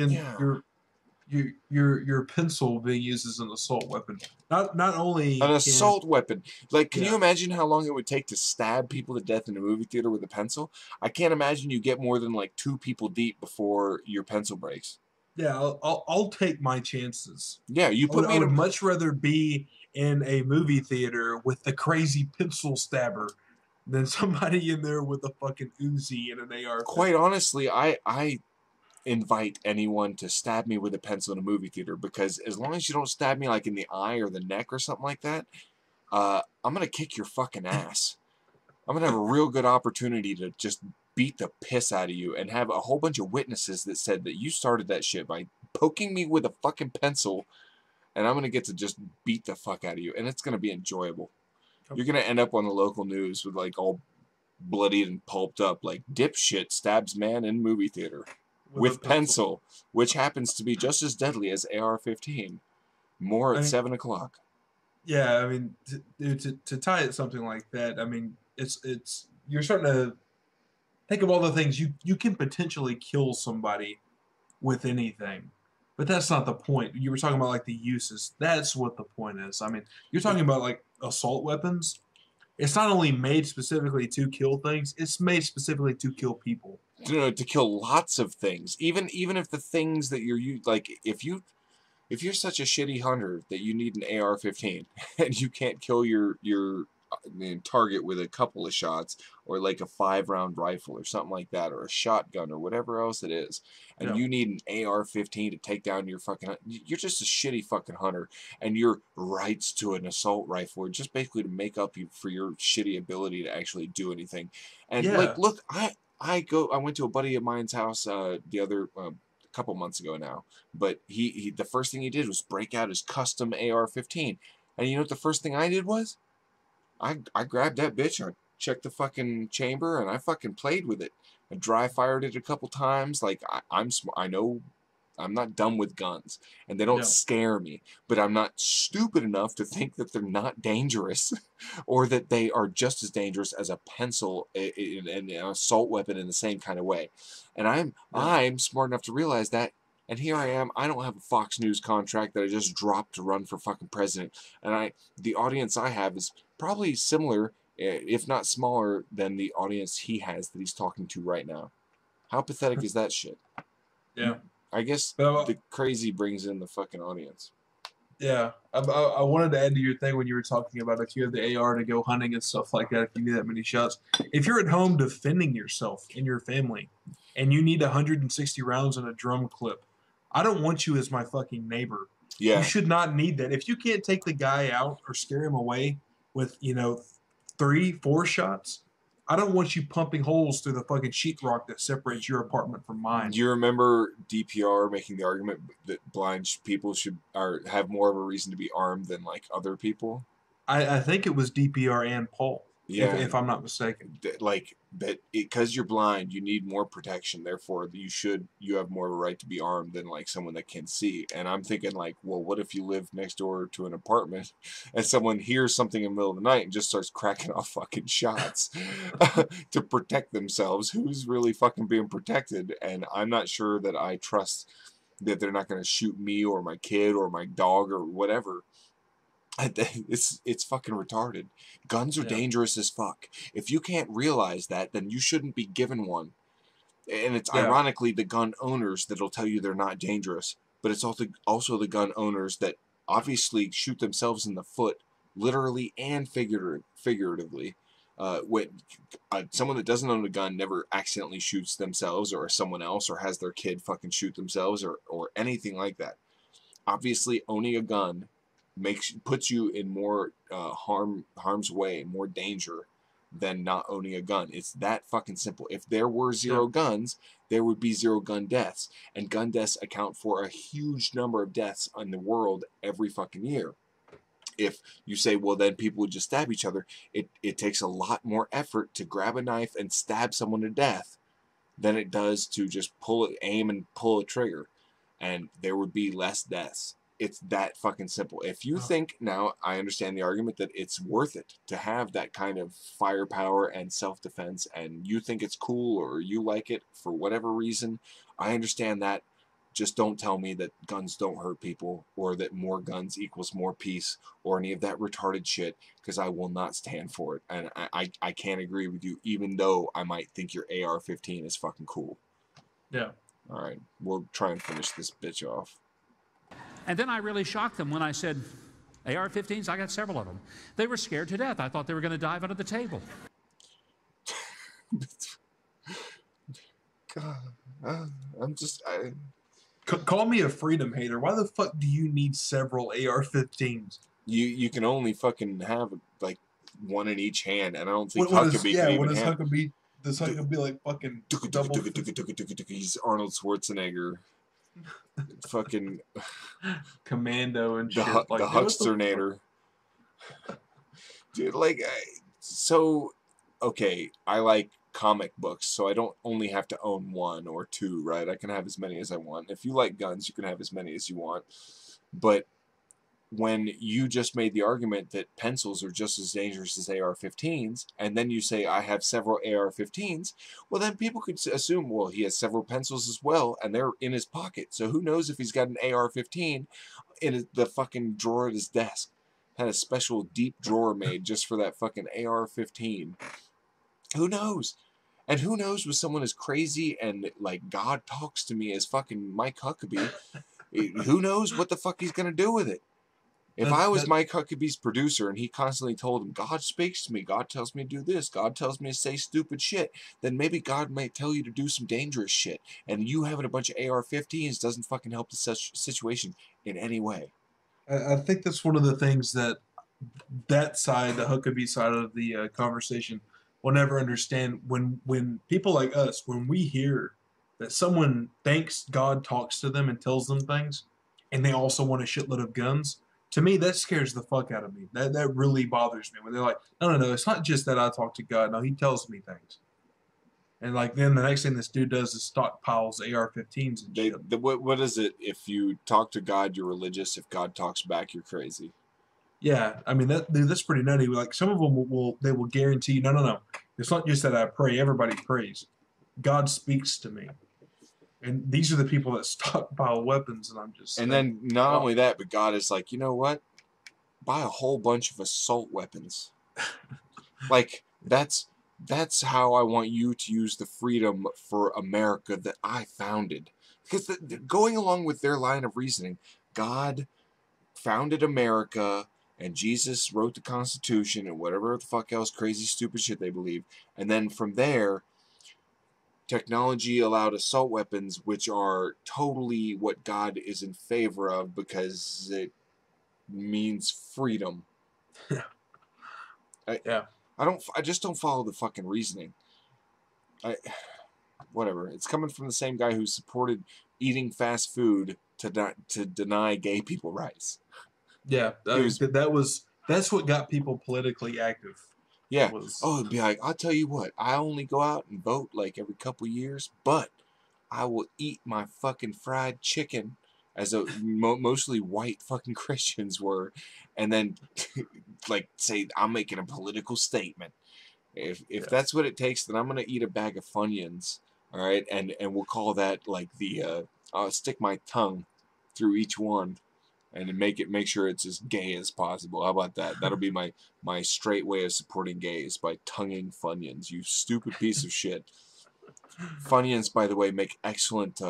your pencil being used as an assault weapon. Not only an assault weapon. Like, can you imagine how long it would take to stab people to death in a movie theater with a pencil? I can't imagine you get more than like 2 people deep before your pencil breaks. Yeah, I'll take my chances. Yeah, you put me I in would much rather be in a movie theater with the crazy pencil stabber than somebody in there with a fucking Uzi and an AR. Quite honestly, I invite anyone to stab me with a pencil in a movie theater, because as long as you don't stab me like in the eye or the neck or something like that, I'm gonna kick your fucking ass. I'm gonna have a real good opportunity to just beat the piss out of you and have a whole bunch of witnesses that said that you started that shit by poking me with a fucking pencil, and I'm gonna get to just beat the fuck out of you, and it's gonna be enjoyable. You're gonna end up on the local news with like all bloodied and pulped up, like dipshit stabs man in movie theater with pencil, which happens to be just as deadly as AR-15. More at 7 o'clock. Yeah, I mean, to tie it something like that, I mean, it's you're starting to think of all the things you can potentially kill somebody with anything, but that's not the point. You were talking about like the uses. That's what the point is. I mean, you're talking about like assault weapons. It's not only made specifically to kill things; it's made specifically to kill people. To kill lots of things. Even if the things that you're like, if you're such a shitty hunter that you need an AR-15 and you can't kill your target with a couple of shots, or like a 5-round rifle or something like that, or a shotgun or whatever else it is, and you need an AR-15 to take down your fucking, you're just a shitty fucking hunter, and your rights to an assault rifle are just basically to make up for your shitty ability to actually do anything. And like, look, I went to a buddy of mine's house the other couple months ago now, but he the first thing he did was break out his custom AR-15, and you know what the first thing I did was? I grabbed that bitch, I checked the fucking chamber, and I fucking played with it. I dry fired it a couple times. Like, I know I'm not dumb with guns, and they don't scare me, but I'm not stupid enough to think that they're not dangerous, or that they are just as dangerous as a pencil and an assault weapon in the same kind of way. And I'm smart enough to realize that. And here I am. I don't have a Fox News contract that I just dropped to run for fucking president. And the audience I have is probably similar, if not smaller, than the audience he has that he's talking to right now. How pathetic is that shit? Yeah. I guess the crazy brings in the fucking audience. Yeah. I wanted to add to your thing when you were talking about if you have the AR to go hunting and stuff like that, if you need that many shots. If you're at home defending yourself and your family, and you need 160 rounds in a drum clip, I don't want you as my fucking neighbor. Yeah. You should not need that. If you can't take the guy out or scare him away with, 3-4 shots, I don't want you pumping holes through the fucking sheetrock that separates your apartment from mine. Do you remember DPR making the argument that blind people should have more of a reason to be armed than like other people? I think it was DPR and Paul. Yeah, if I'm not mistaken. Like that, because you're blind, you need more protection. Therefore, you have more of a right to be armed than like someone that can see. And I'm thinking like, well, what if you live next door to an apartment and someone hears something in the middle of the night and just starts cracking off fucking shots to protect themselves? Who's really fucking being protected? And I'm not sure that I trust that they're not going to shoot me or my kid or my dog or whatever. It's fucking retarded. Guns are dangerous as fuck. If you can't realize that, then you shouldn't be given one. And it's ironically the gun owners that'll tell you they're not dangerous, but it's also the gun owners that obviously shoot themselves in the foot, literally and figuratively. When someone that doesn't own a gun never accidentally shoots themselves or someone else or has their kid fucking shoot themselves or anything like that. Obviously, owning a gun puts you in more harm's way, more danger than not owning a gun. It's that fucking simple. If there were zero guns, there would be zero gun deaths, and gun deaths account for a huge number of deaths in the world every fucking year. If you say, well, then people would just stab each other, it takes a lot more effort to grab a knife and stab someone to death than it does to just aim and pull a trigger, and there would be less deaths. It's that fucking simple. If you think, now I understand the argument that it's worth it to have that kind of firepower and self-defense, and you think it's cool or you like it for whatever reason, I understand that. Just don't tell me that guns don't hurt people or that more guns equals more peace or any of that retarded shit, because I will not stand for it. And I can't agree with you, even though I might think your AR-15 is fucking cool. Yeah. All right, we'll try and finish this bitch off. And then I really shocked them when I said, AR-15s, I got several of them. They were scared to death. I thought they were going to dive under the table. God, I'm just... Call me a freedom hater. Why the fuck do you need several AR-15s? You can only fucking have like one in each hand, and I don't think Huckabee can even have... Does Huckabee like fucking double... He's Arnold Schwarzenegger. Fucking Commando and shit. Like, the Hucksternator. Dude, like, so, okay, I like comic books, so I don't only have to own one or two, right? I can have as many as I want. If you like guns, you can have as many as you want. But when you just made the argument that pencils are just as dangerous as AR-15s, and then you say, I have several AR-15s, well, then people could assume, well, he has several pencils as well, and they're in his pocket. So who knows if he's got an AR-15 in the fucking drawer at his desk. Had a special deep drawer made just for that fucking AR-15. Who knows? And who knows with someone as crazy and, like, God talks to me as fucking Mike Huckabee, who knows what the fuck he's gonna do with it? If I was Mike Huckabee's producer and he constantly told him, God speaks to me, God tells me to do this, God tells me to say stupid shit, then maybe God might tell you to do some dangerous shit. And you having a bunch of AR-15s doesn't fucking help the situation in any way. I think that's one of the things that side, the Huckabee side of the conversation, will never understand. When people like us, when we hear that someone thinks God talks to them and tells them things, and they also want a shitload of guns, to me, that scares the fuck out of me. That really bothers me. When they're like, no, it's not just that I talk to God. No, he tells me things. And like then the next thing this dude does is stockpiles AR-15s and shit. What is it? If you talk to God, you're religious. If God talks back, you're crazy. Yeah, I mean that's pretty nutty. Like some of them will guarantee you, no. It's not just that I pray. Everybody prays. God speaks to me. And these are the people that stockpile weapons, and I'm just... And then, not only that, but God is like, you know what? Buy a whole bunch of assault weapons. Like, that's how I want you to use the freedom for America that I founded. Because going along with their line of reasoning, God founded America, and Jesus wrote the Constitution, and whatever the fuck else crazy, stupid shit they believe. And then from there... technology allowed assault weapons, which are totally what God is in favor of because it means freedom. I just don't follow the fucking reasoning. Whatever. It's coming from the same guy who supported eating fast food to deny gay people rights. Yeah, that's what got people politically active. Yeah. Was... Oh, it'd be like, I'll tell you what, I only go out and vote like every couple years, but I will eat my fucking fried chicken, as a mostly white fucking Christians were, and then like say I'm making a political statement. If that's what it takes, then I'm gonna eat a bag of Funyuns, all right, and we'll call that like the I'll stick my tongue through each one, and make sure it's as gay as possible. How about that? That'll be my straight way of supporting gays, by tonguing Funyuns. You stupid piece of shit. Funyuns, by the way, make excellent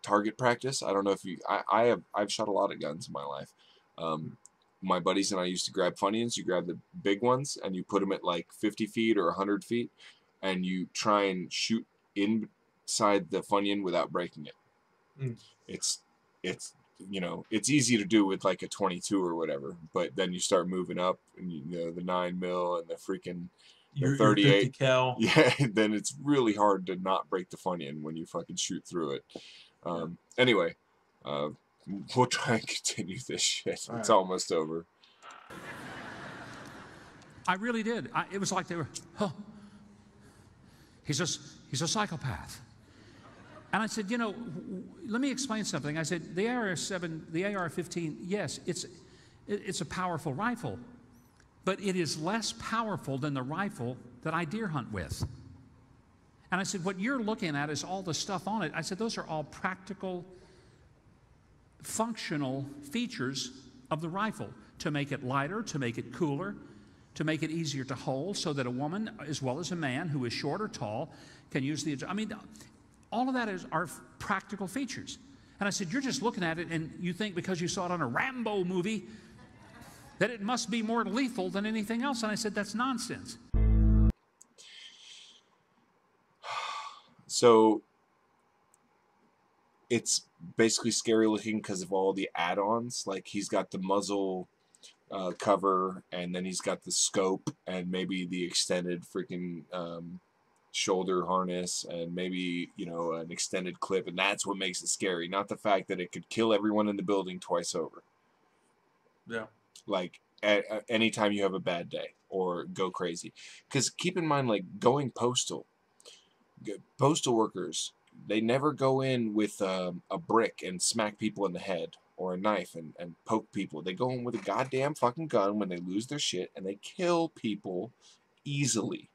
target practice. I don't know if you... I've shot a lot of guns in my life. My buddies and I used to grab Funyuns. You grab the big ones, and you put them at like 50 feet or 100 feet, and you try and shoot inside the Funyun without breaking it. Mm. It's you know, it's easy to do with like a 22 or whatever, but then you start moving up, and you know, the 9mm and the freaking... Your 38 50 cal. Yeah, then it's really hard to not break the Funyun when you fucking shoot through it. Anyway, we'll try and continue this shit. It's almost over. I really did. It was like they were, oh, he's a psychopath. And I said, you know, let me explain something. I said, the AR-7, the AR-15, yes, it's a powerful rifle, but it is less powerful than the rifle that I deer hunt with. And I said, what you're looking at is all the stuff on it. I said, those are all practical, functional features of the rifle, to make it lighter, to make it cooler, to make it easier to hold, so that a woman, as well as a man who is short or tall, can use the... I mean, all of that are practical features. And I said, you're just looking at it and you think because you saw it on a Rambo movie that it must be more lethal than anything else. And I said, that's nonsense. So it's basically scary looking because of all the add-ons. Like, he's got the muzzle cover, and then he's got the scope, and maybe the extended freaking shoulder harness, and maybe, you know, an extended clip, and that's what makes it scary, not the fact that it could kill everyone in the building twice over. Yeah. Like, anytime you have a bad day or go crazy. Because keep in mind, like, going postal workers, they never go in with a brick and smack people in the head, or a knife and poke people. They go in with a goddamn fucking gun when they lose their shit, and they kill people easily.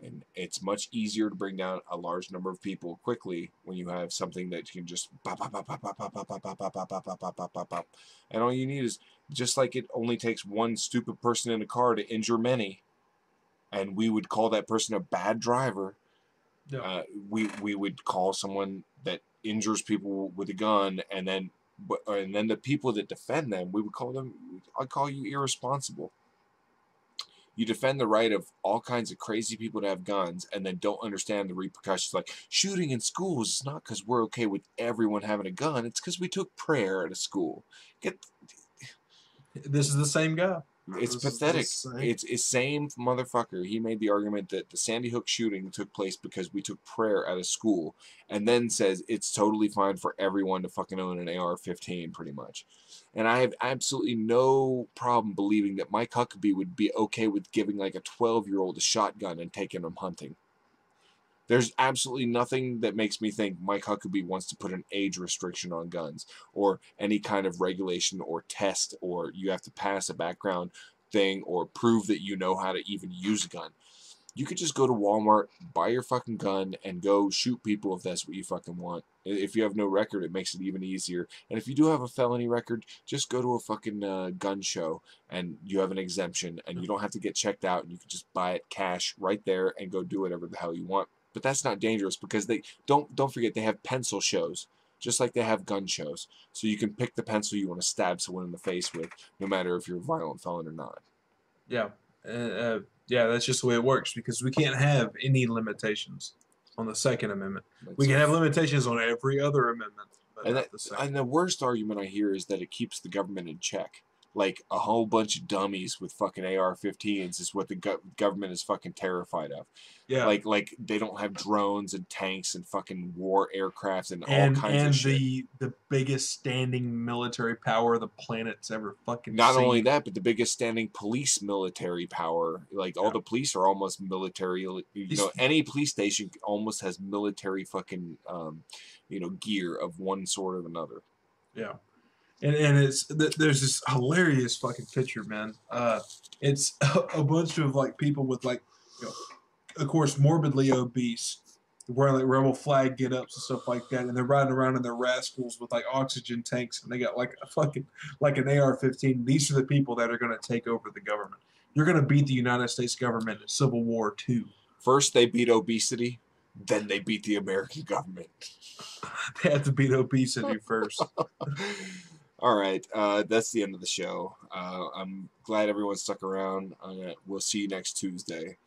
And it's much easier to bring down a large number of people quickly when you have something that can just pop, pop, pop, pop, pop, pop, pop, pop, pop, pop, pop, pop, pop, pop, pop, pop. And all you need is, just like it only takes one stupid person in a car to injure many, and we would call that person a bad driver. Yeah. We would call someone that injures people with a gun, and then the people that defend them, we would call them, I'd call you irresponsible. You defend the right of all kinds of crazy people to have guns, and then don't understand the repercussions. Like, shooting in schools is not because we're okay with everyone having a gun. It's because we took prayer at a school. This is the same guy. It's pathetic. It's same motherfucker. He made the argument that the Sandy Hook shooting took place because we took prayer at a school, and then says it's totally fine for everyone to fucking own an AR-15, pretty much. And I have absolutely no problem believing that Mike Huckabee would be okay with giving like a 12-year-old a shotgun and taking him hunting. There's absolutely nothing that makes me think Mike Huckabee wants to put an age restriction on guns, or any kind of regulation or test, or you have to pass a background thing, or prove that you know how to even use a gun. You could just go to Walmart, buy your fucking gun, and go shoot people if that's what you fucking want. If you have no record, it makes it even easier. And if you do have a felony record, just go to a fucking gun show, and you have an exemption, and you don't have to get checked out, and you can just buy it cash right there and go do whatever the hell you want. But that's not dangerous, because they don't forget, they have pencil shows, just like they have gun shows. So you can pick the pencil you want to stab someone in the face with, no matter if you're a violent felon or not. Yeah. Yeah, that's just the way it works, because we can't have any limitations on the Second Amendment. We can have limitations on every other amendment, but not the Second. And the worst argument I hear is that it keeps the government in check. like a whole bunch of dummies with fucking AR-15s is what the government is fucking terrified of. Yeah. Like they don't have drones and tanks and fucking war aircraft and all kinds of shit. And the biggest standing military power the planet's ever fucking Not seen. only that, but the biggest standing police military power. Like all the police are almost military. You know, any police station almost has military fucking gear of one sort or another. Yeah. And it's there's this hilarious fucking picture, man. It's a bunch of like people with like, of course, morbidly obese, wearing like rebel flag get-ups and stuff like that, and they're riding around in their rascals with like oxygen tanks, and they got like a fucking like an AR-15. These are the people that are going to take over the government. You're going to beat the United States government in Civil War II. First they beat obesity, then they beat the American government. They have to beat obesity first. All right, that's the end of the show. I'm glad everyone stuck around. We'll see you next Tuesday.